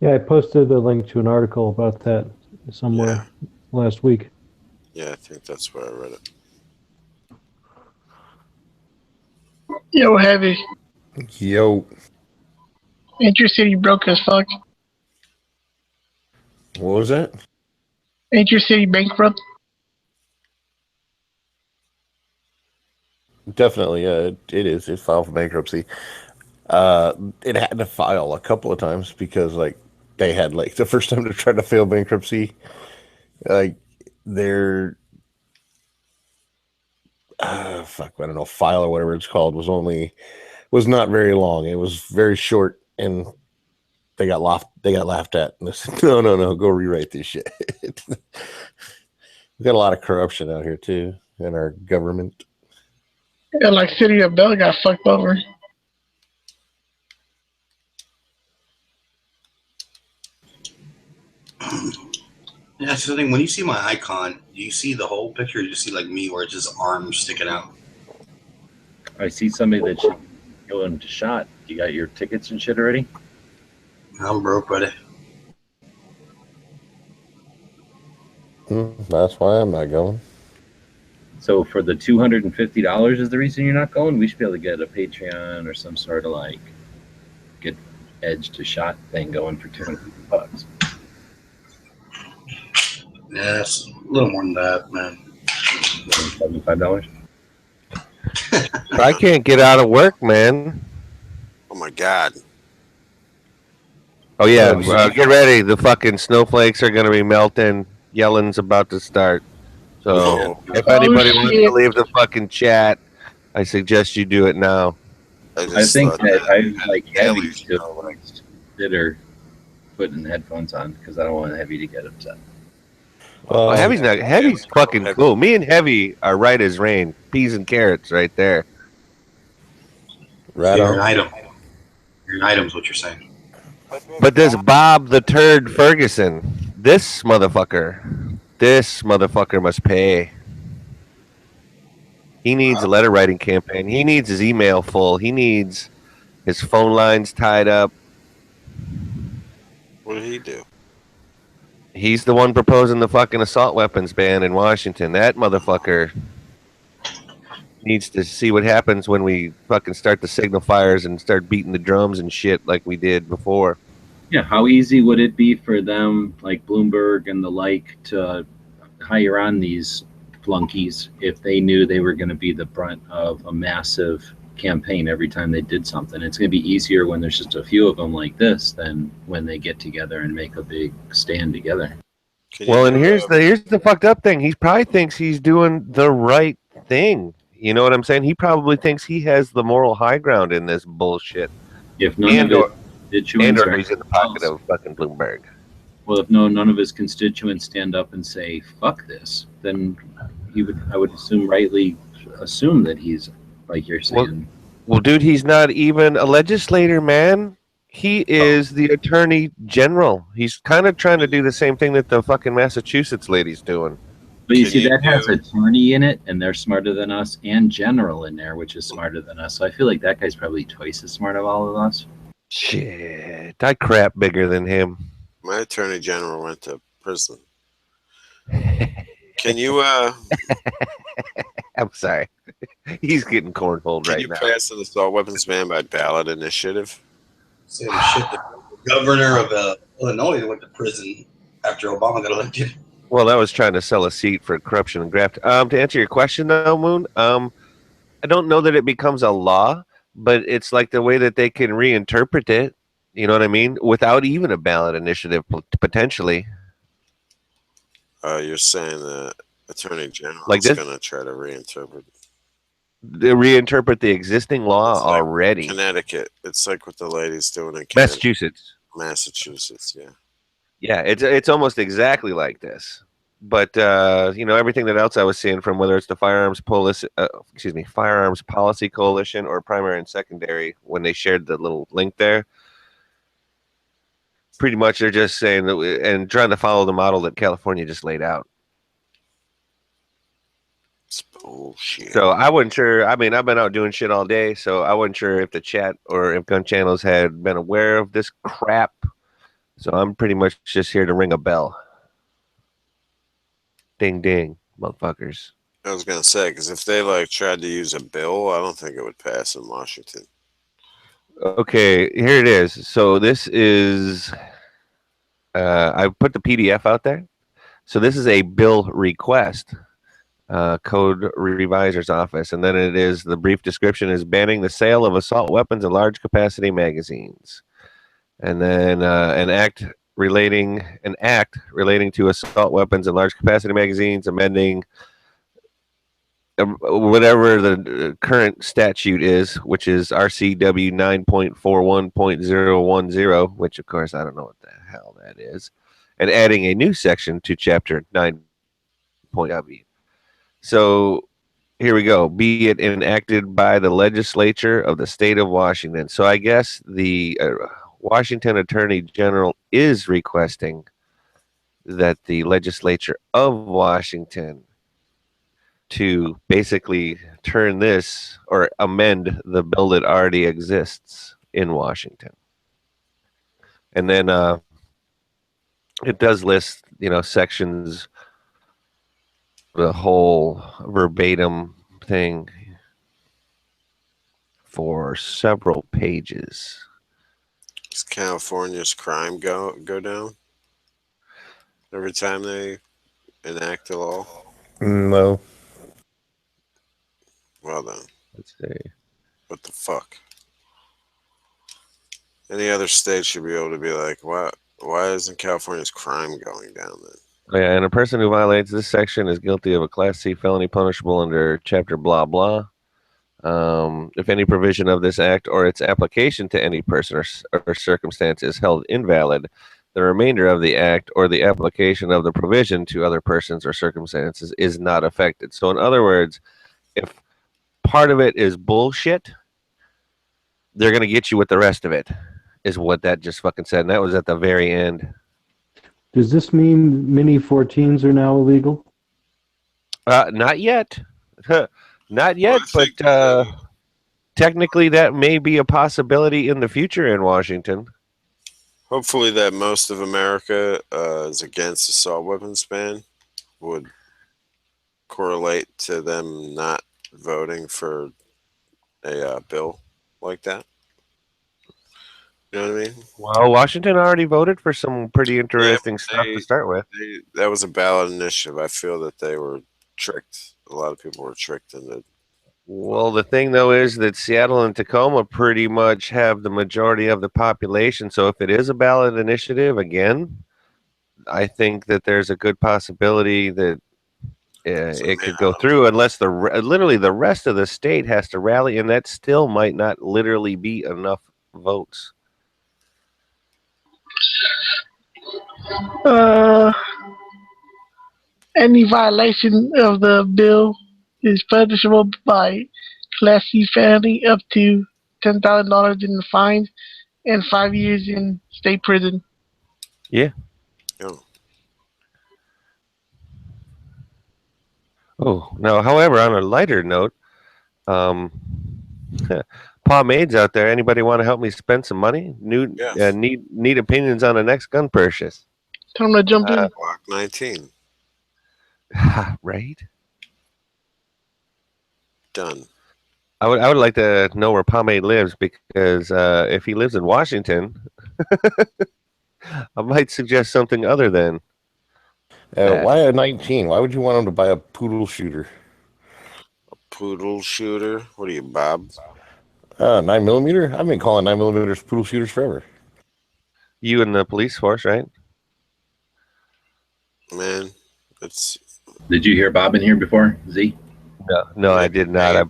Yeah, I posted a link to an article about that somewhere last week. Yeah, I think that's where I read it. Yo, Heavy. Yo. Ain't your city broke as fuck? What was that? Ain't your city bankrupt? Definitely, yeah, it is. It filed for bankruptcy. It had to file a couple of times because, like, they had, like, the first time to try to fail bankruptcy, like, their, I don't know, file or whatever it's called was not very long. It was very short, and They got laughed at. And they said, no, go rewrite this shit. We got a lot of corruption out here too in our government. Yeah, like City of Bell got fucked over. Yeah, that's the thing. When you see my icon, do you see the whole picture, or do you see like me, where it's just arms sticking out? I see somebody that should go into shot. You got your tickets and shit already? I'm broke, buddy. That's why I'm not going. So for the $250 is the reason you're not going? We should be able to get a Patreon or some sort of like get edge to shot thing going for $250. Yeah, it's a little more than that, man. $75. I can't get out of work, man. Oh my God. Oh yeah, get ready. The fucking snowflakes are gonna be melting. Yelling's about to start. So if anybody wants to leave the fucking chat, I suggest you do it now. I think that I like Heavy to consider putting headphones on because I don't want Heavy to get upset. Heavy's fucking cool. Me and Heavy are right as rain. Peas and carrots right there. Right You're on. an item. You're an item is what you're saying. But this Bob the Turd Ferguson, this motherfucker must pay. He needs a letter writing campaign. He needs his email full. He needs his phone lines tied up. What did he do? He's the one proposing the fucking assault weapons ban in Washington. That motherfucker needs to see what happens when we fucking start the signal fires and start beating the drums and shit like we did before. Yeah, how easy would it be for them, like Bloomberg and the like, to hire on these flunkies if they knew they were going to be the brunt of a massive campaign every time they did something? It's going to be easier when there's just a few of them like this than when they get together and make a big stand together. Well, and here's the fucked up thing. He probably thinks he's doing the right thing. You know what I'm saying? He probably thinks he has the moral high ground in this bullshit. If none of his constituents or he's in the pocket of fucking Bloomberg. Well, if none of his constituents stand up and say "fuck this," then I would rightly assume that he's like you're saying. Well, dude, he's not even a legislator, man. He is the attorney general. He's kind of trying to do the same thing that the fucking Massachusetts lady's doing. But you see, that has attorney in it, and they're smarter than us, and general in there, which is smarter than us. So I feel like that guy's probably twice as smart of all of us. Shit, I crap bigger than him. My attorney general went to prison. Can you I'm sorry. He's getting cornholed right now. Can you pass an assault weapons ban by ballot initiative? Same shit. The governor of Illinois went to prison after Obama got elected. Well, I was trying to sell a seat for corruption and graft. To answer your question, though, Moon, I don't know that it becomes a law, but it's like the way that they can reinterpret it. You know what I mean? Without even a ballot initiative, potentially. You're saying the attorney general Like is this? going to try to reinterpret The existing law already. Connecticut. It's like what the lady's doing in Massachusetts. Massachusetts, yeah. Yeah, it's almost exactly like this. But everything that else I was seeing from whether it's the Firearms Policy Coalition or Primary and Secondary, when they shared the little link there, pretty much they're just saying that and trying to follow the model that California just laid out. It's bullshit. So I wasn't sure. I mean, I've been out doing shit all day, so I wasn't sure if the chat or if gun channels had been aware of this crap. So I'm pretty much just here to ring a bell. Ding ding, motherfuckers. I was going to say, because if they tried to use a bill, I don't think it would pass in Washington. Okay, here it is. So this is, I put the PDF out there. So this is a bill request, Code Revisor's Office. And then it is, the brief description is banning the sale of assault weapons and large capacity magazines. And then an act relating to assault weapons and large capacity magazines, amending whatever the current statute is, which is RCW 9.41.010, which of course I don't know what the hell that is, and adding a new section to Chapter 9.W. So here we go. Be it enacted by the legislature of the state of Washington. So I guess the Washington Attorney General is requesting that the legislature of Washington to basically turn this or amend the bill that already exists in Washington. And then it does list, sections, the whole verbatim thing for several pages. Does California's crime go down every time they enact a law? No. Well then. Let's see. What the fuck? Any other state should be able to be like, why isn't California's crime going down then? Yeah, and a person who violates this section is guilty of a Class C felony punishable under Chapter blah blah. If any provision of this act or its application to any person or circumstance is held invalid, the remainder of the act or the application of the provision to other persons or circumstances is not affected. So in other words, if part of it is bullshit, they're going to get you with the rest of it, is what that just fucking said. And that was at the very end. Does this mean Mini 14s are now illegal? Not yet. Not yet, but technically that may be a possibility in the future in Washington. Hopefully that most of America is against assault weapons ban would correlate to them not voting for a bill like that. You know what I mean? Well, Washington already voted for some pretty interesting stuff to start with. That was a ballot initiative. I feel that they were tricked. A lot of people were tricked into. Well, the thing though is that Seattle and Tacoma pretty much have the majority of the population. So if it is a ballot initiative, again, I think that there's a good possibility that it could go through, unless literally the rest of the state has to rally, and that still might not literally be enough votes. Any violation of the bill is punishable by Class C felony up to $10,000 in fines and 5 years in state prison. Yeah. Oh, now, however, on a lighter note, pomades out there. Anybody want to help me spend some money? Need opinions on the next gun purchase? Tell them to jump in. Block 19. Right. Done. I would like to know where Pomade lives, because if he lives in Washington, I might suggest something other than. Why a 19? Why would you want him to buy a poodle shooter? A poodle shooter? What are you, Bob? 9mm? I've been calling 9mm poodle shooters forever. You in the police force, right? Man, it's. Did you hear Bob in here before, Z? No, I did not.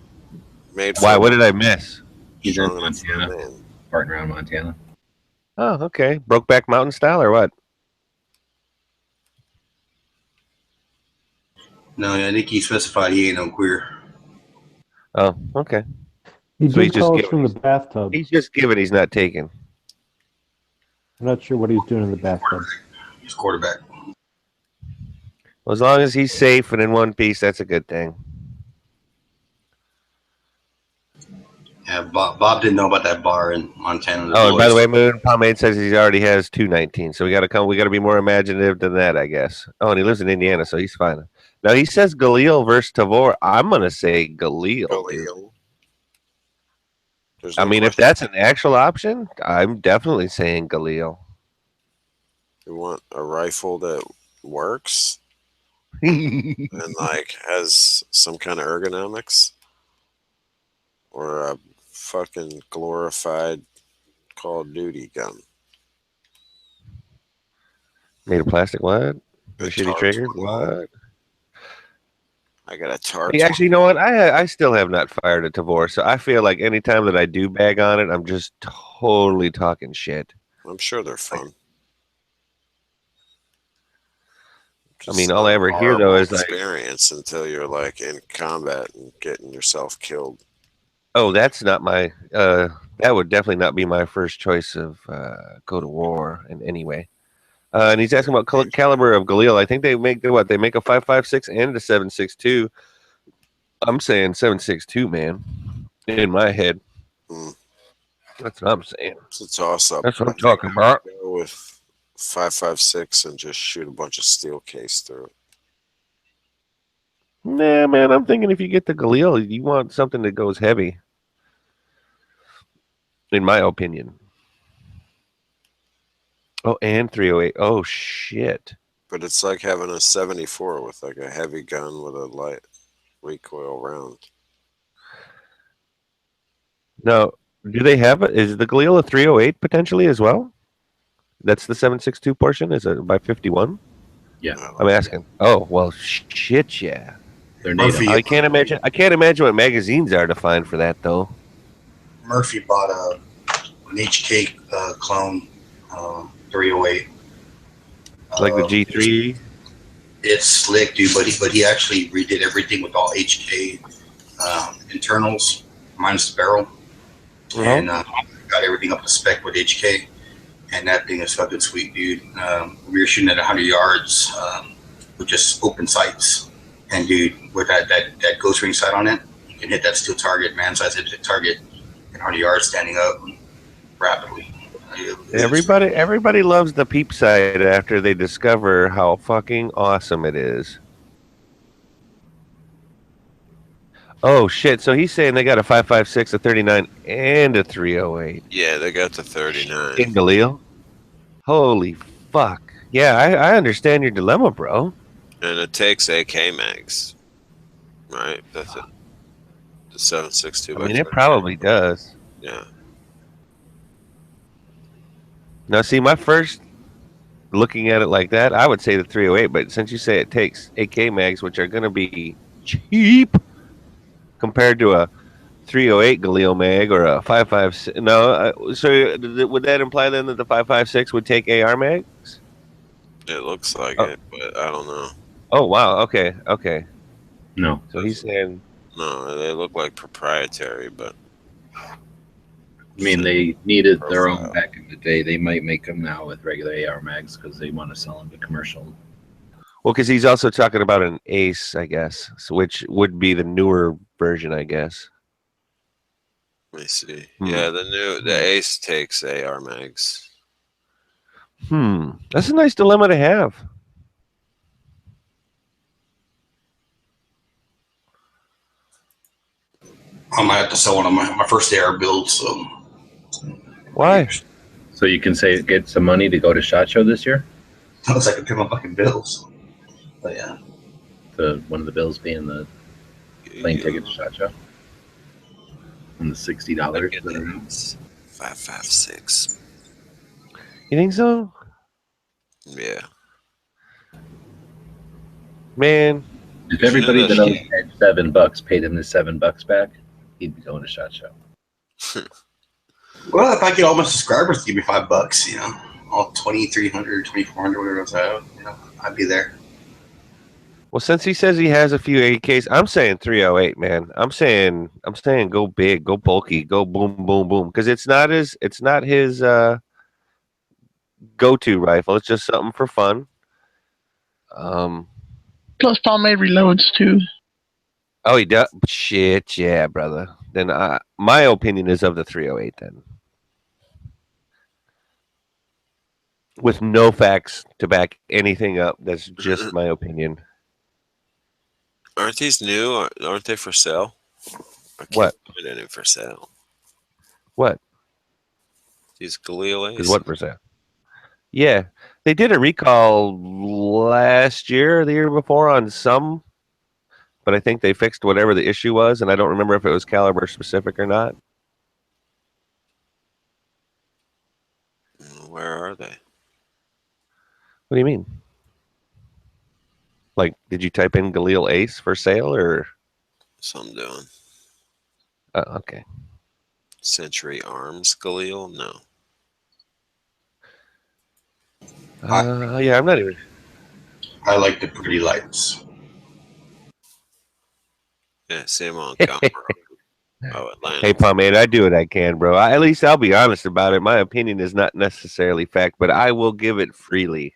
Why? What did I miss? He's in Montana, partner around Montana. Oh, okay. Brokeback Mountain style or what? No, I think he specified he ain't no queer. Oh, okay. He So he's did just call us giving- from the bathtub. He's just giving, he's not taking. I'm not sure what he's doing in the bathtub. He's quarterback. Well, as long as he's safe and in one piece, that's a good thing. Yeah, Bob didn't know about that bar in Montana. Oh, and by the way, Moon Pomade says he already has 219, so we got to be more imaginative than that, I guess. Oh, and he lives in Indiana, so he's fine. Now he says Galil versus Tavor. I'm gonna say Galil. I mean, if that's an actual option, I'm definitely saying Galil. You want a rifle that works and like has some kind of ergonomics, or a fucking glorified Call of Duty gun made of plastic? What? The Good shitty tarps trigger? on all. What? I got a tar. Hey, actually, you know what? I still have not fired a Tavor, so I feel like anytime that I do bag on it, I'm just totally talking shit. I'm sure they're fun. I mean, all I ever hear though Horrible is like, experience until you're like in combat and getting yourself killed. "Oh, that's not my. That would definitely not be my first choice of go to war in any way." And he's asking about caliber of Galil. I think they make what they make a 5.56 and a 7.62. I'm saying 7.62, man. In my head, that's what I'm saying. It's a toss up. That's what I'm talking about. Go with 5.56 and just shoot a bunch of steel case through it. Nah, man. I'm thinking if you get the Galil, you want something that goes heavy. In my opinion. Oh, and 308. Oh shit. But it's like having a 74 with like a heavy gun with a light recoil round. Now, do they have it? Is the Galil a 308 potentially as well? That's the 7.62 portion. Is it by 51? Yeah. I'm asking. Oh well, shit, yeah. They're native. I can't imagine. I can't imagine what magazines are to find for that though. Murphy bought an HK clone 308. Like the G3. It's slick, dude. But he actually redid everything with all HK internals, minus the barrel, and got everything up to spec with HK. And that thing is fucking sweet, dude. We were shooting at 100 yards with just open sights. And dude, with that ghost ring sight on it, you can hit that steel target, man size hit target at 100 yards standing up rapidly. Everybody loves the peep sight after they discover how fucking awesome it is. Oh shit! So he's saying they got a 5.56, a 39, and a 308. Yeah, they got the 39. In Galil? Holy fuck! Yeah, I understand your dilemma, bro. And it takes AK mags, right? That's it. The 7.62. I mean, it probably does. Yeah. Now, see, my first looking at it like that, I would say the 308. But since you say it takes AK mags, which are going to be cheap compared to a 308 Galil mag or a 5.56, no. So would that imply then that the 5.56 would take AR mags? It looks like it, but I don't know. Oh wow. Okay. No. So he's saying no. They look like proprietary, but I mean, they needed their own back in the day. They might make them now with regular AR mags because they want to sell them to commercial. Well, because he's also talking about an Ace, I guess, which would be the newer version, I guess. Let me see. Yeah, the Ace takes AR mags. That's a nice dilemma to have. I might have to sell one of my first AR builds. So. Why? So you can say get some money to go to SHOT Show this year? Unless I can pay my fucking bills. But yeah. One of the bills being the plane ticket to SHOT Show? And the $60. 5.56. You think so? Yeah. Man. If everybody that owns had $7 paid him the $7 back, he'd be going to SHOT Show. Well, if I get all my subscribers to give me $5, you know, all 2,300, 2,400, whatever else I have, you know, I'd be there. Well, since he says he has a few AKs, I'm saying 308, man. I'm saying go big, go bulky, go boom, boom, boom, because it's not his go-to rifle. It's just something for fun. Plus, Palme reloads too. Oh, he does. Shit, yeah, brother. Then my opinion is of the 308. Then, with no facts to back anything up, that's just my opinion. Aren't these new? Aren't they for sale? What? Find any for sale? What? These Galil Is what for sale? Yeah, they did a recall last year or the year before on some, but I think they fixed whatever the issue was, and I don't remember if it was caliber specific or not. Where are they? What do you mean? Like, did you type in Galil Ace for sale or? So I'm doing. Oh, okay. Century Arms Galil? No. Yeah, I'm not even. I like the pretty lights. Yeah, see him on camera. Oh, Atlanta. Hey, Pomade, I do what I can, bro. At least I'll be honest about it. My opinion is not necessarily fact, but I will give it freely.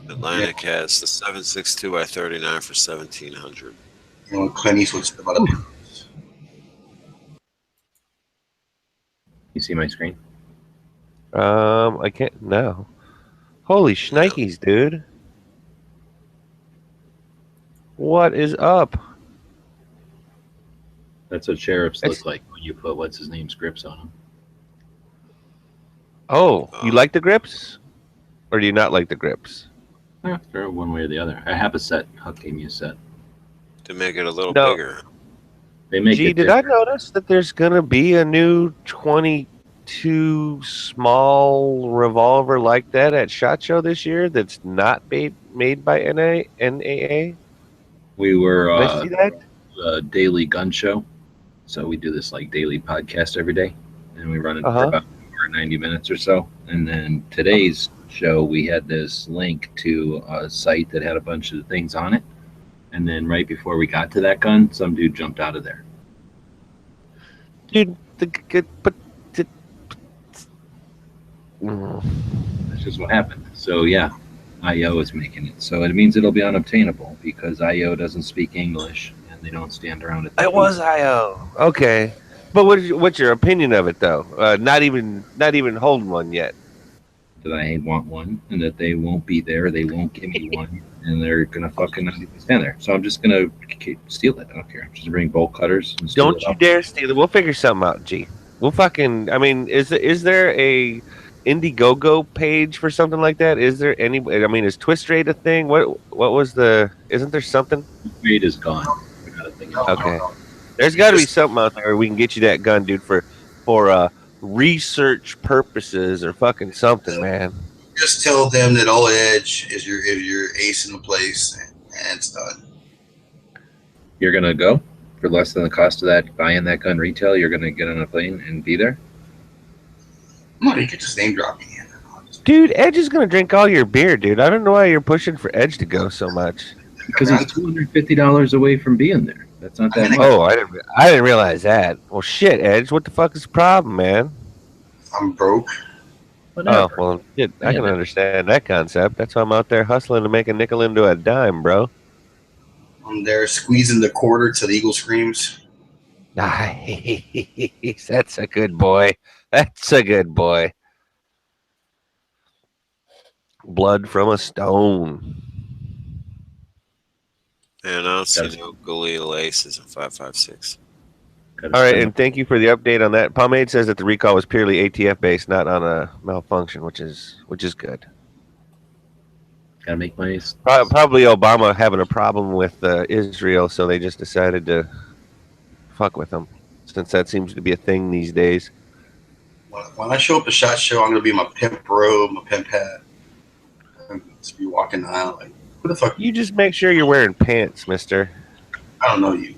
Atlantic has the 762 by 39 for 1,700. You know, Clint Eastwood's about a You see my screen? I can't. No. Holy shnikes, dude. What is up? That's what sheriffs look like when you put what's his name's grips on them. Oh, you like the grips? Or do you not like the grips? Yeah, they're one way or the other. I have a set. Huck gave me a set. To make it a little No. bigger. They make Gee, it did I different. notice that there's going to be a new 22 small revolver like that at SHOT Show this year that's not made by NAA? We were Did I see that? a daily gun show. So we do this like daily podcast every day. And we run it for Uh-huh. about 90 minutes or so. And then today's show, we had this link to a site that had a bunch of things on it. And then right before we got to that gun, some dude jumped out of there. Dude, That's just what happened. So yeah, IO is making it. So it means it'll be unobtainable because IO doesn't speak English and they don't stand around at the It was IO. Okay. But what's your opinion of it though? Not even holding one yet. that I want one and that they won't be there. They won't give me one and they're going to fucking not even stand there. So I'm just going to steal it. I don't care. I'm just bring bolt cutters. And steal Don't it you off. dare steal it. We'll figure something out, G. We'll fucking. I mean, is there a Indiegogo page for something like that? Is there any? I mean, is Twist Rate a thing? What was the? Isn't there something? Rate is gone. I gotta think of it. Okay. There's got to be something out there where we can get you that gun, dude, for research purposes or fucking something, man. Just tell them that all edge is your ace in the place, and it's done. You're going to go for less than the cost of that, buying that gun retail. You're going to get on a plane and be there. No, you could just name drop me in. Dude, Edge is gonna drink all your beer, dude. I don't know why you're pushing for Edge to go so much. Because he's $250 away from being there. That's not that much. Oh, I didn't realize that. Well, shit, Edge. What the fuck is the problem, man? I'm broke. Oh, well, shit, I can understand that concept. That's why I'm out there hustling to make a nickel into a dime, bro. I'm there squeezing the quarter till the eagle screams. Nice. That's a good boy. That's a good boy. Blood from a stone. And I don't see no Galil Aces in 5.56. All right, and thank you for the update on that. Pomade says that the recall was purely ATF based, not on a malfunction, which is good. Gotta make money. Probably Obama having a problem with Israel, so they just decided to fuck with them, since that seems to be a thing these days. When I show up at SHOT Show, I'm gonna be in my pimp robe, my pimp hat. I'm just be walking the aisle like, who the fuck? You just make sure you're wearing pants, mister. I don't know you.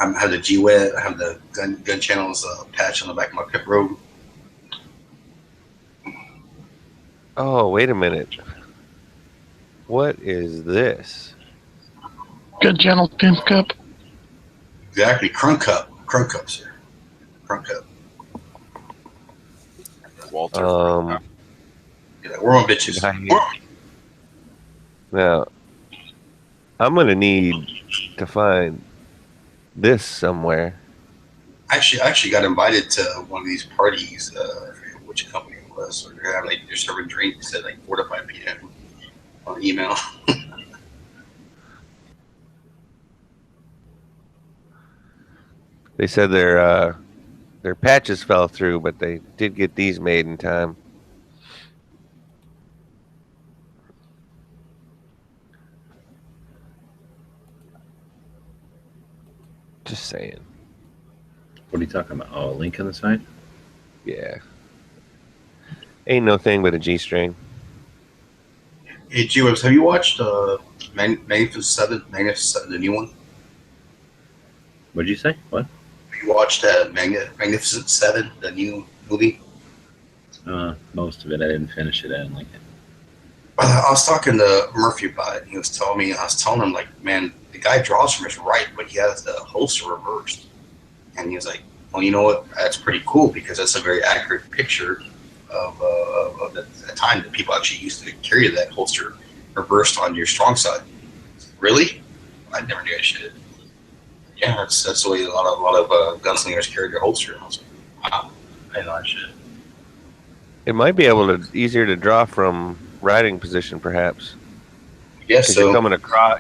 I have the G-Wet. I have the gun channels patch on the back of my pimp robe. Oh, wait a minute. What is this? Good channel pimp cup. Exactly, Crunk Cup. Crunk Cup, sir. Crunk Cup. Walter. Yeah, we're on bitches. Now, I'm gonna need to find this somewhere. I actually got invited to one of these parties. I forget which company it was. So they're having they're serving drinks at like 4 to 5 p.m. on email. They said their patches fell through, but they did get these made in time. Just saying. What are you talking about? Oh, a link on the side? Yeah. Ain't no thing but a G-string. Hey, G-Webs, have you watched Magnificent Seven, the new one? What'd you say? What? Have you watched Magnificent Seven, the new movie? Most of it. I didn't finish it. I didn't like it. I was talking to Murphy about it. And he was telling me, I was telling him, like, man, the guy draws from his right, but he has the holster reversed. And he was like, well, you know what? That's pretty cool because that's a very accurate picture of the time that people actually used to carry that holster reversed on your strong side. Really? I never knew that shit. Yeah, that's the way a lot of gunslingers carry their holster. I was like, wow, I didn't know that shit. It might be able to easier to draw from riding position, perhaps. Yes, so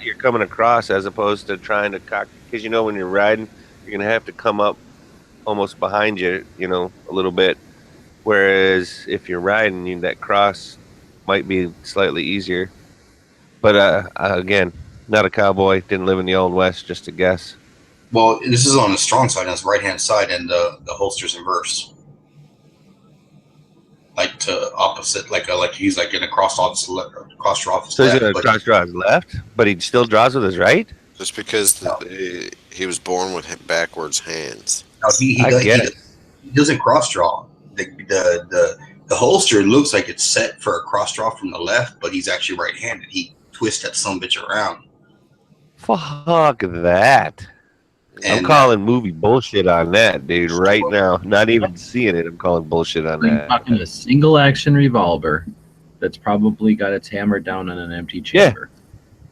you're coming across as opposed to trying to cock. Because when you're riding, you're gonna have to come up almost behind you, a little bit. Whereas if you're riding, that cross might be slightly easier. But again, not a cowboy, didn't live in the Old West, just a guess. Well, this is on the strong side, on his right-hand side, and the holster's inversed. Like to opposite, like he's like in a cross draw So he's going to cross draw his left, but he still draws with his right? Just because he was born with backwards hands. No, he doesn't cross draw. The holster looks like it's set for a cross draw from the left, but he's actually right-handed. He twists that sumbitch around. Fuck that. I'm calling movie bullshit on that, dude, right now. Not even seeing it. I'm calling bullshit on that. I'm talking a single action revolver that's probably got its hammer down on an empty chamber. Yeah.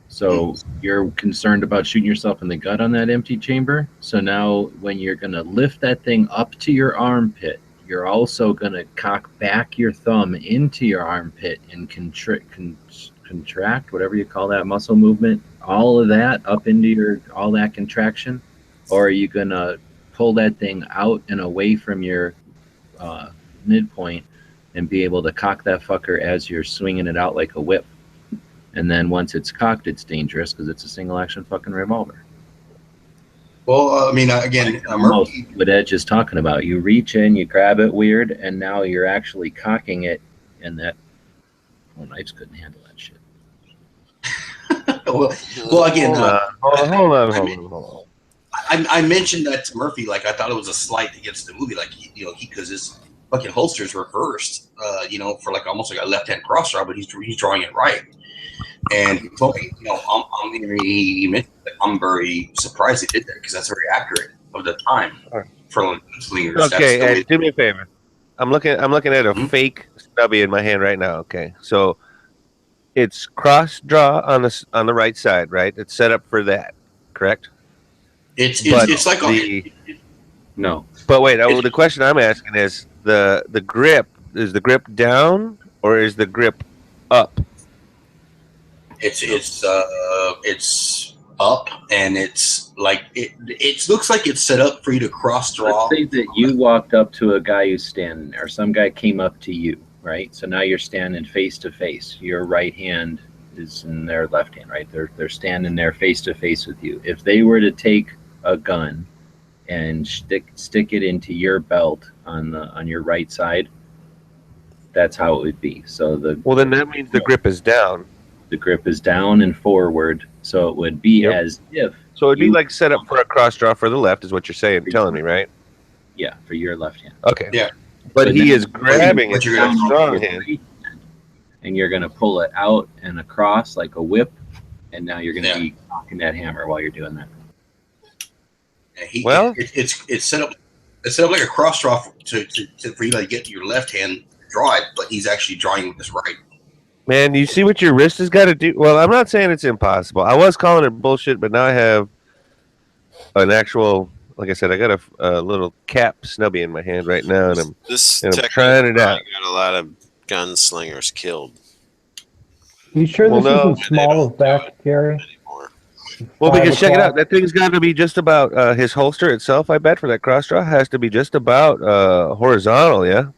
So you're concerned about shooting yourself in the gut on that empty chamber. So now when you're going to lift that thing up to your armpit, you're also going to cock back your thumb into your armpit and contract, whatever you call that muscle movement, all of that up into all that contraction. Or are you going to pull that thing out and away from your midpoint and be able to cock that fucker as you're swinging it out like a whip? And then once it's cocked, it's dangerous because it's a single action fucking revolver. Well, I mean, again, what Edge is talking about. You reach in, you grab it weird, and now you're actually cocking it, and that knives couldn't handle that shit. well, again, hold on. I mentioned that to Murphy, like I thought it was a slight against the movie, like because his fucking holster's reversed, for like almost like a left-hand cross draw, but he's drawing it right. And he told me, he mentioned that I'm very surprised he did that because that's very accurate of the time for slingers. Okay, Ed, do me a favor. I'm looking at a fake stubby in my hand right now. Okay, so it's cross draw on the right side, right? It's set up for that, correct? It's like no. But wait, the question I'm asking is the grip, is the grip down or is the grip up? It's up, and it's like it looks like it's set up for you to cross draw. Let's say that you walked up to a guy who's standing there. Some guy came up to you, right? So now you're standing face to face. Your right hand is in their left hand, right? They're standing there face to face with you. If they were to take a gun and stick it into your belt on your right side, that's how it would be. So then that means the grip is down. The grip is down and forward, so it would be as if. So it'd be like set up for a cross draw for the left, is what you're saying, telling me, right? Yeah, for your left hand. Okay. Yeah. But he is grabbing it with a strong hand. And you're going to pull it out and across like a whip, and now you're going to be cocking that hammer while you're doing that. It's set up. It's set up like a cross draw for you to get your left hand draw it, but he's actually drawing with his right. Man, you see what your wrist has got to do? Well, I'm not saying it's impossible. I was calling it bullshit, but now I have an actual, like I said, I got a little cap snubby in my hand right now, and I'm trying it out. Got a lot of gunslingers killed. You sure this isn't small of back, Gary? Well, because check it out. That thing's got to be just about his holster itself, I bet, for that cross draw, has to be just about horizontal, yeah?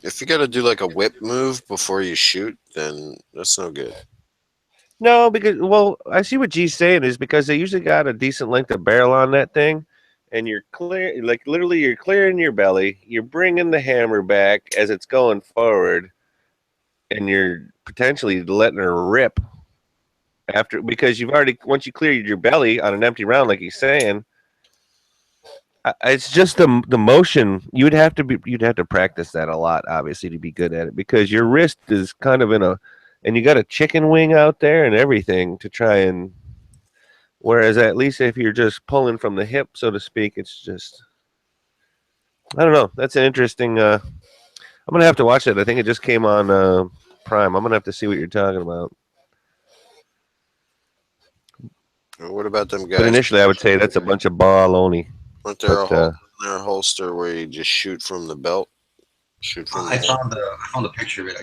If you got to do like a whip move before you shoot, then that's no good. No, because, I see what G's saying is because they usually got a decent length of barrel on that thing, and you're clear, like literally you're clearing your belly, you're bringing the hammer back as it's going forward, and you're potentially letting her rip after, because you've already, once you clear your belly on an empty round, like he's saying, it's just the motion. You'd have to practice that a lot, obviously, to be good at it, because your wrist is kind of and you got a chicken wing out there and everything to try and. Whereas at least if you're just pulling from the hip, so to speak, it's just, I don't know. That's an interesting. I'm gonna have to watch it. I think it just came on Prime. I'm gonna have to see what you're talking about. What about them guys? But initially, I would say that's a bunch of baloney. Aren't there a holster where you just shoot from the belt? Shoot from. I found a picture of it.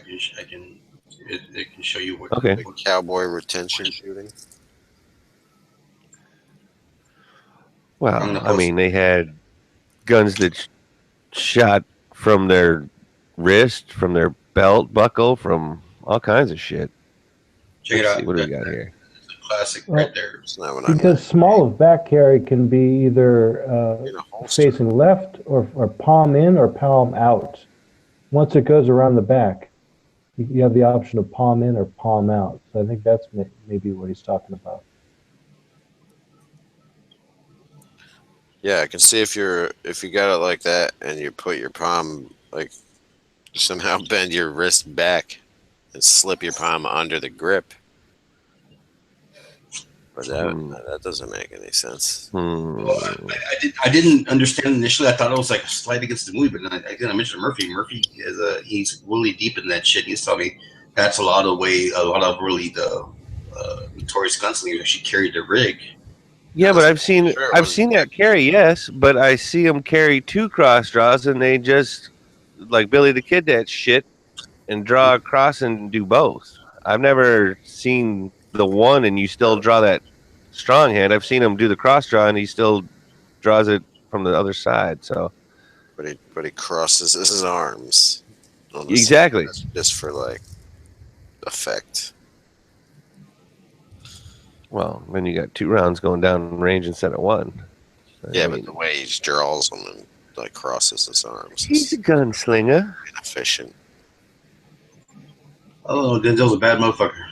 It can show you what. Okay. What cowboy retention shooting. Well, I mean, they had guns that shot from their wrist, from their belt buckle, from all kinds of shit. Check it out. What do we got here? It's a classic right there. It's not what Because small of back carry can be either facing left or palm in or palm out. Once it goes around the back, you have the option of palm in or palm out. So I think that's maybe what he's talking about. Yeah, I can see if you got it like that and you put your palm, like, somehow bend your wrist back and slip your palm under the grip. But that doesn't make any sense. Well, I didn't understand initially. I thought it was like a slight against the movie, but I mentioned Murphy. Murphy he's really deep in that shit. He's telling me that's a lot of really the notorious gunslingers actually carried the rig. Yeah, but I've seen that carry, yes, but I see them carry two cross draws, and they just like Billy the Kid that shit and draw across and do both. I've never seen the one and you still draw that strong hand. I've seen him do the cross draw and he still draws it from the other side. So, but he crosses his arms. On the exactly, side, just for like effect. Well, then you got 2 rounds going down range instead of 1. Yeah, but the way he draws them and like crosses his arms. He's a gunslinger. Inefficient. Oh, Denzel's a bad motherfucker.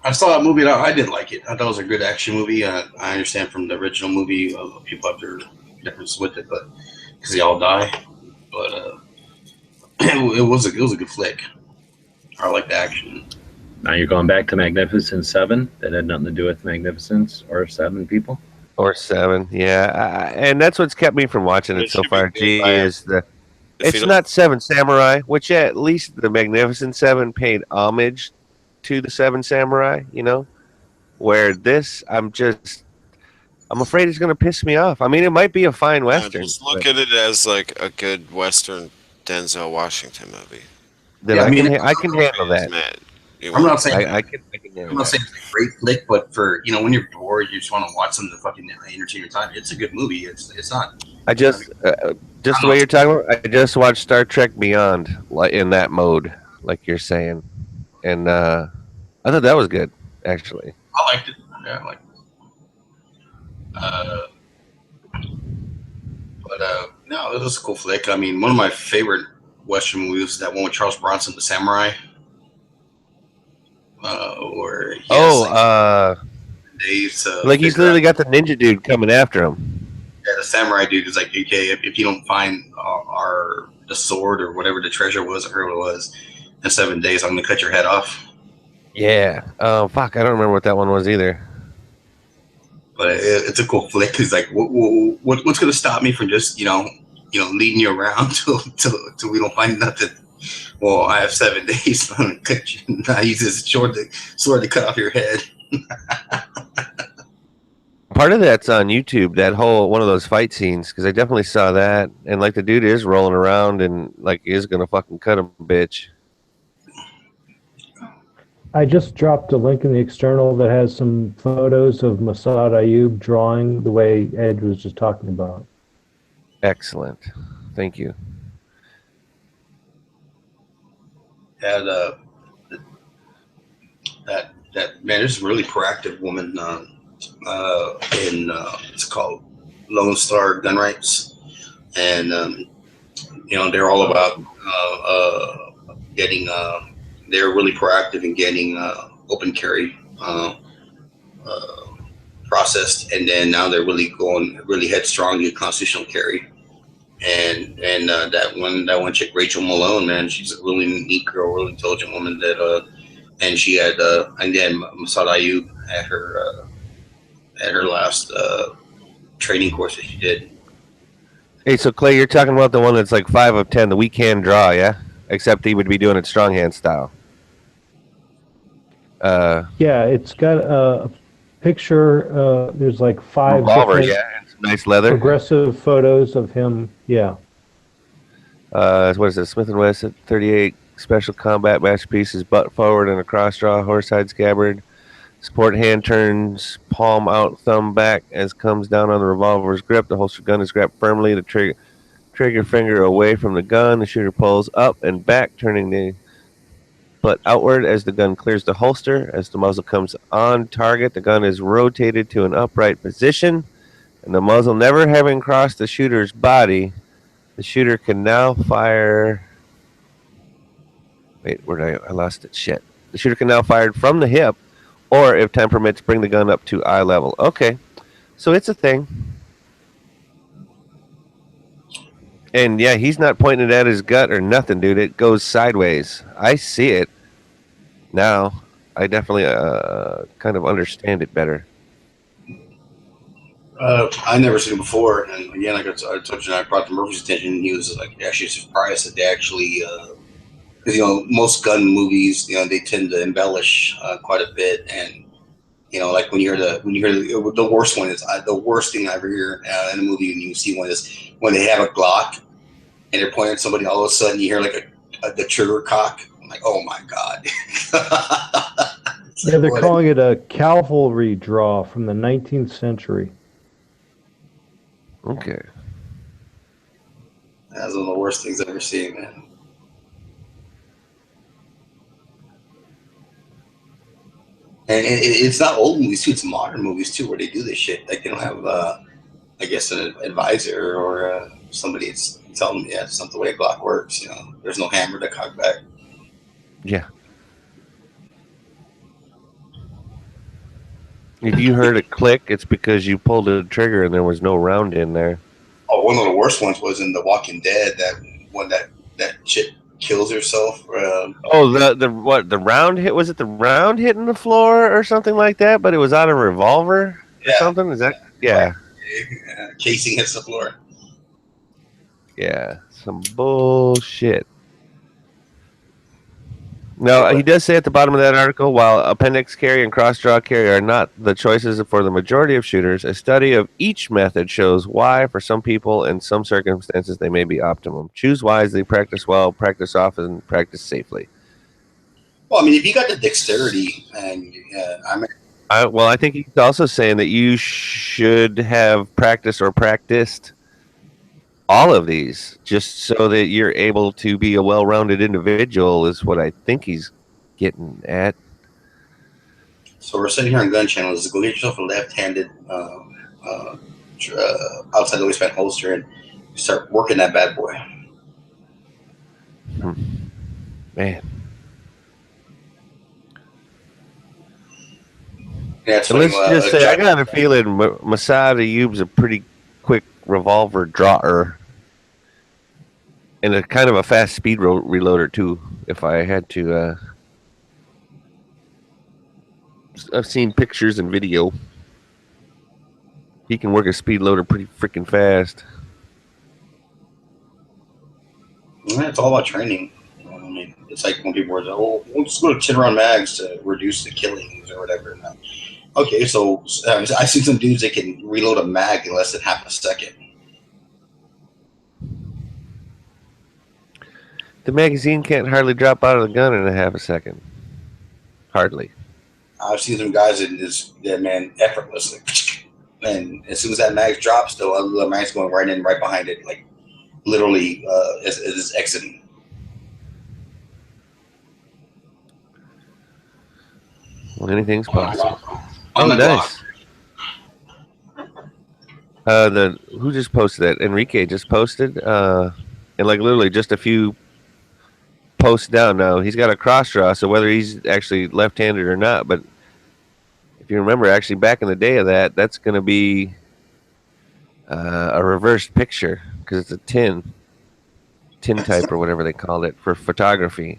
I saw that movie and I didn't like it. I thought it was a good action movie. I understand from the original movie, people have their differences with it, but because they all die. But it was a good flick. I like the action. Now you're going back to Magnificent 7. That had nothing to do with Magnificence or 7 people. Or 7, yeah, and that's what's kept me from watching it so far. It's not 7 Samurai, which at least the Magnificent 7 paid homage to the 7 Samurai, you know, where this I'm afraid it's going to piss me off. I mean, it might be a fine Western. Just look at it as like a good Western Denzel Washington movie. Then I can handle that. I'm not saying I can I'm not saying it's a great flick, but for when you're bored, you just want to watch something to fucking entertain your time. It's a good movie. It's not. I just the way you're talking about, I just watched Star Trek Beyond in that mode, like you're saying, and I thought that was good, actually. I liked it. Yeah, I liked it. But no, it was a cool flick. I mean, one of my favorite Western movies is that one with Charles Bronson, The Samurai. Where days, like he's literally got the ninja dude coming after him. Yeah, the samurai dude is like, okay, if you don't find the sword or whatever the treasure was, or who it was, in 7 days, I'm gonna cut your head off. Yeah. Oh fuck, I don't remember what that one was either. But it's a cool flick. He's like, what's gonna stop me from just leading you around till we don't find nothing? Well, I have 7 days. I'm gonna cut you. I use this sword to cut off your head. Part of that's on YouTube. That whole one of those fight scenes, because I definitely saw that, and like the dude is rolling around and like is gonna fucking cut him, bitch. I just dropped a link in the external that has some photos of Massad Ayoob drawing the way Ed was just talking about. Excellent. Thank you. And that man, there's a really proactive woman in it's called Lone Star Gun Rights, and they're all about getting. They're really proactive in getting open carry processed, and then now they're really going really headstrong to constitutional carry. And that one chick, Rachel Malone, man, she's a really neat girl, really intelligent woman. And she had and then Masad Ayub at her last training course that she did. Hey, so Clay, you're talking about the one that's like 5 of 10, the weak hand draw, yeah? Except he would be doing it strong hand style. Yeah, it's got a picture. There's like 5 revolver, different yeah, it's nice leather. progressive photos of him. Yeah. What is it? Smith & Wesson 38 Special Combat Masterpieces, butt forward and a cross draw, horsehide scabbard. Support hand turns, palm out, thumb back as comes down on the revolver's grip. The holster gun is grabbed firmly. The trigger finger away from the gun. The shooter pulls up and back, turning the butt outward as the gun clears the holster. As the muzzle comes on target, the gun is rotated to an upright position, and the muzzle never having crossed the shooter's body, the shooter can now fire. Wait, where did I lost it? Shit. The shooter can now fire from the hip, or if time permits, bring the gun up to eye level. Okay, so it's a thing. And yeah, he's not pointing it at his gut or nothing, dude. It goes sideways. I see it now. I definitely kind of understand it better. I never seen it before, and again, I told you, I brought to Murphy's attention. He was like actually surprised that they actually, because most gun movies, they tend to embellish quite a bit, and like when you hear the worst one is the worst thing I ever hear in a movie when you see one is when they have a Glock and they're pointing at somebody, all of a sudden you hear like the trigger cock. I'm like, oh my god. Yeah, they're calling it a cavalry draw from the 19th century. Okay. That's one of the worst things I've ever seen, man. And it's not old movies too; it's modern movies too, where they do this shit. Like they don't have, I guess, an advisor or somebody that's telling them, yeah, it's not the way a Glock works. There's no hammer to cock back. Yeah. If you heard it click, it's because you pulled the trigger and there was no round in there. Oh, one of the worst ones was in The Walking Dead. That one that chick kills herself. Oh, the round hit? Was it the round hitting the floor or something like that? But it was on a revolver or something? Is that? Yeah. Casing hits the floor. Yeah. Some bullshit. No, he does say at the bottom of that article, while appendix carry and cross-draw carry are not the choices for the majority of shooters, a study of each method shows why, for some people, in some circumstances, they may be optimum. Choose wisely, practice well, practice often, practice safely. Well, I mean, if you got the dexterity, and I think he's also saying that you should have practiced or practiced all of these just so that you're able to be a well-rounded individual is what I think he's getting at. So we're sitting here on Gun Channel. Just go get yourself a left-handed outside the waistband holster and start working that bad boy. Man. Yeah, so let's just say I got a feeling Masad Ayub's a pretty quick revolver drawer and a kind of a fast speed reloader too. If I had to, I've seen pictures and video. He can work a speed loader pretty freaking fast. Yeah, it's all about training. I mean, it's like when people are like, "Oh, we'll just go to 10-round mags to reduce the killings or whatever." No. Okay, so I've seen some dudes that can reload a mag in less than half a second. The magazine can't hardly drop out of the gun in a half a second. Hardly. I've seen some guys that man effortlessly, and as soon as that mag drops, the mag's going right in, right behind it, like literally as it's exiting. Well, anything's possible. On the nice. Who just posted that? Enrique just posted, and like literally just a few posts down now. He's got a cross draw, so whether he's actually left-handed or not, but if you remember, actually back in the day of that, that's going to be a reversed picture because it's a tin type or whatever they called it for photography.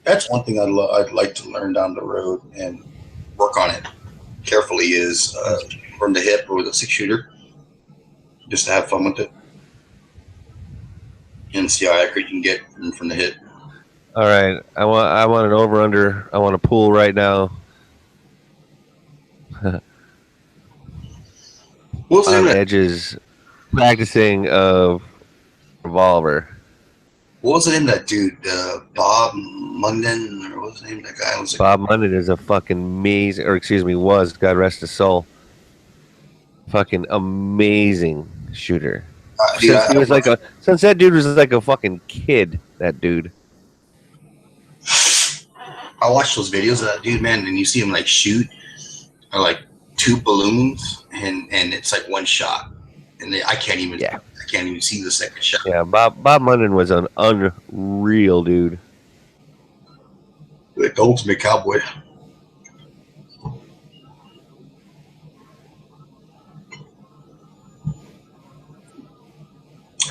That's one thing I'd like to learn down the road and work on it carefully is from the hip or with a 6-shooter, just to have fun with it and see how accurate you can get from the hip. All right, I want an over under. I want a pool right now. What's on that? edges, practicing of revolver. What was the name of that dude? Bob Munden, or what was the name of that guy? Was it? Bob Munden is a fucking amazing, or excuse me, was, God rest his soul, fucking amazing shooter. Since he was like since that dude was like a fucking kid, that dude. I watched those videos of that dude, man, and you see him like shoot like 2 balloons, and it's like one shot, and I can't even see the second shot. Yeah, Bob Munden was an unreal dude. The ultimate cowboy.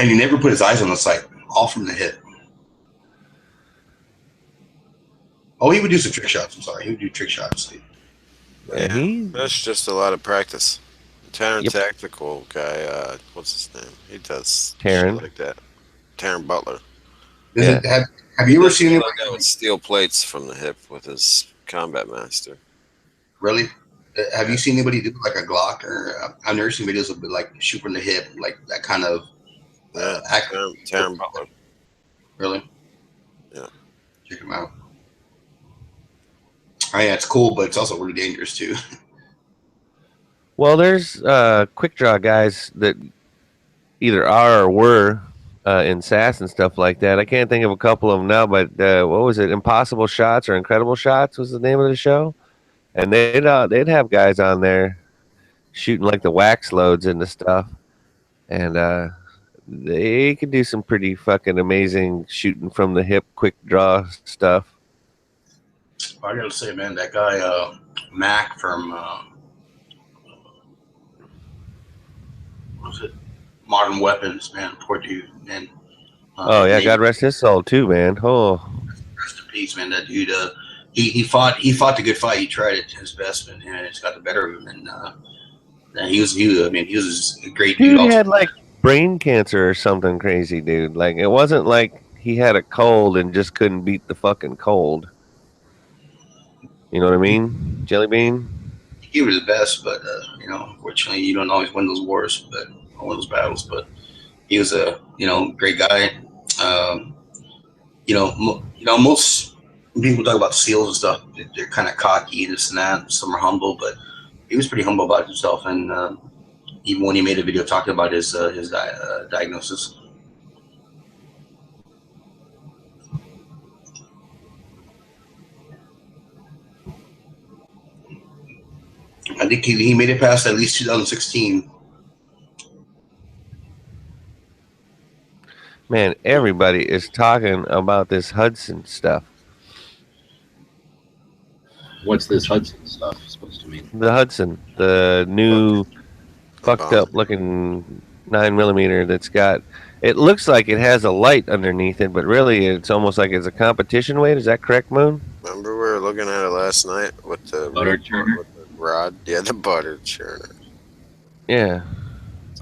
And he never put his eyes on the sight, all from the hip. Oh, he would do some trick shots. I'm sorry, he would do trick shots. Yeah, that's just a lot of practice. Taryn Tactical guy, what's his name? He does Taryn shit like that. Taryn Butler. Have you ever seen him like that with steel plates from the hip with his Combat Master? Really? Have you seen anybody do like a Glock or I've never seen videos of like shoot from the hip, like that kind of Taryn Butler. Really? Yeah. Check him out. Oh, yeah, it's cool, but it's also really dangerous too. Well, there's quick draw guys that either are or were in SAS and stuff like that. I can't think of a couple of them now, but what was it? Impossible Shots or Incredible Shots was the name of the show, and they'd have guys on there shooting like the wax loads into stuff, and they could do some pretty fucking amazing shooting from the hip quick draw stuff. I gotta say, man, that guy Mac from what was it? Modern Weapons, man, poor dude, man. Oh yeah, God rest his soul too, man. Oh, rest in peace, man. That dude, he fought the good fight. He tried it his best, and it's got the better of him. And he was a great dude. He had like brain cancer or something crazy, dude. Like it wasn't like he had a cold and just couldn't beat the fucking cold. You know what I mean, Jelly Bean? He gave it his best, but unfortunately, you don't always win those wars, but win those battles. But he was a great guy. Most people talk about SEALs and stuff. They're kind of cocky and this and that. Some are humble, but he was pretty humble about himself. And even when he made a video talking about his diagnosis. I think he made it past at least 2016. Man, everybody is talking about this Hudson stuff. What's this Hudson stuff supposed to mean? The Hudson, the new fucked up looking 9mm that's got, it looks like it has a light underneath it, but really it's almost like it's a competition weight. Is that correct, Moon? Remember we were looking at it last night with the butter churner rod? Yeah, the butter churner. Yeah.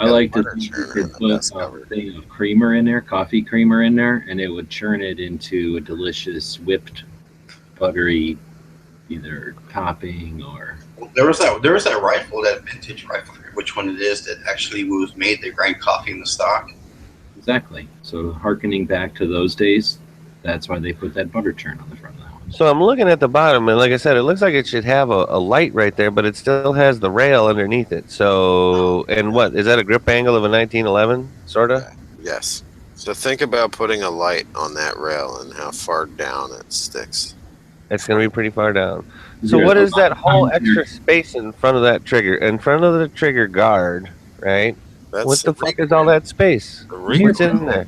I like to think you could put a thing of creamer in there, coffee creamer in there, and it would churn it into a delicious whipped buttery either topping or. There was that rifle, that vintage rifle. Which one it is that actually was made? They grind coffee in the stock. Exactly. So harkening back to those days, that's why they put that butter churn on the front of the house. So I'm looking at the bottom, and like I said, it looks like it should have a light right there, but it still has the rail underneath it. So, and what is that? A grip angle of a 1911, sorta? Yes. So think about putting a light on that rail and how far down it sticks. It's going to be pretty far down. So Yeah, what is that whole extra space in front of that trigger? In front of the trigger guard, right? That's What the fuck is all that space? ring- What's in there?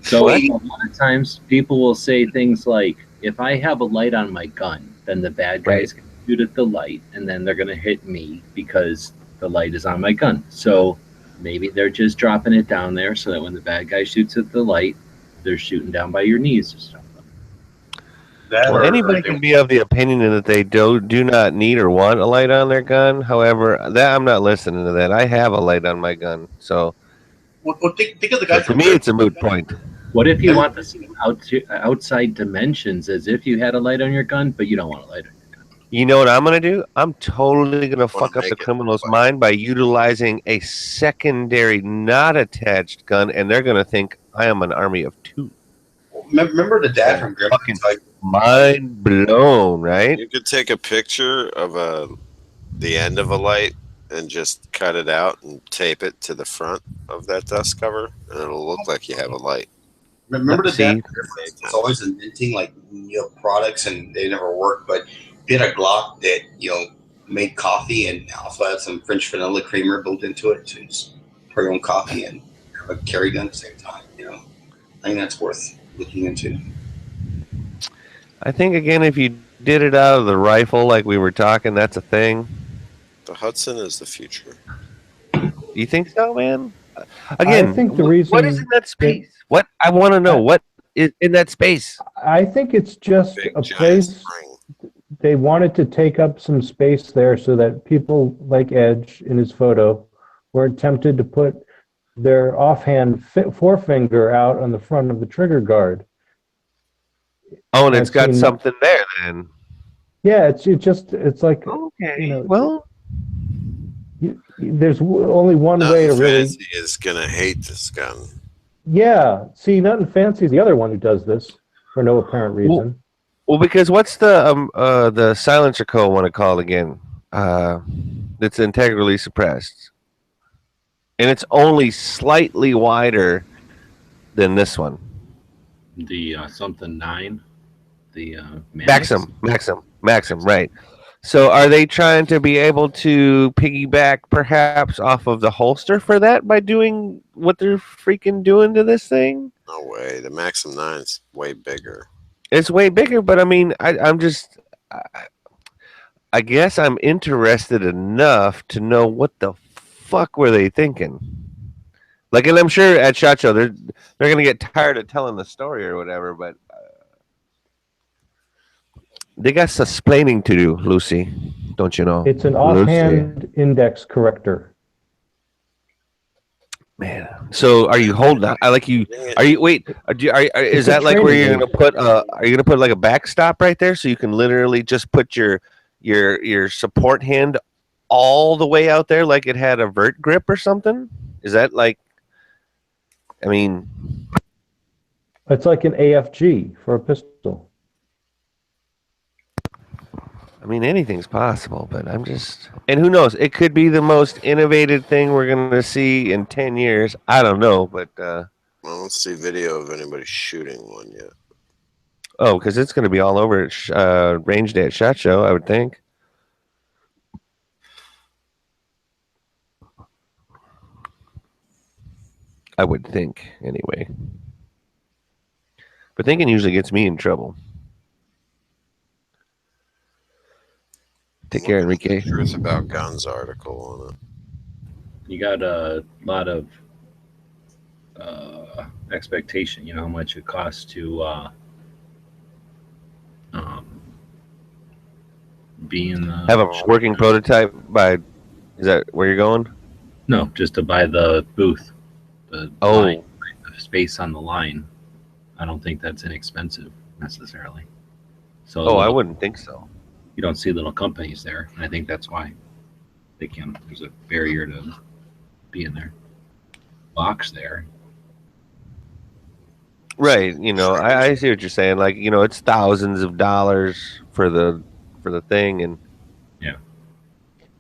So What? a lot of times people will say things like, if I have a light on my gun, then the bad guys can shoot at the light and then they're going to hit me because the light is on my gun. So maybe they're just dropping it down there so that when the bad guy shoots at the light, they're shooting down by your knees or something. Well, anybody can be of the opinion that they do not need or want a light on their gun. However, that I'm not listening to that. I have a light on my gun, so Well, think of the guy to from me it's a moot point. What if you want the same outside dimensions as if you had a light on your gun, but you don't want a light on your gun? You know what I'm gonna do? I'm totally gonna fuck up the criminal's mind by utilizing a secondary, not attached gun, and they're gonna think I am an army of two. Remember the dad from Gremlins? Fucking mind blown, right? You could take a picture of the end of a light and just cut it out and tape it to the front of that dust cover, and it'll look like you have a light. Remember the See? dad from Gremlins? It's always inventing like products, and they never work. But he had a Glock that made coffee and also had some French vanilla creamer built into it to just pour your own coffee and have a carry gun at the same time. I think that's worth looking into. I think again, if you did it out of the rifle, like we were talking, that's a thing. The Hudson is the future. You think so, man? Again, I think the what reason is in that space? What I want to know, what is in that space? I think it's just a place. They wanted to take up some space there so that people like Edge in his photo were tempted to put their offhand forefinger out on the front of the trigger guard. Oh, and it's I've got seen- something there then. Yeah, it's like okay. Well, there's only one way to really. Fancy is gonna hate this gun. Yeah, see, Nothing Fancy is the other one who does this for no apparent reason. Well, because what's the silencer code want to call again? That's integrally suppressed, and it's only slightly wider than this one. The something 9, the Maxim, right. So are they trying to be able to piggyback perhaps off of the holster for that by doing what they're freaking doing to this thing? No way. The Maxim 9 is way bigger. It's way bigger, but I mean, I guess I'm interested enough to know what the fuck were they thinking. Like, and I'm sure at SHOT Show they're gonna get tired of telling the story or whatever, but they got splaining to do, Lucy. Don't you know? It's an Lucy. offhand index corrector. Man, so are you holding? Wait. Is that like where you're gonna put? Are you gonna put like a backstop right there so you can literally just put your support hand all the way out there like it had a vert grip or something? Is that like? I mean, It's like an AFG for a pistol. I mean, anything's possible, but I'm just, and who knows? It could be the most innovative thing we're gonna see in 10 years. I don't know, but Well, let's see video of anybody shooting one yet. oh, because it's gonna be all over at range day at SHOT Show, I would think. I would think, anyway. But thinking usually gets me in trouble. Take care, Enrique. Truth About Guns article on it. You got a lot of expectation. You know how much it costs to be in the Have a working prototype by, is that where you're going? No, just to buy the booth, the line, the space on the line. I don't think that's inexpensive necessarily. So Oh, I wouldn't think so. You don't see little companies there, and I think that's why they can. There's a barrier to be in there. Box there. Right, I see what you're saying. Like, it's thousands of dollars for the thing, and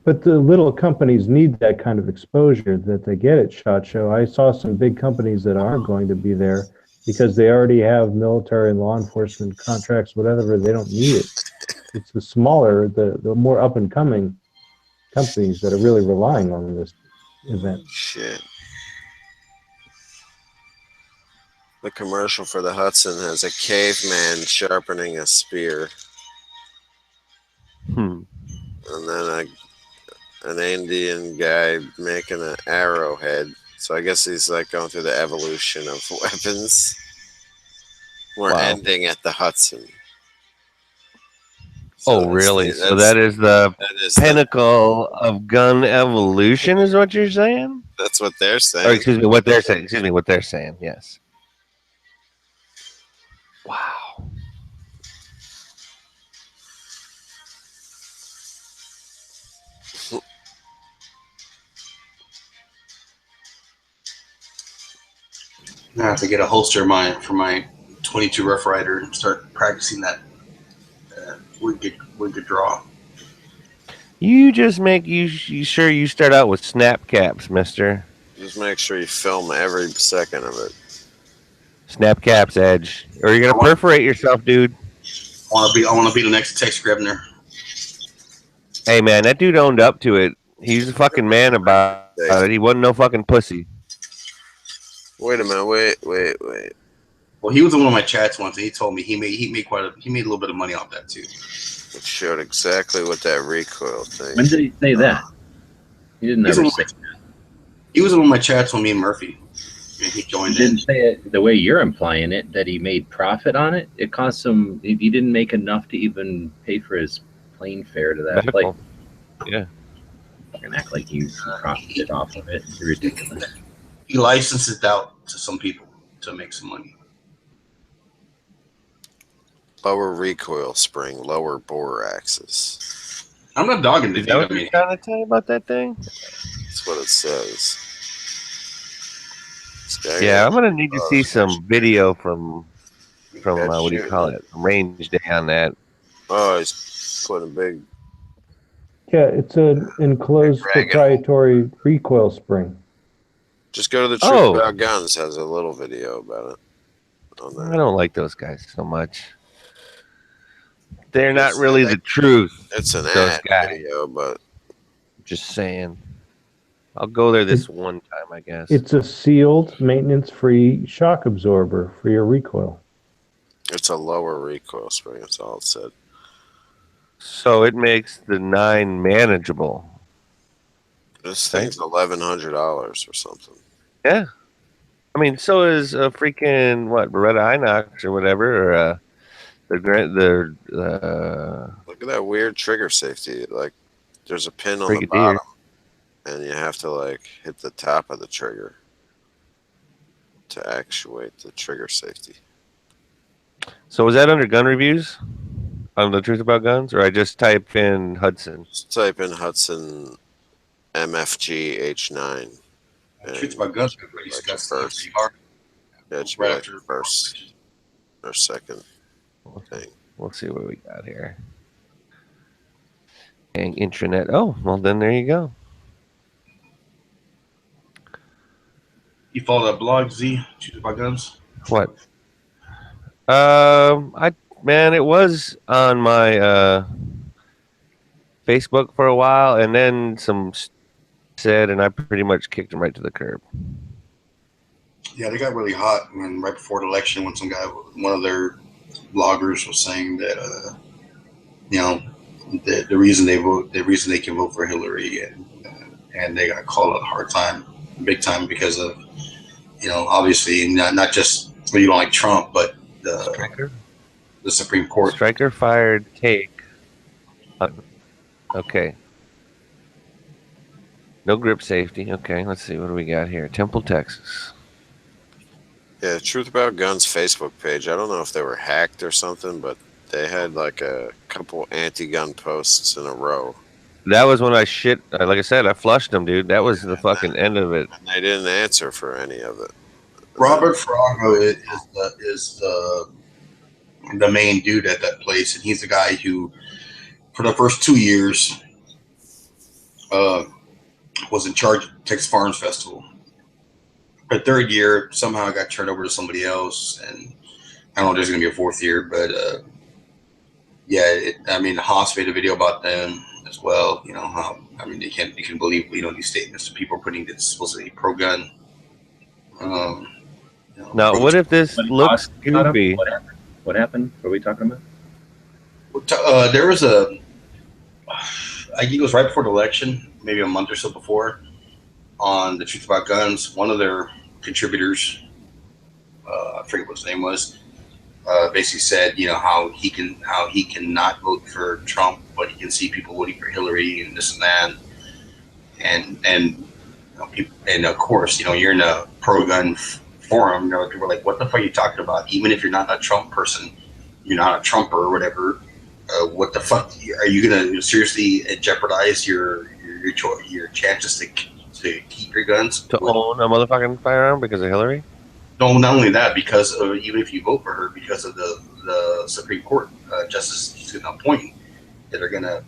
But the little companies need that kind of exposure that they get at SHOT Show. I saw some big companies that aren't going to be there because they already have military and law enforcement contracts, whatever. They don't need it. It's the smaller, the more up and coming companies that are really relying on this event. Shit. The commercial for the Hudson has a caveman sharpening a spear. Hmm. And then an Indian guy making an arrowhead. So I guess he's like going through the evolution of weapons. We're Wow. ending at the Hudson. Oh, that's really? the- So that is the that is the- pinnacle of gun evolution, is what you're saying? That's what they're saying. Or excuse me, what they're saying. Excuse me, what they're saying. Yes. Wow. I have to get a holster for my 22 Rough Rider and start practicing that wicked draw. You just make you sure you start out with snap caps, mister. Just make sure you film every second of it. Snap caps, Edge. Or you're gonna perforate yourself, dude. I want to be the next Tex Grebner. Hey man, that dude owned up to it. He's a fucking man about it. He wasn't no fucking pussy. Wait a minute. Wait. Well, he was in one of my chats once, and he told me he made a little bit of money off that too. It showed exactly what that recoil thing. When did he say that? He didn't He's ever in say. He was in one of my chats with me and Murphy, and he joined He in. didn't say it the way you're implying it, that he made profit on it. It cost him. He didn't make enough to even pay for his plane fare to that Medical. place. Yeah. Fucking act like you profited off of it. You're ridiculous. He licenses it out to some people to make some money. Lower recoil spring, lower bore axis. I'm not dogging the Is that what you're trying to tell you about that thing? That's what it says. Yeah, I'm gonna need to see some video from what do you call it? Range day on that. Oh, he's putting a big. Yeah, it's an enclosed Dragon. proprietary recoil spring. Just go to the Truth Oh. About Guns. Has a little video about it on there. I don't like those guys so much. They're not really the truth. It's an those ad guys. video, but Just saying. I'll go there this one time, I guess. It's a sealed, maintenance-free shock absorber for your recoil. it's a lower recoil spring. That's all it said. So it makes the 9 manageable. This thing's $1,100 or something. Yeah. I mean, so is a freaking Beretta Inox or whatever, or the Look at that weird trigger safety. Like, there's a pin on Brigadier. the bottom, and you have to like hit the top of the trigger to actuate the trigger safety. So was that under gun reviews on the Truth About Guns, or I just type in Hudson? Just type in Hudson MFG H9. Truth About Guns, everybody discussed that pretty hard. Yeah, it should be Right like after the first or second thing. We'll see what we got here. And intranet. Oh, well then there you go. You follow that blog, Z? Truth About Guns? What? It was on my Facebook for a while, and then some said, and I pretty much kicked him right to the curb. Yeah, they got really hot when right before the election when one of their bloggers was saying that the reason they can vote for Hillary and they got called out hard time, big time because of obviously not just you don't like Trump, but the Supreme Court. Striker fired take. Okay. No grip safety. Okay, let's see. What do we got here? Temple, Texas. Yeah, Truth About Guns Facebook page. I don't know if they were hacked or something, but they had like a couple anti-gun posts in a row. That was when like I said, I flushed them, dude. That was the fucking end of it. And they didn't answer for any of it. Robert Farago is the main dude at that place, and he's the guy who, for the first 2 years, was in charge of Texas Farms Festival. The third year, somehow got turned over to somebody else, and I don't know if there's going to be a fourth year, but Haas made a video about them as well, I mean, they can believe these statements. People are putting this supposedly pro gun. Now, what if this looks goofy? What happened? What are we talking about? There was I think it was right before the election, maybe a month or so before, on the Truth About Guns. One of their contributors, I forget what his name was, basically said, how he cannot vote for Trump, but he can see people voting for Hillary and this and that, and people, and of course, you're in a pro-gun forum. People are like, "What the fuck are you talking about?" Even if you're not a Trump person, you're not a Trumper or whatever. What the fuck are you gonna seriously jeopardize your chances to keep your guns? To own a motherfucking firearm because of Hillary? No, not only that, because even if you vote for her, because of the Supreme Court justice she's going to appoint, that are going to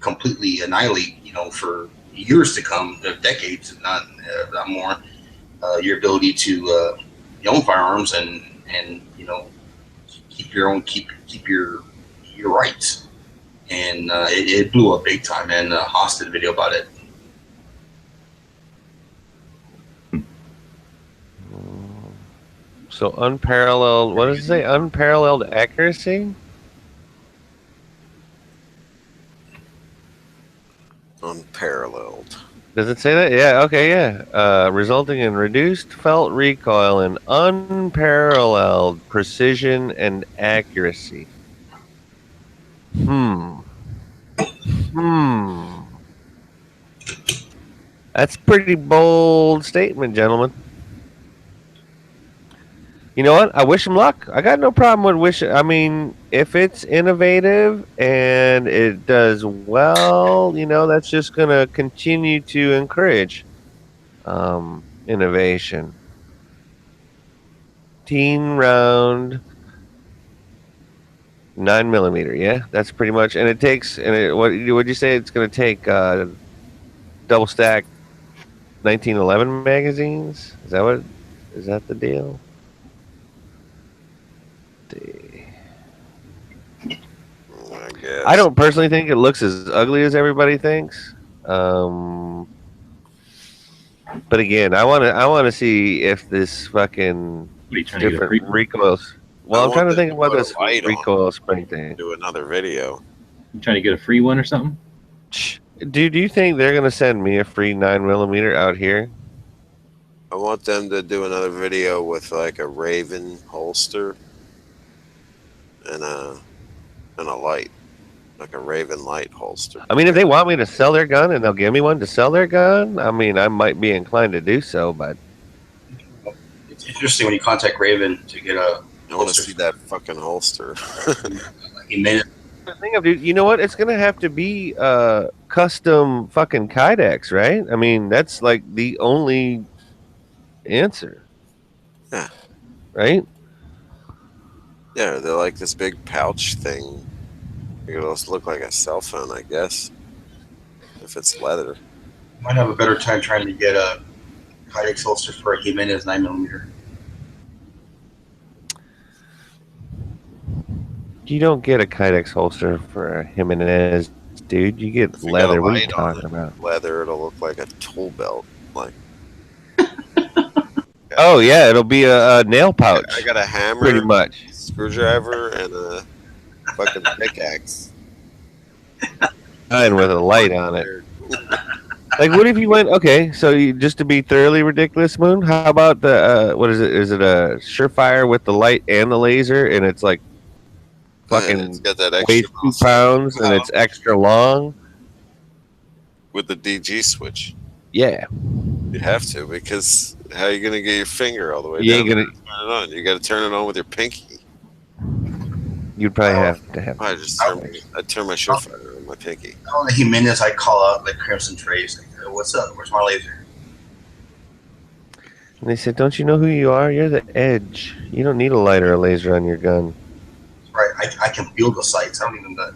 completely annihilate for years to come, decades, if not more, your ability to own firearms and keep your rights. And it blew up big time. And Haas did a video about it. So unparalleled, what does it say? Unparalleled accuracy? Unparalleled. Does it say that? Yeah, okay, yeah. Resulting in reduced felt recoil and unparalleled precision and accuracy. That's a pretty bold statement, gentlemen. You know what? I wish him luck. I got no problem with wishing. I mean, if it's innovative and it does well, that's just going to continue to encourage innovation. 18-round 9mm, yeah? That's pretty much. And it takes, what would you say? It's going to take double stack 1911 magazines? Is that the deal? I don't personally think it looks as ugly as everybody thinks. But again, I want to see if this fucking different recoils. Well, I'm trying to think about this recoil spring thing. Do another video. You trying to get a free one or something? Dude, do you think they're gonna send me a free 9mm out here? I want them to do another video with like a Raven holster and a light, like a Raven light holster. I mean, if they want me to sell their gun and they'll give me one to sell their gun, I mean, I might be inclined to do so, but it's interesting when you contact Raven to get a. I want to see that fucking holster. The thing of, you know what? It's gonna have to be custom fucking Kydex, right? I mean, that's like the only answer. Yeah. Right? Yeah, they're like this big pouch thing. It'll look like a cell phone, I guess. If it's leather. Might have a better time trying to get a Kydex holster for a Jimenez 9mm. You don't get a Kydex holster for a Jimenez, dude. You get leather. What are you talking about? Leather, it'll look like a tool belt. Like. Oh yeah, it'll be a nail pouch. I got a hammer, pretty much, screwdriver, and a fucking pickaxe. And with a light on it. Like, what if you went? Okay, so just to be thoroughly ridiculous, Moon. How about the what is it? Is it a Surefire with the light and the laser, and it's like fucking it's got that extra weighs 2 pounds and it's extra long with the DG switch? Yeah, you have to, because how are you gonna get your finger all the way you down? Ain't gonna turn it on. You got to turn it on with your pinky. You'd probably have to have. I turn my Surefire on with my pinky. On the Jimenez, I call out like Crimson Trace. Like, what's up? Where's my laser? And they said, "Don't you know who you are? You're the Edge. You don't need a light or a laser on your gun." Right, I can build the sights. I don't even know.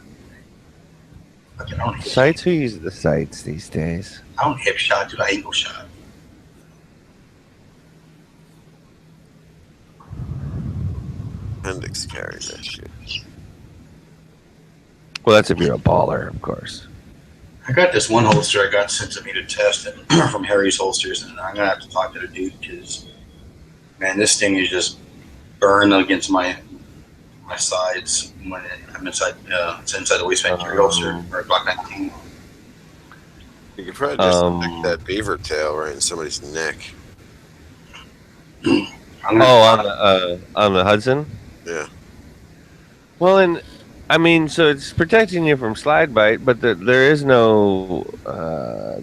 Sights? Who uses the sights these days? I don't hip shot, dude. I angle shot. Appendix carries that shit. Well, that's if you're a baller, of course. I got this one holster I got sent to me to test from Harry's Holsters, and I'm gonna have to talk to the dude because, man, this thing is just burned against my sides when I'm inside. It's inside the waistband carry holster or Glock 19. You could probably just stick that beaver tail right in somebody's neck. On the Hudson. Yeah. Well, and I mean, so it's protecting you from slide bite, but there is no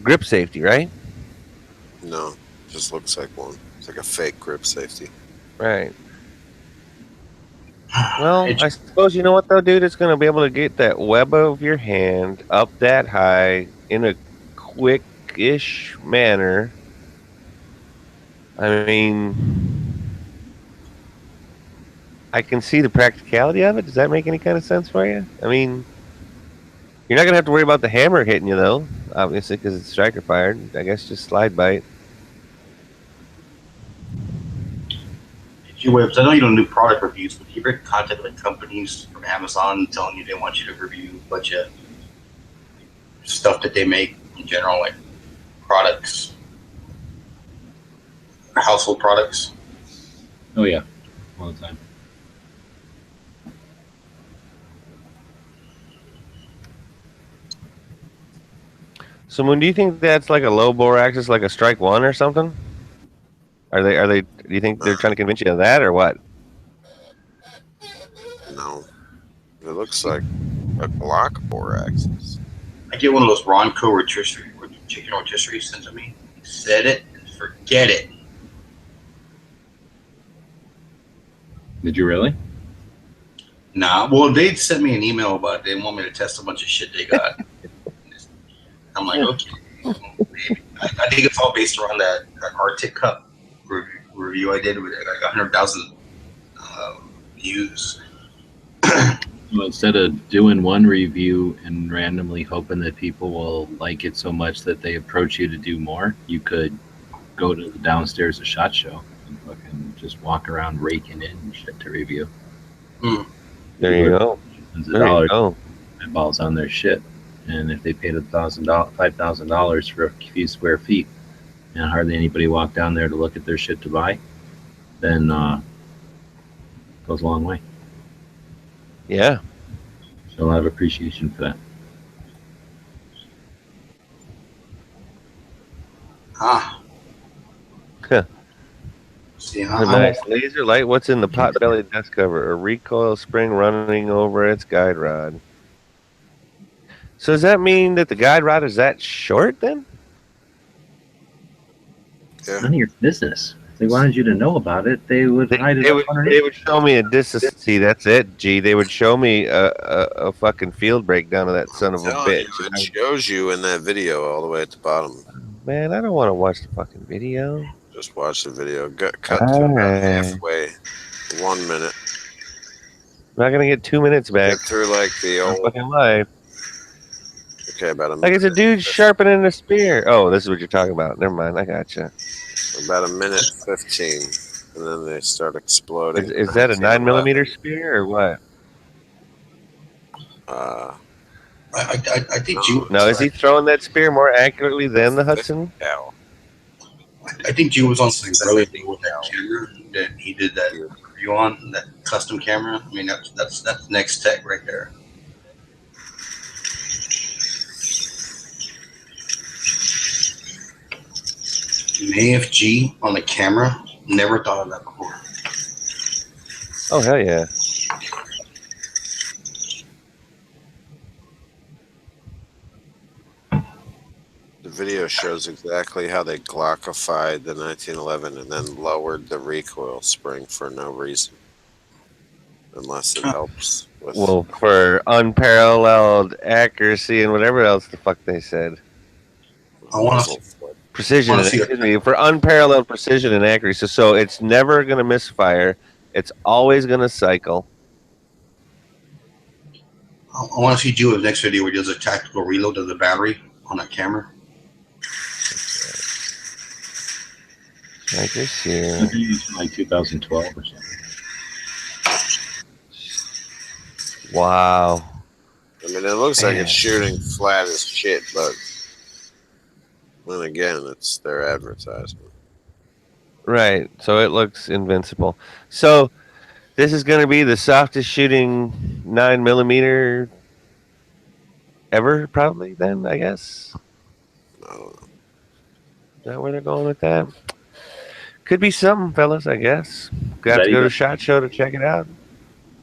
grip safety, right? No, just looks like one. It's like a fake grip safety. Right. Well, I suppose you know what though, dude. It's going to be able to get that web of your hand up that high in a quick-ish manner. I mean, I can see the practicality of it. Does that make any kind of sense for you? I mean, you're not going to have to worry about the hammer hitting you, though, obviously, because it's striker fired. I guess just slide bite. G-Webs, I know you don't do product reviews, but you ever contact like companies from Amazon telling you they want you to review a bunch of stuff that they make in general, like products, household products? Oh yeah, all the time. So, Moon, do you think that's like a low bore axis, like a Strike One or something? Are they? Do you think they're trying to convince you of that, or what? No, it looks like a Glock bore axis. I get one of those Ronco chicken rotisserie sent to me. Set it and forget it. Did you really? Nah, well, they sent me an email about it. They want me to test a bunch of shit they got. I'm like, okay. Maybe. I think it's all based around that Arctic Cup review I did with like 100,000 views. Well, instead of doing one review and randomly hoping that people will like it so much that they approach you to do more, you could go to the downstairs of SHOT Show and fucking just walk around raking in shit to review. There you go. There you go. Eyeballs on their shit, and if they paid $5,000 for a few square feet, and hardly anybody walked down there to look at their shit to buy, then goes a long way. Yeah. So a lot of appreciation for that. See, Nice laser light. What's in the pot-belly dust cover? A recoil spring running over its guide rod. So does that mean that the guide rod is that short then? Yeah. None of your business. If they wanted you to know about it, they would hide it They up would, underneath. they would show me a distance. See, that's it, G. They would show me a fucking field breakdown of that son of a bitch. It shows you in that video all the way at the bottom. Man, I don't want to watch the fucking video. Just watch the video. Cut to about halfway. 1 minute. I'm not gonna get 2 minutes back. Get through like the old fucking life. Okay, about a Like it's a dude sharpening a spear. Oh, this is what you're talking about. Never mind. I gotcha. about a minute 15, and then they start exploding. Is that a 9mm spear or what? I think you. No, is he throwing that spear more accurately than the Hudson? Yeah. I think you was on something really big with that camera that he did that review on, that custom camera. I mean, that's next tech right there. An AFG on the camera. Never thought of that before. Oh hell yeah! The video shows exactly how they Glockified the 1911 and then lowered the recoil spring for no reason, unless it helps. With Well, for unparalleled accuracy and whatever else the fuck they said. I want to. Precision, excuse me, for unparalleled precision and accuracy. So it's never going to misfire. It's always going to cycle. I want to see Julia's next video where he does a tactical reload of the battery on that camera. Like this here. I think it's like 2012 or something. Wow. I mean, it looks like it's shooting flat as shit, but then again, it's their advertisement. Right. So it looks invincible. So this is going to be the softest shooting 9mm ever, probably. Then I guess. No. Is that where they're going with that? Could be something, fellas. I guess. Got to go to SHOT Show to check it out.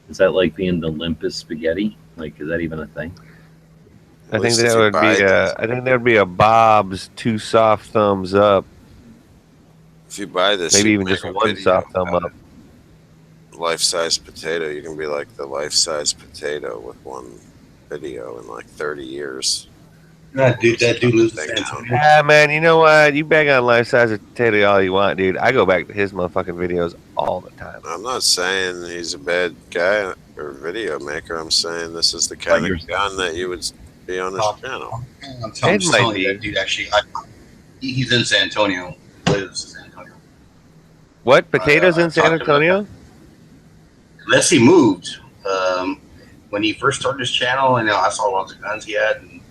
Is that like being the Olympus spaghetti? Like, is that even a thing? I think that would be. I think that would be a Bob's two soft thumbs up. If you buy this, maybe you even make just a one video soft thumb about up. Life-size potato. You can be like the life-size potato with one video in like 30 years. That dude lives in San Antonio. Yeah, man. You know what? You bag on life size potato all you want, dude. I go back to his motherfucking videos all the time. I'm not saying he's a bad guy or video maker. I'm saying this is the kind of gun that you would be on his channel. I'm telling you, that dude actually, he's in San Antonio. Lives in San Antonio. What? Potatoes in San Antonio? Unless he moved. When he first started his channel, and I saw lots of guns he had, and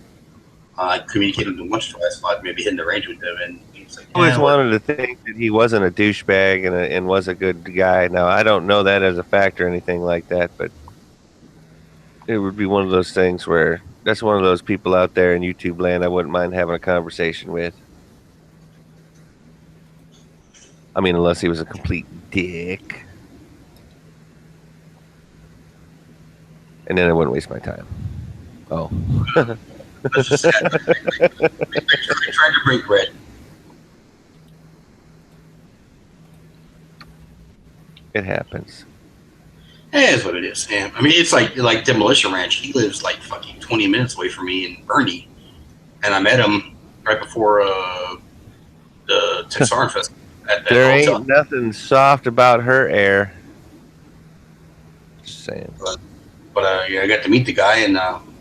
I communicated with him once or twice about maybe hitting the range with him, and he was like, I always wanted to think that he wasn't a douchebag and was a good guy. Now, I don't know that as a fact or anything like that, but it would be one of those things where that's one of those people out there in YouTube land I wouldn't mind having a conversation with. I mean, unless he was a complete dick. And then I wouldn't waste my time. Oh. Let's just say, I tried to break bread. It happens. It is what it is, man. I mean, it's like Demolition Ranch. He lives like fucking 20 minutes away from me in Bernie, and I met him right before the Texas Arm Fest. There ain't nothing soft about her air. Just saying. But yeah, I got to meet the guy, and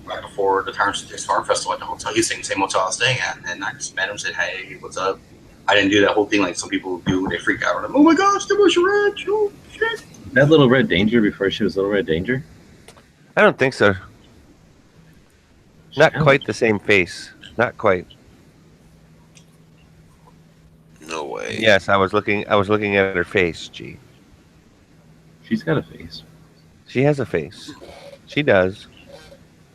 right before the Texas Farm Festival at the hotel, he's staying in the same hotel I was staying at, and I just met him, said, "Hey, what's up?" I didn't do that whole thing like some people do. They freak out. Oh my gosh, Demolition Ranch! Oh shit! That Little Red Danger before she was Little Red Danger? I don't think so. Not quite the same face. Not quite. No way. Yes, I was looking at her face, G. She's got a face. She has a face. She does.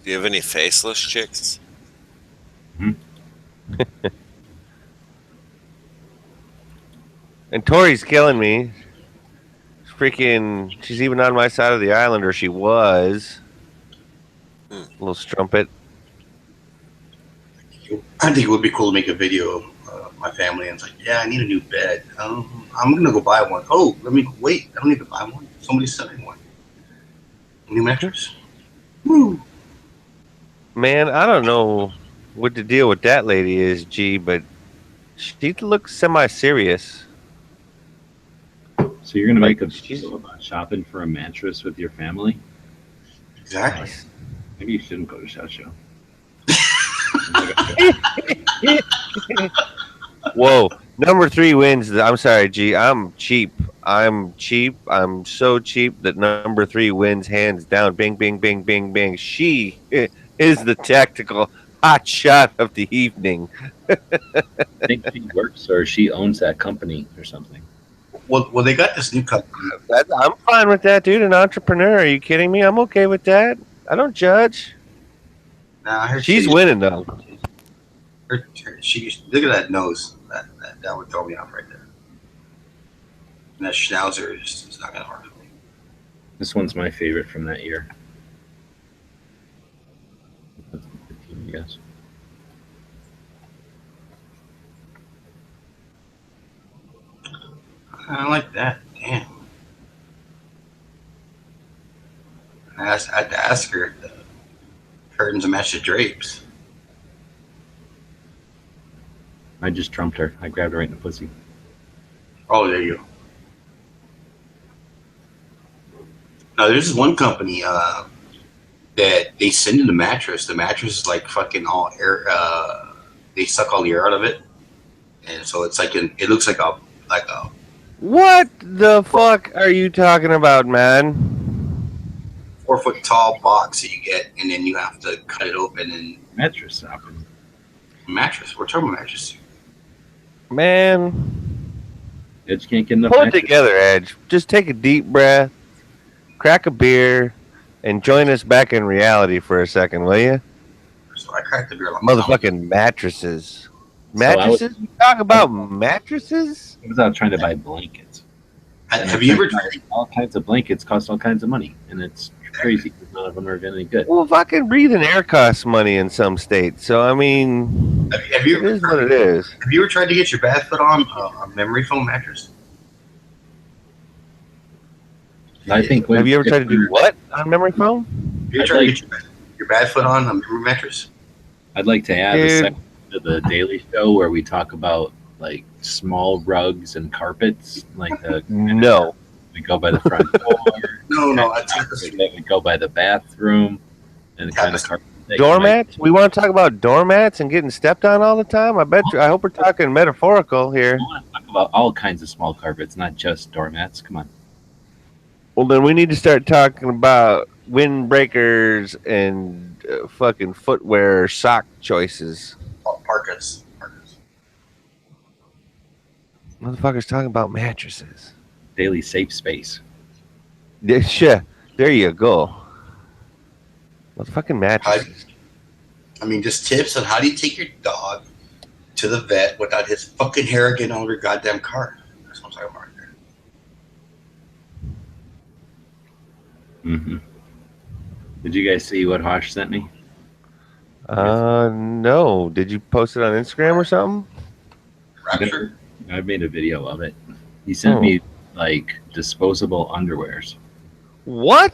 Do you have any faceless chicks? And Tori's killing me. She's even on my side of the island, or she was. Little strumpet. I think it would be cool to make a video of my family, and it's like, yeah, I need a new bed. I'm gonna go buy one. Oh, let me wait. I don't need to buy one. Somebody's selling one. New mattress. Woo. Man, I don't know what the deal with that lady is, G, but she looks semi-serious. So you're gonna make a video about shopping for a mattress with your family? Exactly. Maybe you shouldn't go to SHOT Show. Whoa. Number 3 wins. I'm sorry, G. I'm cheap. I'm so cheap that number 3 wins hands down. Bing, bing, bing, bing, bing. She is the tactical hot shot of the evening. I think she works or she owns that company or something. Well, they got this new company. I'm fine with that, dude. An entrepreneur. Are you kidding me? I'm okay with that. I don't judge. Nah, she's winning, though. She look at that nose. That would throw me off right there. And that schnauzer is not gonna work. This one's my favorite from that year. Yes. I like that. Damn. I had to ask her if the curtains match the drapes. I just trumped her. I grabbed her right in the pussy. Oh, there you go. Now, there's this one company that they send in the mattress. The mattress is like fucking all air. They suck all the air out of it, and so it's like it looks like a. What the fuck are you talking about, man? 4-foot tall box that you get, and then you have to cut it open and mattress shopping. Mattress. We're talking about mattress. Man, Edge can't get enough. pull it mattress. together, Edge. Just take a deep breath, crack a beer, and join us back in reality for a second, will you? So I cracked the beer. Like Motherfucking mattresses. So I was- Mattresses? You talk about mattresses? I was out trying to buy blankets. Have you ever tried all kinds of blankets? Cost all kinds of money, and it's crazy because none of them are any good. Well, fucking breathing air costs money in some states. So, I mean, Have you it is what it is. Have you ever tried to get your bath foot on a memory foam mattress? I think. Have you ever tried to do what on memory foam? Have you ever tried to get your bath foot on a memory mattress? I'd like to add a Dude. section to the Daily Show where we talk about like small rugs and carpets, like the No. we go by the front door. No, we go by the bathroom and the kind of carpet. that you might- Doormats? We want to talk about doormats and getting stepped on all the time? I bet you. I hope we're talking metaphorical here. I want to talk about all kinds of small carpets, not just doormats. Come on. Well, then we need to start talking about windbreakers and fucking footwear sock choices. Parkas. Motherfuckers talking about mattresses. Daily safe space. Yeah, sure. There you go. Motherfucking mattresses. I mean, just tips on how do you take your dog to the vet without his fucking hair getting on your goddamn car. That's what I'm talking about. Mm-hmm. Did you guys see what Hosh sent me? No. Did you post it on Instagram or something? Rapture. I made a video of it. He sent me like disposable underwears. What?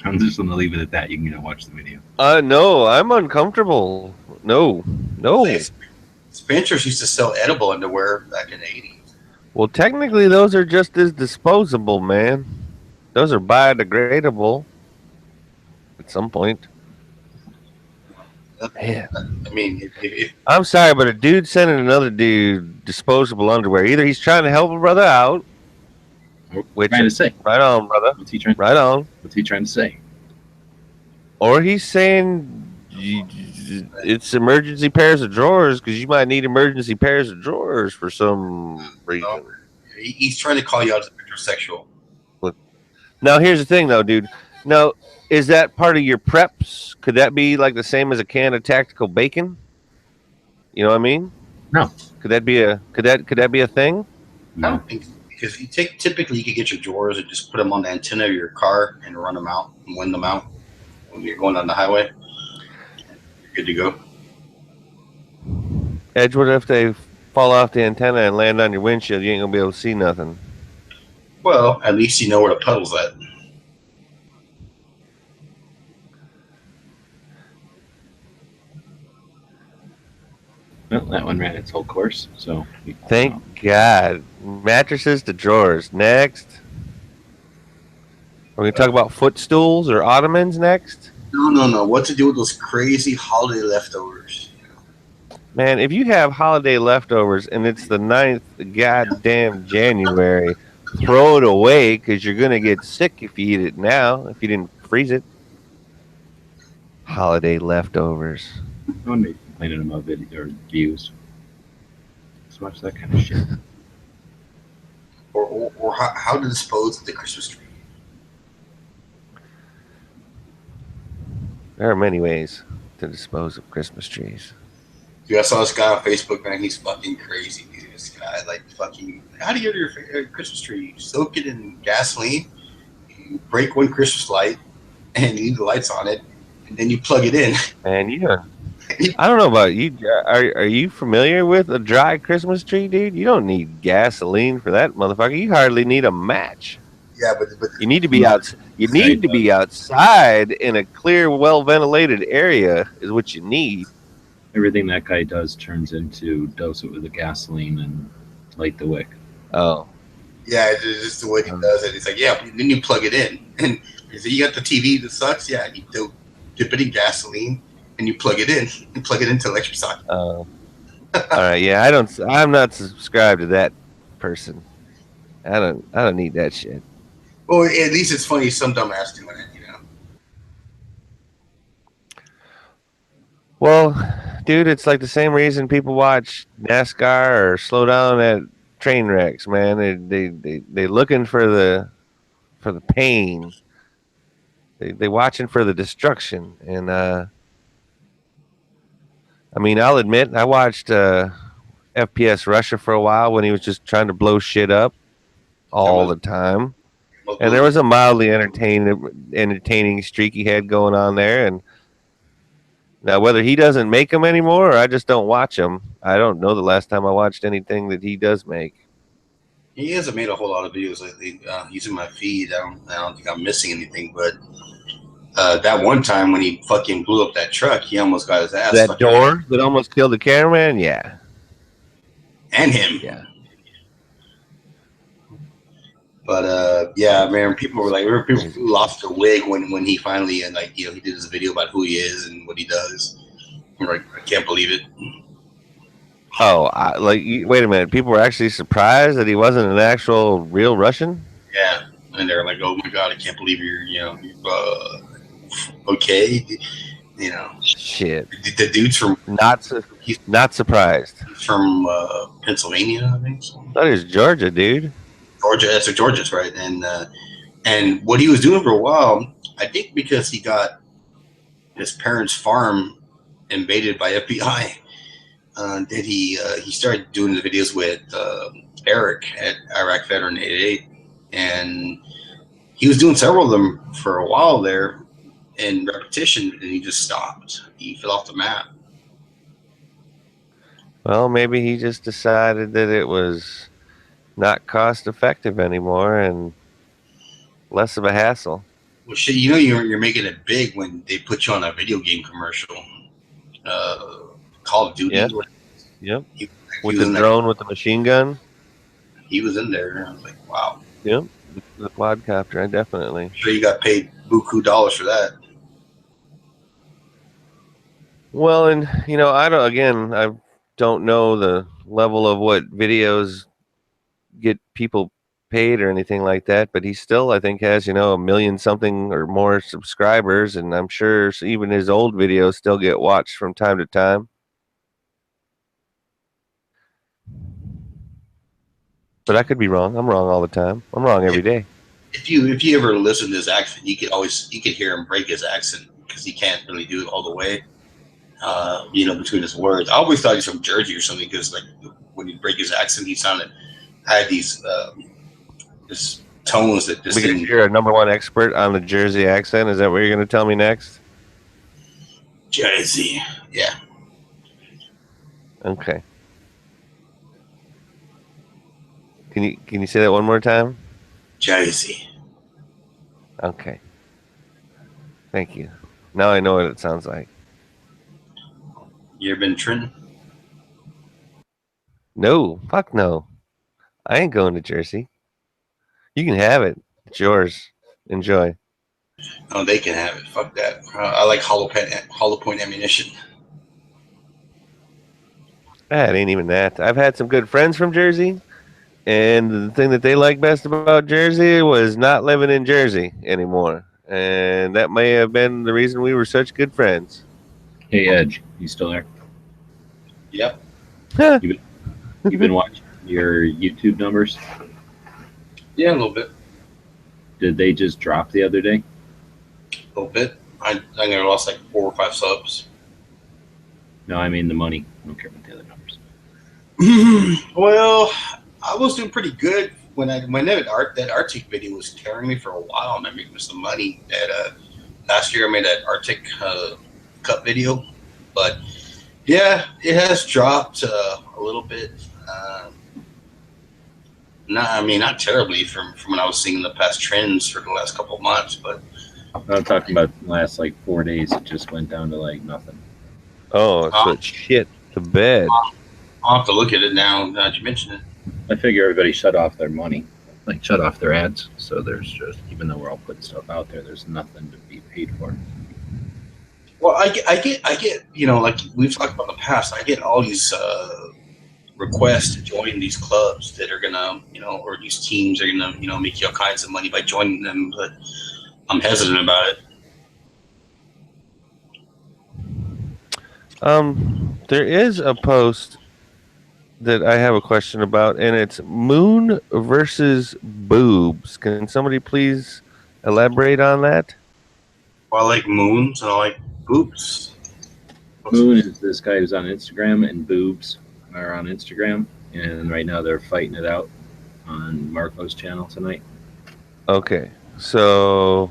I'm just gonna leave it at that. You can watch the video. No, I'm uncomfortable. No. Spencer's used to sell edible underwear back in the 80s. Well, technically, those are just as disposable, man. Those are biodegradable at some point. Man. I mean, if I'm sorry, but a dude sending another dude disposable underwear. Either he's trying to help a brother out, which trying to say? Right on, brother. What's he trying? Right on. What's he trying to say? Or he's saying it's emergency pairs of drawers because you might need emergency pairs of drawers for some reason. he's trying to call you out as a metrosexual. Now, here's the thing, though, dude. Now, is that part of your preps? Could that be like the same as a can of tactical bacon? You know what I mean? No. Could that be a thing? I don't think because typically you could get your drawers and just put them on the antenna of your car and run them out and wind them out when you're going on the highway. You're good to go. Edge, what if they fall off the antenna and land on your windshield? You ain't gonna be able to see nothing. Well, at least you know where the puddle's at. Well, that one ran its whole course, so. Thank God. Mattresses to drawers. Next. We're gonna talk about footstools or ottomans next. No. What to do with those crazy holiday leftovers? Man, if you have holiday leftovers and it's the 9th goddamn January, throw it away because you're gonna get sick if you eat it now. If you didn't freeze it. Holiday leftovers. No one made complaining about video or views. Let's watch that kind of shit. Or how to dispose of the Christmas tree. There are many ways to dispose of Christmas trees. Dude, I saw this guy on Facebook, man. He's fucking crazy. Dude. This guy, like, fucking. How do you get your Christmas tree? You soak it in gasoline, you break one Christmas light, and you leave the lights on it, and then you plug it in. Man, I don't know about you. Are you familiar with a dry Christmas tree, dude? You don't need gasoline for that, motherfucker. You hardly need a match. Yeah, but you need to be out. You need to be outside in a clear, well-ventilated area. Is what you need. Everything that guy does turns into dose it with the gasoline and light the wick. Oh. Yeah, it's just the way he does it. It's like, yeah, then you plug it in. And you got the TV that sucks? Yeah, you dip it in gasoline and you plug it in and plug it into electric socket. Oh. All right, yeah, I'm not subscribed to that person. I don't need that shit. Well, at least it's funny some dumbass doing it, you know. Well, dude, it's like the same reason people watch NASCAR or slow down at train wrecks, man. They looking for the pain. They watching for the destruction. And I mean, I'll admit I watched FPS Russia for a while when he was just trying to blow shit up all the time. And there was a mildly entertaining streak he had going on there. And now, whether he doesn't make them anymore or I just don't watch them, I don't know the last time I watched anything that he does make. He hasn't made a whole lot of videos lately. He's in my feed. I don't think I'm missing anything. But that one time when he fucking blew up that truck, he almost got his ass. That door that almost killed the cameraman, yeah. And him. Yeah. But yeah, man, people were like, people lost their wig when he finally he did his video about who he is and what he does. I'm like, I can't believe it. Oh, wait a minute. People were actually surprised that he wasn't an actual real Russian? Yeah, and they're like, oh my god, I can't believe you're okay. Shit. The dude's from not surprised. He's from Pennsylvania, I think. So. That is Georgia, dude. Georgia, that's Georgia's right, and what he was doing for a while, I think because he got his parents' farm invaded by FBI, that he started doing the videos with Eric at Iraq Veteran 88, and he was doing several of them for a while there in repetition, and he just stopped. He fell off the map. Well, maybe he just decided that it was not cost effective anymore and less of a hassle. Well, shit, you're making it big when they put you on a video game commercial. Call of Duty. Yep. With the drone with the machine gun. He was in there. I was like, wow. Yep. The quadcopter, definitely. I'm sure you got paid buku dollars for that. Well, and I don't know the level of what videos get people paid or anything like that, but he still, I think, has 1 million something or more subscribers, and I'm sure even his old videos still get watched from time to time. But I could be wrong. I'm wrong all the time. I'm wrong every day. If you ever listen to his accent, you could hear him break his accent because he can't really do it all the way. Between his words, I always thought he's from Jersey or something because when he break his accent, he had these this tones that just. Because you're a #1 expert on the Jersey accent. Is that what you're going to tell me next? Jersey, yeah. Okay. Can you say that one more time? Jersey. Okay. Thank you. Now I know what it sounds like. You ever been to Trenton? No, fuck no. I ain't going to Jersey. You can have it. It's yours. Enjoy. Oh, they can have it. Fuck that. I like hollow point ammunition. It ain't even that. I've had some good friends from Jersey, and the thing that they like best about Jersey was not living in Jersey anymore. And that may have been the reason we were such good friends. Hey, Edge, you still there? Yep. You've been watching your YouTube numbers? Yeah, a little bit. Did they just drop the other day? A little bit. I think I lost 4 or 5 subs. No, I mean the money. I don't care about the other numbers. Well, I was doing pretty good when that Arctic video was carrying me for a while, and I made some money. Last year I made that Arctic Cup video, but yeah, it has dropped a little bit. Not terribly from when I was seeing the past trends for the last couple of months, but I'm talking about the last 4 days. It just went down to nothing. Oh, so it's shit to bed. I'll have to look at it now that you mention it. I figure everybody shut off their money, shut off their ads. So there's just, even though we're all putting stuff out there, there's nothing to be paid for. Well, I get, like we've talked about in the past, I get all these requests to join these clubs that are gonna, or these teams are gonna, make you all kinds of money by joining them, but I'm hesitant about it. There is a post that I have a question about, and it's moon versus boobs. Can somebody please elaborate on that? Well, I like moons and I like boobs. Moon is this guy who's on Instagram, and boobs are on Instagram, and right now they're fighting it out on Marco's channel tonight. Okay, so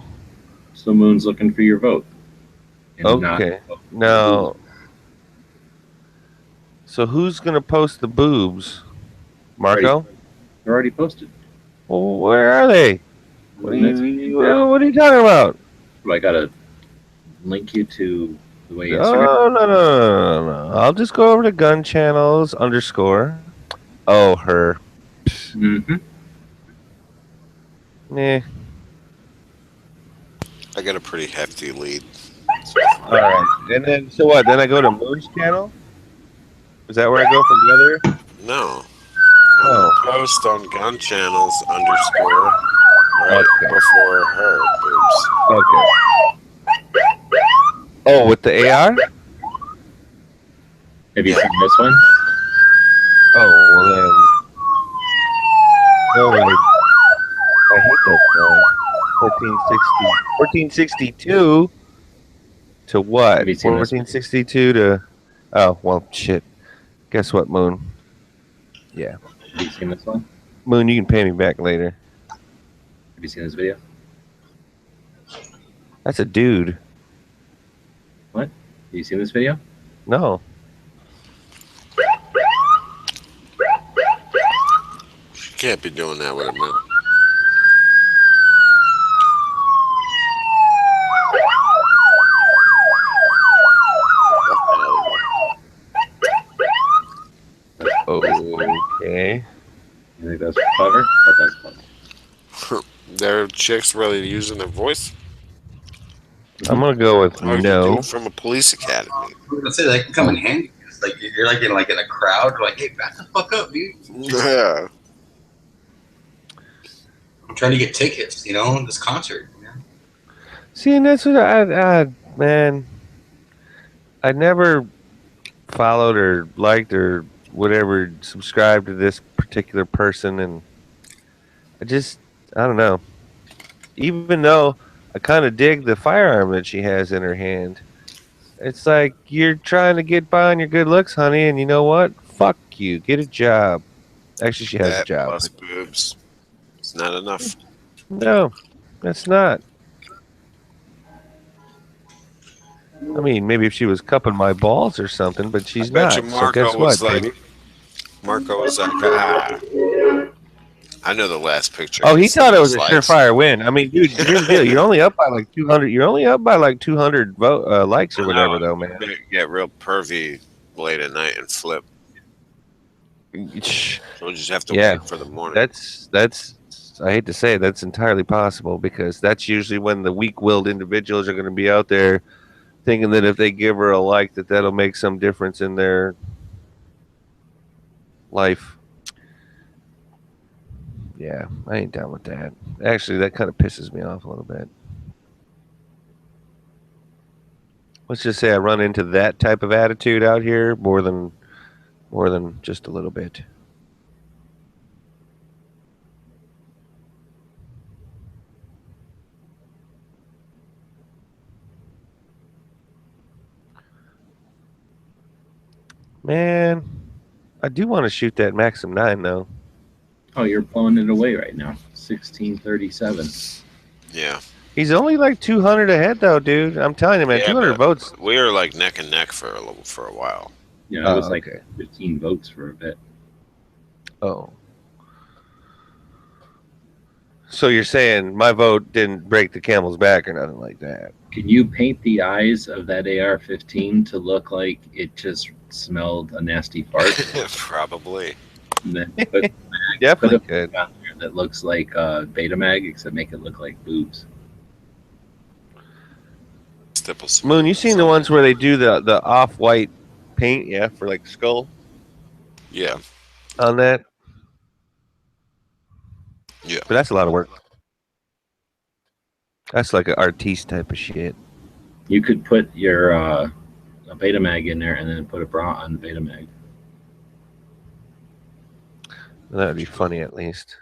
Moon's looking for your vote. And okay, now, so who's gonna post the boobs? Marco? They're already posted. Well, where are they? What are you talking about? I gotta link you to the way Oh, Instagram. no. I'll just go over to gun channels _ Oh, her. Mm-hmm. Eh. I got a pretty hefty lead. All right. And then, so what? Then I go to Moon's channel? Is that where I go from the other? No. Oh. Post on gun channels _ right before her boobs. Okay. Oh, with the AR? Have you seen this one? Oh, well then. No, I hate that song. 1462 to what? Have you seen this? 1462 to. Oh, well, shit. Guess what, Moon? Yeah. Have you seen this one? Moon, you can pay me back later. Have you seen this video? That's a dude. What? Have you seen this video? No. You can't be doing that with a man. Okay. You think that's clever? But that's clever. Their chicks really using their voice? I'm gonna go with Or no. from a police academy. I was gonna say that can come in handy. It's like you're in a crowd, like, hey, back the fuck up, dude. Yeah. I'm trying to get tickets, this concert. Man. See, and that's what man. I never followed or liked or whatever subscribed to this particular person, and I don't know. Even though I kind of dig the firearm that she has in her hand, it's like you're trying to get by on your good looks, honey, and you know what? Fuck you. Get a job. Actually, she has a That job. plus boobs. It's not enough. No, that's not. I mean, maybe if she was cupping my balls or something, but she's I bet not. you So Marco guess was what, like, baby? Marco was like, I know the last picture. Oh, he thought it was a Likes. surefire win. I mean, dude, here's the deal. You're only up by like 200. You're only up by like 200 likes or whatever, though, man. Get real pervy late at night and flip. So we just have to Yeah, wait for the morning. that's. I hate to say it, that's entirely possible because that's usually when the weak-willed individuals are going to be out there thinking that if they give her a like, that'll make some difference in their life. Yeah, I ain't down with that. Actually, that kind of pisses me off a little bit. Let's just say I run into that type of attitude out here more than just a little bit. Man, I do want to shoot that Maxim 9 though. Oh, you're blowing it away right now. 1637. Yeah. He's only like 200 ahead though, dude. I'm telling you, man, Yeah, 200 but votes. We were like neck and neck for a while. Yeah, it was Oh, like okay. 15 votes for a bit. Oh. So you're saying my vote didn't break the camel's back or nothing like that? Can you paint the eyes of that AR-15 to look like it just smelled a nasty fart? Probably. And then put Definitely a could. on there that looks like Betamax, except make it look like boobs. Stipples. Moon, you seen the ones where they do the off-white paint, yeah, for like skull Yeah. on that? Yeah. But that's a lot of work. That's like an artiste type of shit. You could put your a Betamax in there and then put a bra on the Betamax. That would be funny, at least.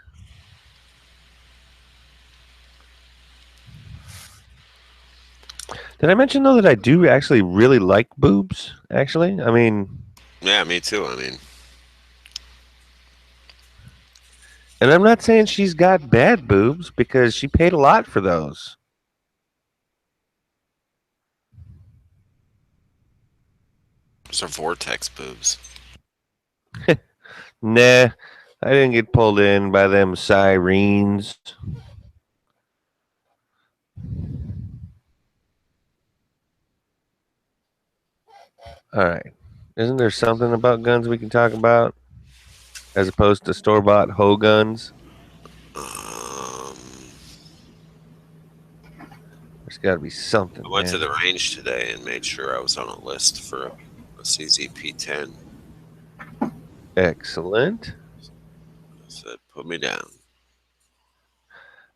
Did I mention though that I do actually really like boobs? Actually, I mean, Yeah, me too. I mean, and I'm not saying she's got bad boobs because she paid a lot for those. those are vortex boobs. Nah, I didn't get pulled in by them sirens. All right. Isn't there something about guns we can talk about as opposed to store-bought hoe guns? There's got to be something. I went to man. the range today and made sure I was on a list for a CZP-10. Excellent. I said, put me down.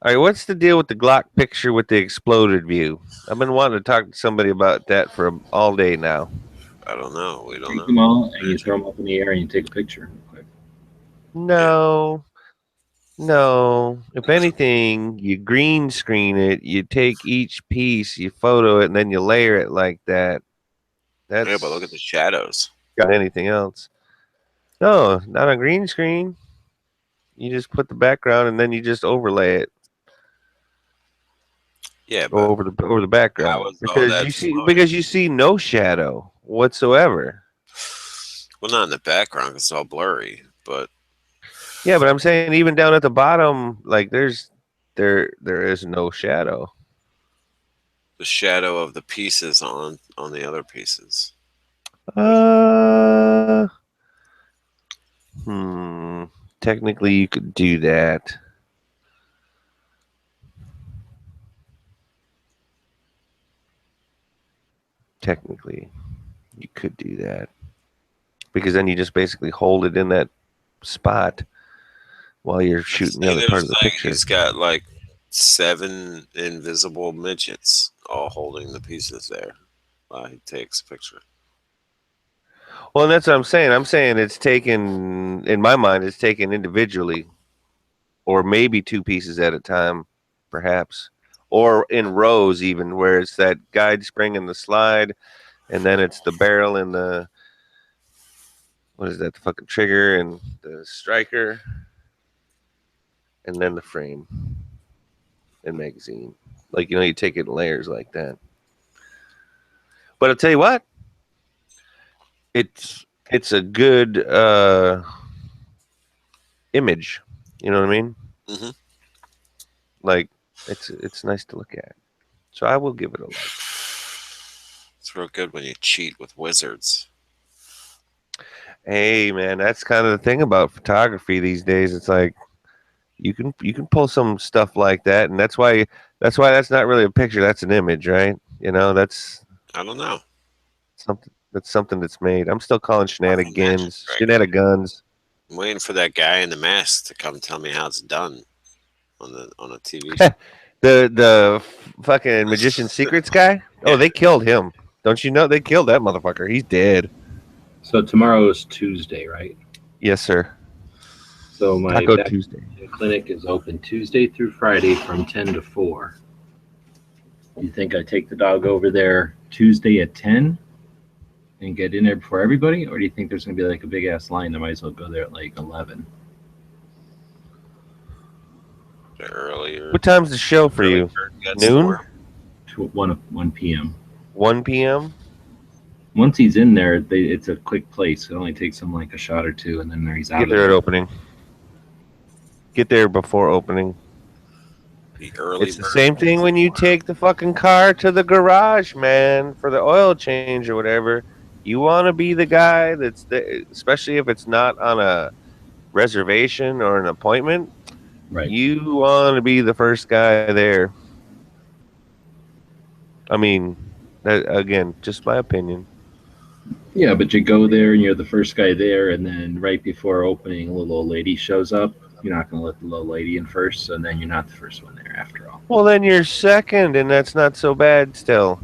All right, what's the deal with the Glock picture with the exploded view? I've been wanting to talk to somebody about that for all day now. I don't know. We don't Take know. them all and you throw them up in the air and you take a picture. No. No. If anything, you green screen it, you take each piece, you photo it, and then you layer it like that. That's Yeah, but look at the shadows. got anything else. No, not a green screen. You just put the background and then you just overlay it. Yeah, but over the background because you see no shadow whatsoever. Well, not in the background because it's all blurry, but yeah, but I'm saying even down at the bottom, like there is no shadow. The shadow of the pieces on the other pieces. Technically, you could do that. Technically, you could do that because then you just basically hold it in that spot while you're shooting the other part of the picture. He's got like 7 invisible midgets all holding the pieces there while he takes a picture. Well, and that's what I'm saying. I'm saying it's taken, in my mind, it's taken individually or maybe 2 pieces at a time, perhaps. Or in rows even, where it's that guide spring and the slide, and then it's the barrel and the, what is that, the fucking trigger and the striker, and then the frame and magazine. Like, you take it in layers like that. But I'll tell you what, it's a good image. You know what I mean? Mm-hmm. Like, it's nice to look at. So I will give it a like. It's real good when you cheat with wizards. Hey man, that's kind of the thing about photography these days. It's like you can pull some stuff like that, and that's why that's not really a picture. That's an image, right? That's I don't know. Something that's made. I'm still calling shenanigans. Shenanigans. I'm waiting for that guy in the mask to come tell me how it's done on a TV show. The fucking Magician Secrets guy? Oh, they killed him. Don't you know they killed that motherfucker? He's dead. So tomorrow is Tuesday, right? Yes, sir. So my Taco Tuesday clinic is open Tuesday through Friday from 10 to 4. You think I take the dog over there Tuesday at 10 and get in there before everybody? Or do you think there's going to be like a big ass line? I might as well go there at like 11. Earlier. What time's the show for you? Noon? 1 p.m. 1 p.m.? Once he's in there, it's a quick place. It only takes him like a shot or 2, and then he's out. Get there at opening. Get there before opening. It's the same thing when you take the fucking car to the garage, man, for the oil change or whatever. You want to be the guy that's there, especially if it's not on a reservation or an appointment. Right. You want to be the first guy there. I mean, that, again, just my opinion. Yeah, but you go there and you're the first guy there, and then right before opening, a little old lady shows up. You're not going to let the little lady in first, and then you're not the first one there after all. Well, then you're second, and that's not so bad still.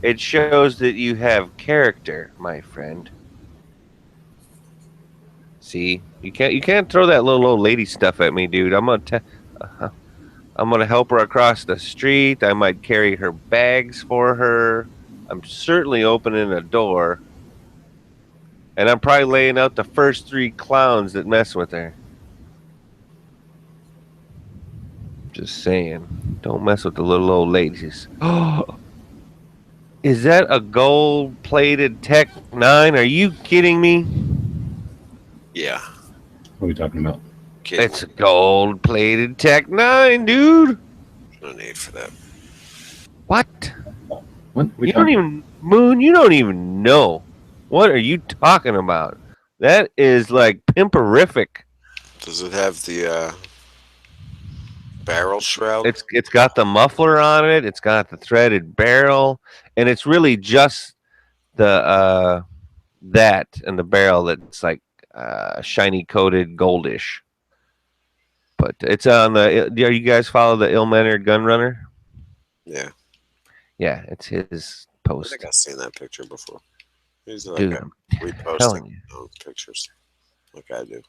It shows that you have character, my friend. See, you can't throw that little old lady stuff at me, dude. I'm gonna help her across the street. I might carry her bags for her. I'm certainly opening a door, and I'm probably laying out the first 3 clowns that mess with her. Just saying, don't mess with the little old ladies. Oh, is that a gold-plated Tech 9? Are you kidding me? Yeah. What are we talking about? It's a gold-plated Tech 9, dude. No need for that. What? What? You don't even Moon. You don't even know. What are you talking about? That is like pimperific. Does it have the barrel shroud? It's got the muffler on it. It's got the threaded barrel, and it's really just the that and the barrel that's like shiny coated goldish. But it's on the. Do you guys follow the ill-mannered gun runner? Yeah. Yeah, it's his I post. think I've seen that picture before. He's like Dude, a I'm reposting telling you. those pictures like I do.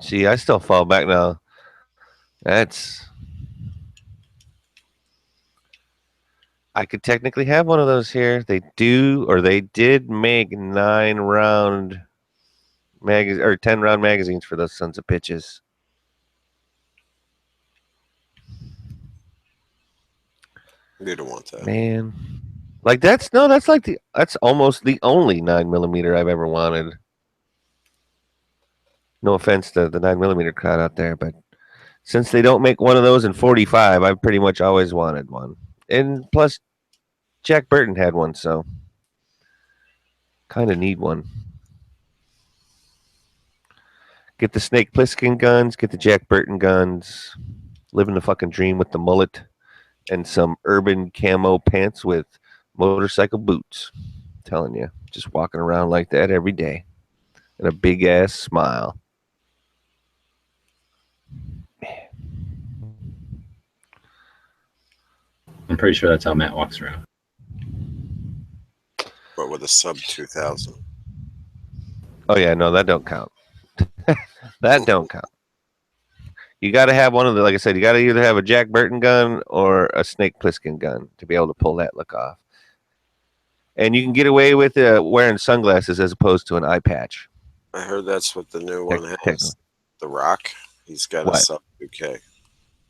See, I still fall back now. I could technically have one of those here. They did make 9-round or 10-round magazines for those sons of bitches. You don't want that. Man. Like that's almost the only 9mm I've ever wanted. No offense to the 9mm crowd out there, but since they don't make one of those in 45, I've pretty much always wanted one. And plus, Jack Burton had one, so kind of need one. Get the Snake Plissken guns, get the Jack Burton guns, living the fucking dream with the mullet and some urban camo pants with motorcycle boots. I'm telling you, just walking around like that every day and a big ass smile. I'm pretty sure that's how Matt walks around. But with a sub 2000. Oh yeah, no, that don't count. That don't count. You got to have one of the, like I said, you got to either have a Jack Burton gun or a Snake Plissken gun to be able to pull that look off. And you can get away with wearing sunglasses as opposed to an eye patch. I heard that's what the new one has. The Rock. He's got a What? sub 2K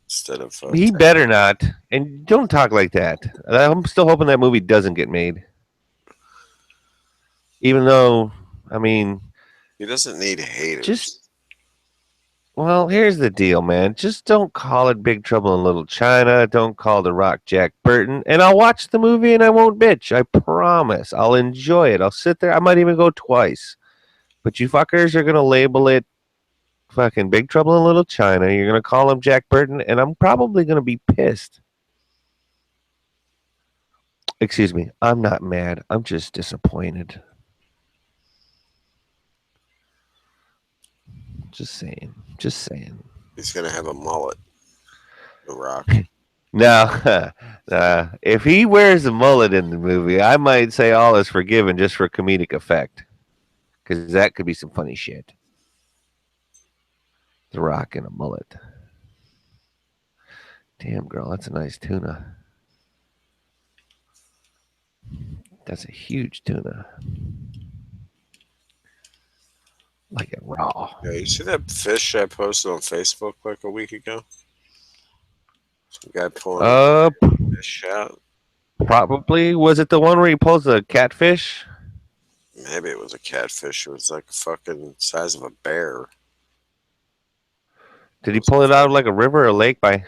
instead of. He better not. And don't talk like that. I'm still hoping that movie doesn't get made. Even though, I mean, He doesn't need haters. Well, here's the deal, man. Just don't call it Big Trouble in Little China. Don't call The Rock Jack Burton. And I'll watch the movie and I won't bitch. I promise. I'll enjoy it. I'll sit there. I might even go twice. But you fuckers are going to label it fucking Big Trouble in Little China. You're going to call him Jack Burton. And I'm probably going to be pissed. Excuse me. I'm not mad. I'm just disappointed. Just saying. Just saying. He's gonna have a mullet. The Rock. Now, if he wears a mullet in the movie, I might say all is forgiven just for comedic effect, because that could be some funny shit. The Rock in a mullet. Damn, girl, that's a nice tuna. That's a huge tuna. Like it raw. Yeah, you see that fish I posted on Facebook like a week ago? Some guy pulling a fish out. Probably. Was it the one where he pulls the catfish? Maybe it was a catfish. It was like fucking size of a bear. Did he pull it out of like a river or a lake by?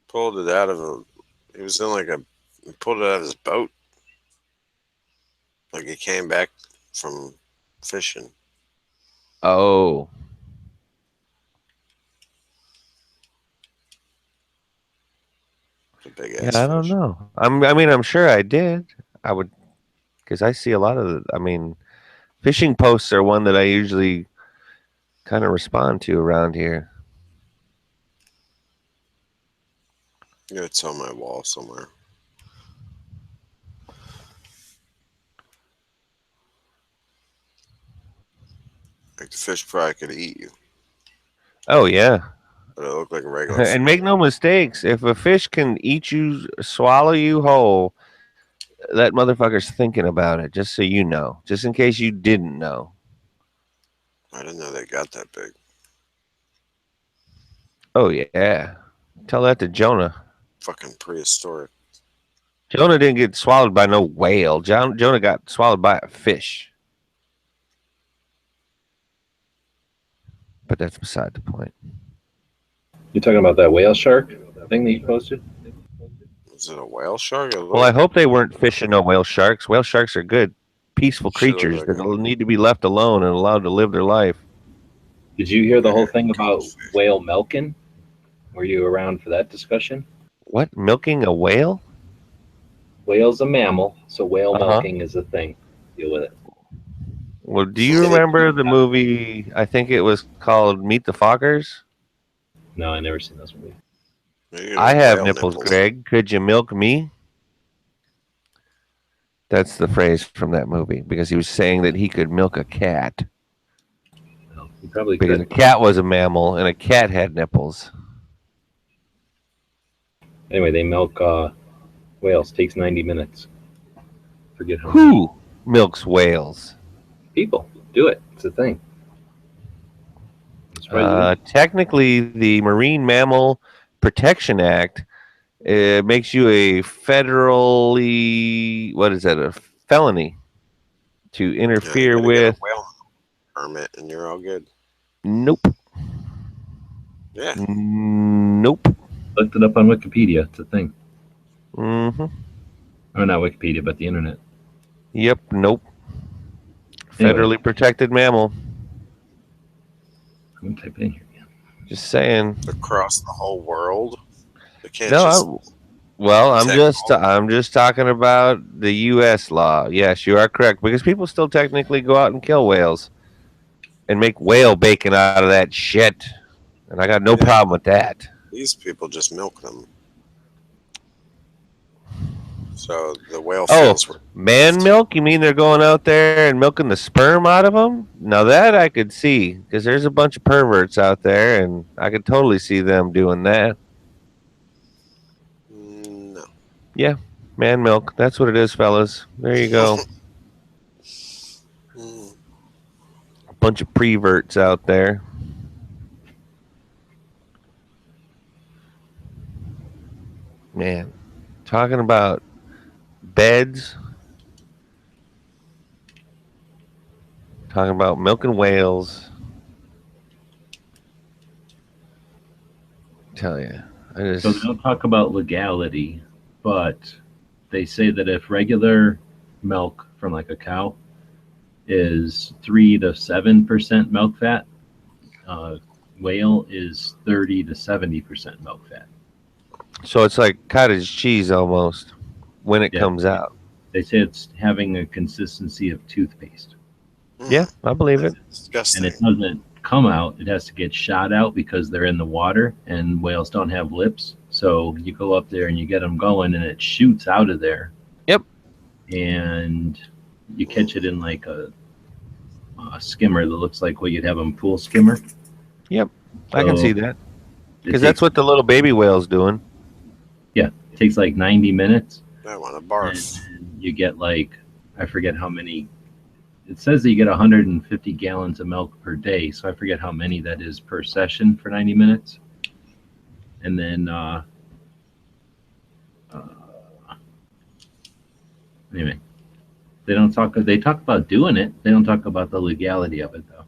Pulled it out of a. He was in like a. He pulled it out of his boat. Like he came back from fishing. Oh. It's a big Yeah, ass. I don't know. I'm sure I did. I would, because I see a lot of fishing posts are one that I usually kind of respond to around here. Yeah, it's on my wall somewhere. Like the fish probably could eat you, Oh yeah. but it looked like a regular And make no mistakes, if a fish can eat you, swallow you whole, that motherfucker's thinking about it, just so you know. Just in case you didn't know. I didn't know they got that big. Oh yeah. Tell that to Jonah. Fucking prehistoric. Jonah didn't get swallowed by no whale. Jonah got swallowed by a fish. But that's beside the point. You're talking about that whale shark thing that you posted? Was it a whale shark? Well, I hope they weren't fishing no whale sharks. Whale sharks are good, peaceful creatures that need to be left alone and allowed to live their life. Did you hear the whole thing about whale milking? Were you around for that discussion? What? Milking a whale? Whale's a mammal, so whale milking is a thing. Deal with it. Well, do you remember the movie, I think it was called Meet the Fockers? No, I never seen those movies. I have nipples, Greg. Could you milk me? That's the phrase from that movie, because he was saying that he could milk a cat. Well, he probably because could. a cat was a mammal and a cat had nipples. Anyway, they milk whales. Takes 90 minutes. Forget how. Who milks whales? People do it. It's a thing. Technically, the Marine Mammal Protection Act makes you a federally, what is that, a felony to interfere with. Whale permit, and you're all good. Nope. Yeah. Nope. Looked it up on Wikipedia. It's a thing. Mm-hmm. Or not Wikipedia, but the internet. Yep. Nope. Anyway. Federally protected mammal. I'm gonna type in here again. Just saying. Across the whole world. They can't No, I'm just talking about the U.S. law. Yes, you are correct, because people still technically go out and kill whales and make whale bacon out of that shit, and I got no problem with that. These people just milk them. So the whale Oh, fins were man milk? You mean they're going out there and milking the sperm out of them? Now that I could see, because there's a bunch of perverts out there, and I could totally see them doing that. no. Yeah, man milk. That's what it is, fellas. There you go. A bunch of preverts out there. Man, talking about beds, talking about milking whales. Tell you, So they don't talk about legality, but they say that if regular milk from like a cow is 3 to 7% milk fat, whale is 30 to 70% milk fat. So it's like cottage cheese almost when it comes out. They say it's having a consistency of toothpaste. Yeah, I believe it. Disgusting. And it doesn't come out. It has to get shot out because they're in the water, and whales don't have lips. So you go up there and you get them going, and it shoots out of there. Yep. And you catch it in like a skimmer that looks like what you'd have on pool skimmer. Yep, I can So see that. it Because that's takes- what the little baby whale's doing. Yeah, it takes like 90 minutes. I want to barf. And you get like, I forget how many. It says that you get 150 gallons of milk per day, so I forget how many that is per session for 90 minutes. And then, anyway, they don't talk. They talk about doing it. They don't talk about the legality of it, though.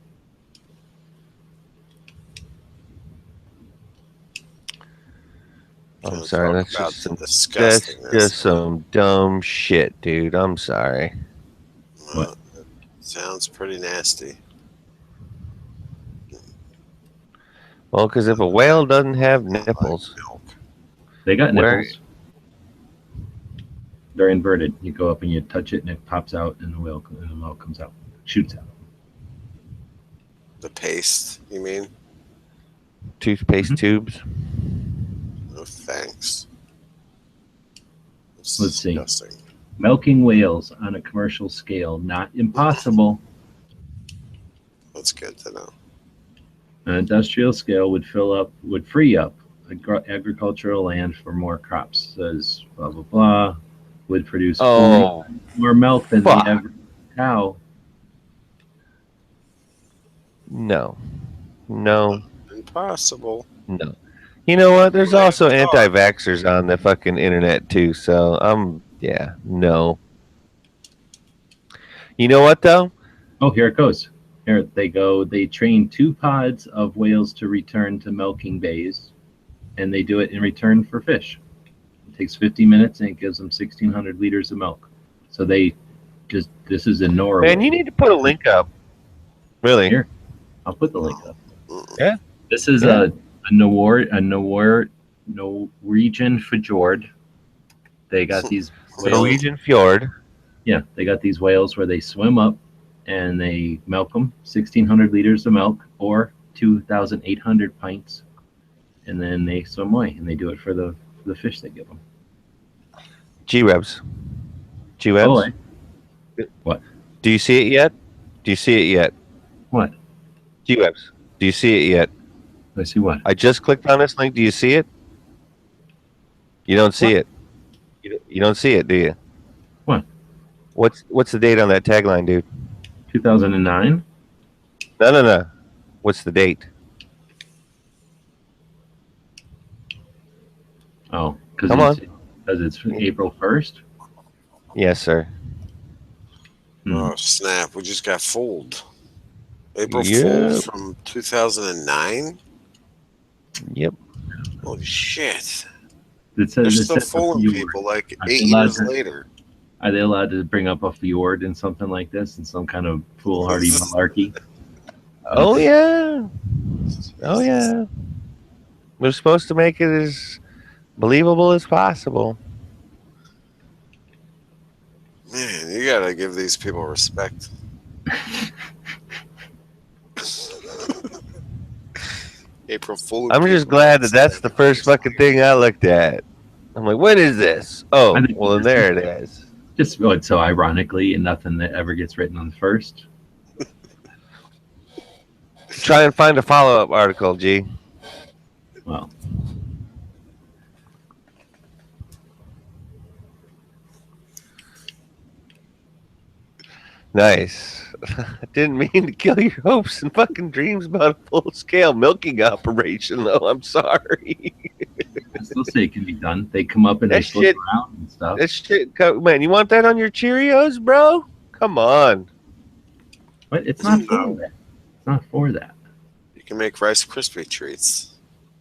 I'm sorry, that's about just the that's disgustingness. just some dumb shit, dude. I'm sorry. What? Sounds pretty nasty. Well, because if a whale doesn't have nipples, They got Where- nipples. They're inverted. You go up and you touch it, and it pops out, and the milk comes out, shoots out. The paste, you mean? toothpaste tubes. No thanks. It's Let's see. disgusting. Milking whales on a commercial scale, not impossible. Well, That's good to know. An industrial scale would free up agricultural land for more crops. Says blah blah blah. Would produce more milk than the average cow. No. Impossible. No. You know what? There's also anti-vaxxers on the fucking internet too. So no. You know what though? Oh, here it goes. Here they go. They train 2 pods of whales to return to milking bays, and they do it in return for fish. It takes 50 minutes, and it gives them 1,600 liters of milk. So this is in Norway. Man, you need to put a link up. Really? Here, I'll put the link up. Yeah. This is a Norwegian fjord. They got these whales. Norwegian fjord. Yeah, they got these whales where they swim up and they milk them, 1,600 liters of milk or 2,800 pints, and then they swim away, and they do it for the fish they give them. G-Webs. Oh, what? Do you see it yet? What? G-Webs. Do you see it yet? I see what? I just clicked on this link. Do you see it? You don't see it. You don't see it, do you? What? What's the date on that tagline, dude? 2009? No. What's the date? Oh, because it's April 1st? Yes, sir. Oh, snap. We just got fooled. April Yep. Fool from 2009? Yep. Holy shit. They're still fooling people like 8 years later. Are they allowed to bring up a fjord in something like this, in some kind of foolhardy malarkey? Oh, yeah. Oh, yeah. We're supposed to make it as believable as possible. Man, you gotta give these people respect. April Fool. I'm just glad that that's the first fucking thing I looked at. I'm like, what is this? Oh, well, there it is. Just so ironically, and nothing that ever gets written on the first. Try and find a follow-up article, G. Well. Nice. I didn't mean to kill your hopes and fucking dreams about a full-scale milking operation, though. I'm sorry. I still say it can be done. They come up and they flip around and stuff. That shit, man, you want that on your Cheerios, bro? Come on. But it's not for that. It's not for that. You can make Rice Krispie treats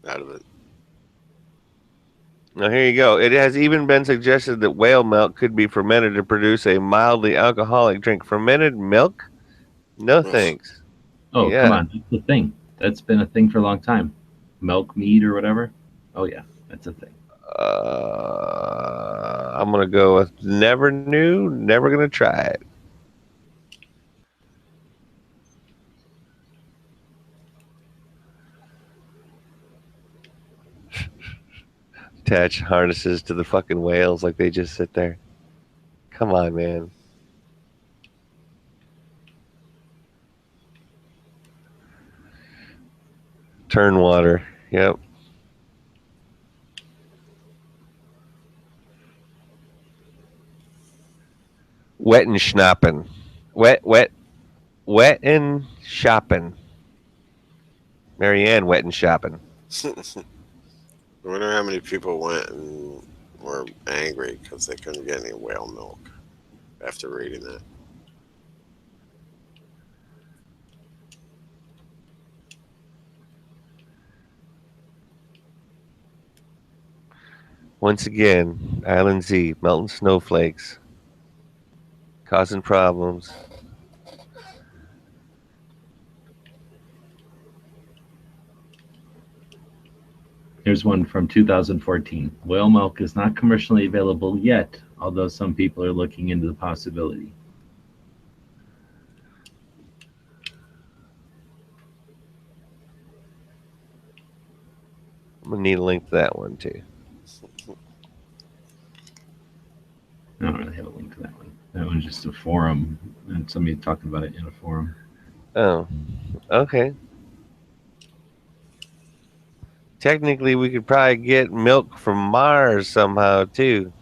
out of it. Now, here you go. It has even been suggested that whale milk could be fermented to produce a mildly alcoholic drink. Fermented milk? No thanks. Oh, come on. That's the thing. That's been a thing for a long time. Milk, mead, or whatever. Oh, yeah. That's a thing. I'm going to go with never knew, never going to try it. Attach harnesses to the fucking whales like they just sit there. Come on, man. Turn water. Yep. Wet and schnappen. Wet and shopping. Marianne wet and shopping. I wonder how many people went and were angry because they couldn't get any whale milk after reading that. Once again, Island Z, melting snowflakes, causing problems. Here's one from 2014. Whale milk is not commercially available yet, although some people are looking into the possibility. I'm going to need a link to that one, too. I don't really have a link to that one. That one's just a forum, and somebody talking about it in a forum. Oh, okay. Technically, we could probably get milk from Mars somehow too.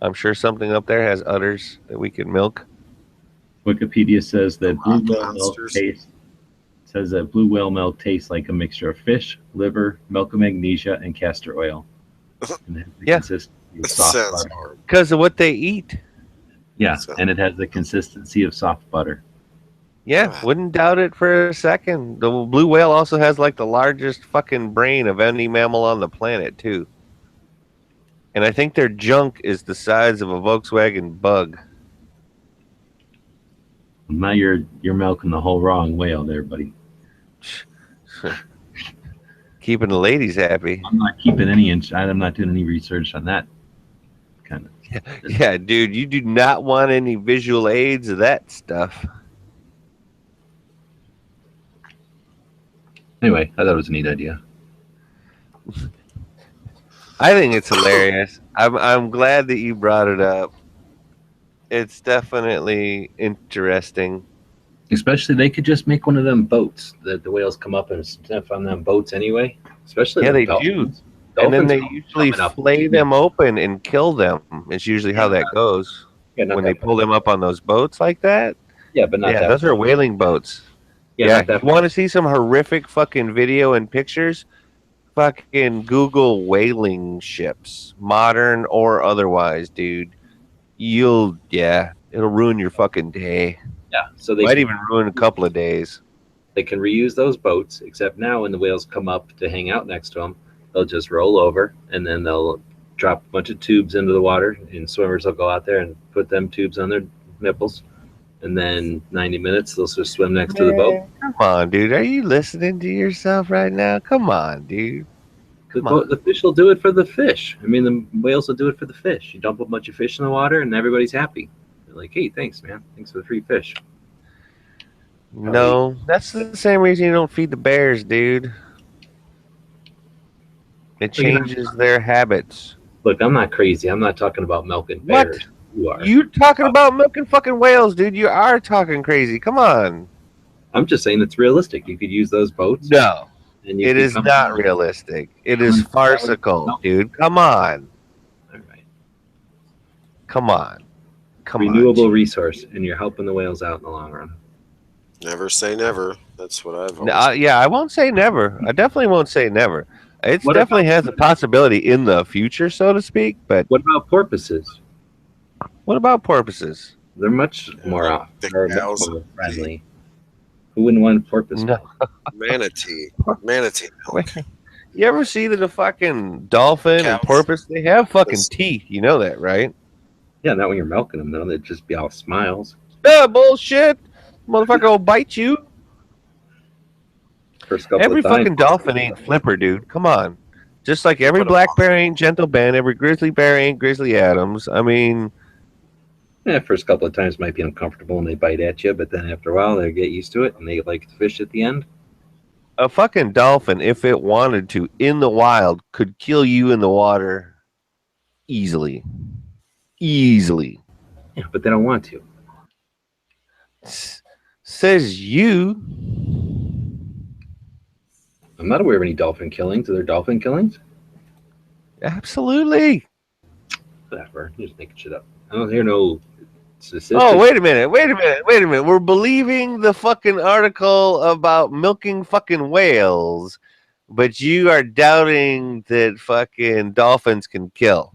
I'm sure something up there has udders that we could milk. Wikipedia says that blue whale milk tastes like a mixture of fish, liver, milk of magnesia, and castor oil. And it has the consistency of soft butter. Because of what they eat. Yeah, and it has the consistency of soft butter. Yeah, wouldn't doubt it for a second. The blue whale also has like the largest fucking brain of any mammal on the planet too. And I think their junk is the size of a Volkswagen Bug. Now you're milking the whole wrong whale there, buddy. Keeping the ladies happy. I'm not keeping any I'm not doing any research on that kind of. Yeah, dude, you do not want any visual aids of that stuff. Anyway, I thought it was a neat idea. I think it's hilarious. I'm glad that you brought it up. It's definitely interesting. Especially, they could just make one of them boats that the whales come up and sniff on them boats anyway. Especially, yeah, the they dolphins. do. And then they Dolphins usually coming up. flay them open and kill them. It's usually how that goes. Yeah, not when that they pull them up on those boats like that. Yeah, but not Yeah, that those are far. whaling boats. Yeah, Yeah, not that you want to see some horrific fucking video and pictures? Fucking Google whaling ships, modern or otherwise, dude. It'll ruin your fucking day. Yeah, so they Might can- even ruin a couple of days. They can reuse those boats, except now when the whales come up to hang out next to them, they'll just roll over and then they'll drop a bunch of tubes into the water, and swimmers will go out there and put them tubes on their nipples, and then 90 minutes they'll just swim next to the boat. Come on, dude. Are you listening to yourself right now? Come on, dude. The fish will do it for the fish. I mean, the whales will do it for the fish. You dump a bunch of fish in the water, and everybody's happy. They're like, "Hey, thanks, man. Thanks for the free fish." No, that's the same reason you don't feed the bears, dude. It changes their habits. Look, I'm not crazy. I'm not talking about milking What? bears. You are. You talking about milking fucking whales, dude. You are talking crazy. Come on. I'm just saying it's realistic. You could use those boats. No. And you It could is come- not realistic. It is farcical, dude. Come on. Come on. Come on. Renewable resource, and you're helping the whales out in the long run. Never say never. That's what I've always Yeah, I won't say never. I definitely won't say never. It What definitely about- has a possibility in the future, so to speak. But what about porpoises? What about porpoises? They're much more off. They're much more friendly. Who wouldn't want a porpoise? No. Manatee. Manatee. You ever see that a fucking dolphin and porpoise? They have fucking teeth. You know that, right? Yeah, not when you're milking them, though. They'd just be all smiles. Bullshit. Motherfucker will bite you. First couple Every of times. fucking dolphin ain't Flipper, dude. Come on. Just like every black bear ain't Gentle Ben, every grizzly bear ain't Grizzly Adams. I mean, Yeah, first couple of times might be uncomfortable and they bite at you, but then after a while they get used to it and they like the fish at the end. a fucking dolphin, if it wanted to, in the wild, could kill you in the water easily. Easily. Yeah, but they don't want to. Says you. I'm not aware of any dolphin killings. Are there dolphin killings? Absolutely. Whatever. You're just making shit up. I don't hear no statistics. Oh, wait a minute. We're believing the fucking article about milking fucking whales, but you are doubting that fucking dolphins can kill.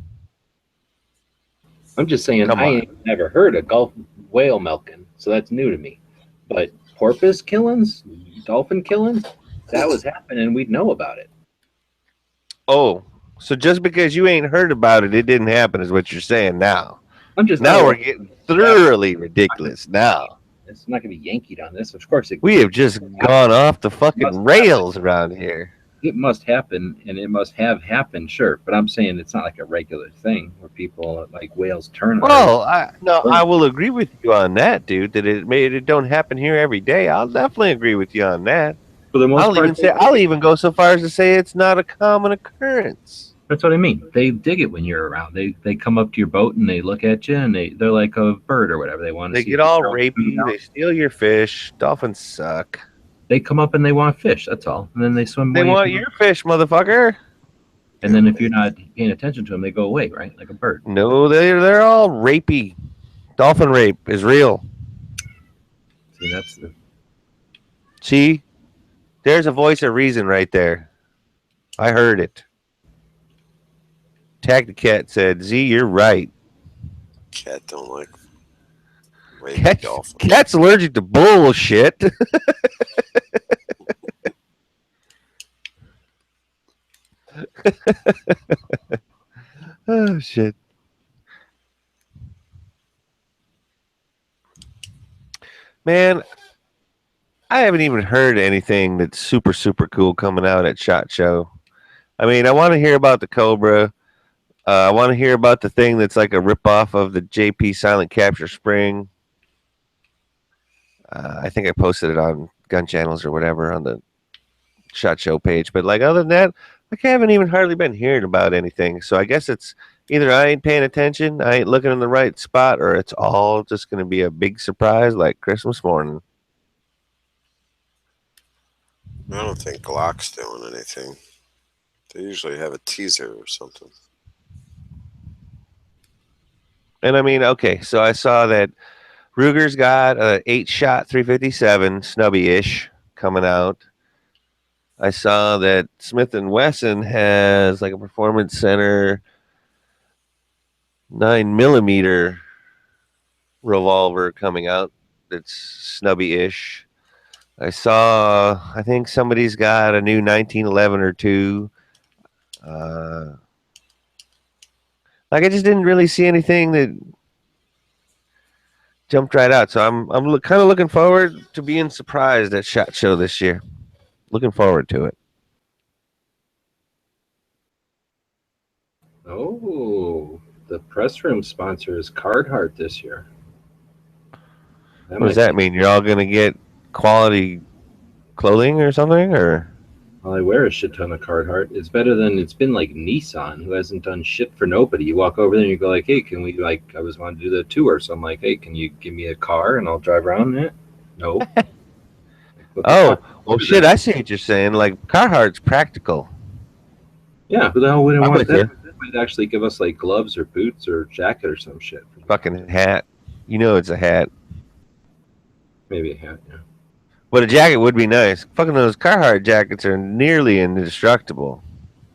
I'm just saying, I ain't never heard of whale milking, so that's new to me. But porpoise killings, dolphin killings, that was happening. We'd know about it. Oh, so just because you ain't heard about it, it didn't happen, is what you're saying now. I'm just now not- we're getting thoroughly ridiculous. Now It's not going to be yankied on this. Of course, we have just gone off the fucking rails around here. It must happen, and it must have happened, sure. But I'm saying it's not like a regular thing where people like whales turn. Well, I will agree with you on that, dude. That it don't happen here every day. I'll definitely agree with you on that. For the most part, I'll even go so far as to say it's not a common occurrence. That's what I mean. They dig it when you're around. They come up to your boat and they look at you and they're like a bird or whatever. They want to. They get all rapey. They steal your fish. Dolphins suck. They come up and they want fish. That's all. And then they swim. They away want from your fish, motherfucker. And then if you're not paying attention to them, they go away, right? Like a bird. No, they're all rapey. Dolphin rape is real. See, that's the. See, there's a voice of reason right there. I heard it. Tag the Cat said, "Z, you're right." Cat don't like rapey dolphins. Cat's allergic to bullshit. Oh shit. Man, I haven't even heard anything that's super, super cool coming out at SHOT Show. I mean, I want to hear about the Cobra. I want to hear about the thing that's like a ripoff of the JP Silent Capture Spring. I think I posted it on Gun Channels or whatever on the SHOT Show page. But like other than that, I haven't even hardly been hearing about anything. So I guess it's either I ain't paying attention, I ain't looking in the right spot, or it's all just going to be a big surprise like Christmas morning. I don't think Glock's doing anything. They usually have a teaser or something. And I mean, okay, so I saw that Ruger's got a 8-shot 357 snubby-ish coming out. I saw that Smith & Wesson has like a Performance Center 9mm revolver coming out that's snubby-ish. I saw, I think somebody's got a new 1911 or two. Like I just didn't really see anything that jumped right out. So I'm kind of looking forward to being surprised at SHOT Show this year. Looking forward to it. Oh, the press room sponsor is Carhartt this year. What does that mean? You're all going to get quality clothing or something, or? Well, I wear a shit ton of Carhartt. It's better than it's been like Nissan, who hasn't done shit for nobody. You walk over there and you go like, "Hey, can we like?" I was wanting to do the tour, so I'm like, "Hey, can you give me a car and I'll drive around in it?" No. Oh, well, shit! I see what you're saying. Like Carhartt's practical. Yeah, who the hell wouldn't I'm want with that? you. That might actually give us like gloves or boots or jacket or some shit. Fucking hat. You know it's a hat. Maybe a hat, yeah. But a jacket would be nice. Fucking those Carhartt jackets are nearly indestructible.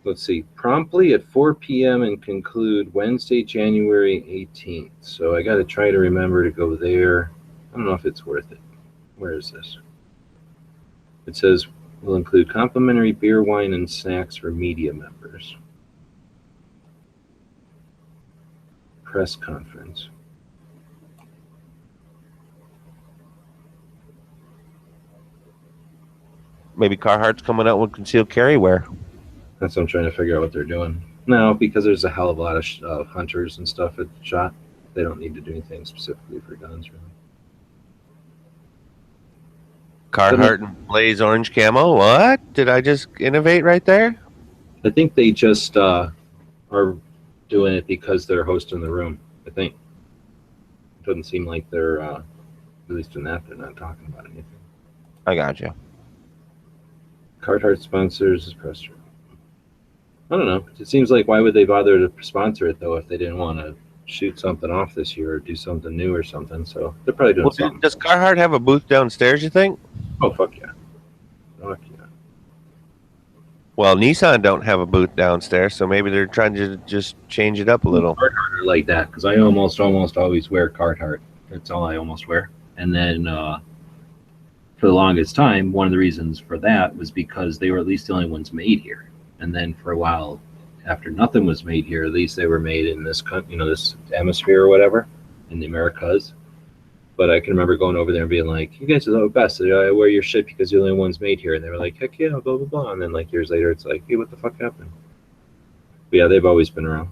Let's see. Promptly at 4 p.m. and conclude Wednesday, January 18th. So I got to try to remember to go there. I don't know if it's worth it. Where is this? It says will include complimentary beer, wine, and snacks for media members. Press conference. Maybe Carhartt's coming out with concealed carry wear. That's what I'm trying to figure out what they're doing. No, because there's a hell of a lot of hunters and stuff at SHOT. They don't need to do anything specifically for guns, really. Carhartt and Blaze Orange Camo? What? Did I just innovate right there? I think they just are doing it because they're hosting the room, I think. It doesn't seem like they're, at least in that, they're not talking about anything. I got you. Carhartt sponsors his press room. I don't know. It seems like why would they bother to sponsor it, though, if they didn't want to shoot something off this year or do something new or something. So they're probably doing something. Does Carhartt have a booth downstairs, you think? Oh, fuck yeah. Fuck yeah. Well, Nissan don't have a booth downstairs, so maybe they're trying to just change it up a little. Carhartt are like that, because I almost always wear Carhartt. That's all I almost wear. And then for the longest time, one of the reasons for that was because they were at least the only ones made here. And then for a while, after nothing was made here, at least they were made in this, this hemisphere or whatever, in the Americas. But I can remember going over there and being like, "You guys are the best. I wear your shit because you're the only ones made here." And they were like, "Heck yeah, blah, blah, blah." And then like years later, it's like, "Hey, what the fuck happened?" But yeah, they've always been around.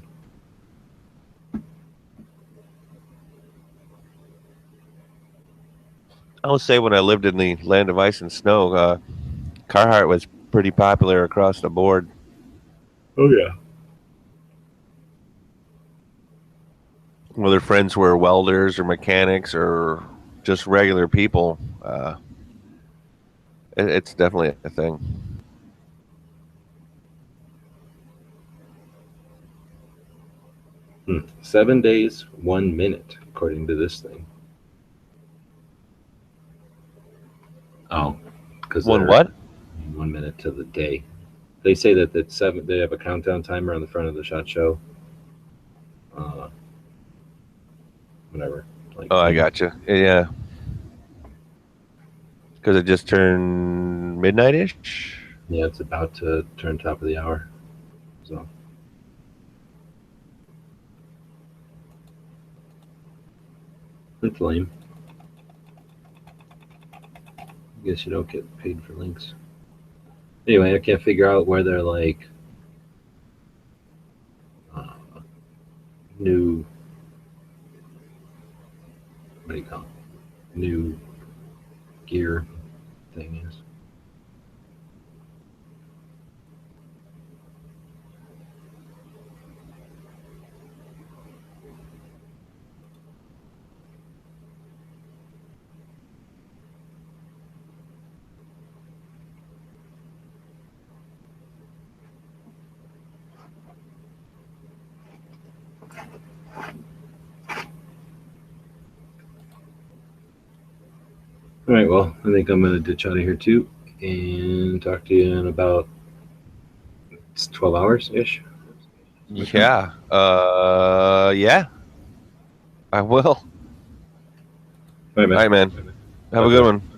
I would say when I lived in the land of ice and snow, Carhartt was pretty popular across the board. Oh, yeah. whether friends were welders or mechanics or just regular people, it's definitely a thing. Hmm. 7 days, 1 minute, according to this thing. Oh, because One what? 1 minute to the day. They say that it's 7. They have a countdown timer on the front of the SHOT Show. Whatever. Like, Oh, I gotcha. Yeah. Because it just turned midnight-ish? Yeah, it's about to turn top of the hour. So. It's lame. I guess you don't get paid for links. Anyway, I can't figure out where they're like new. What do you call it? New gear thing is. All right, well, I think I'm going to ditch out of here too and talk to you in about 12 hours ish. Yeah. Yeah. I will. All right, man. All right, man. Have a good one.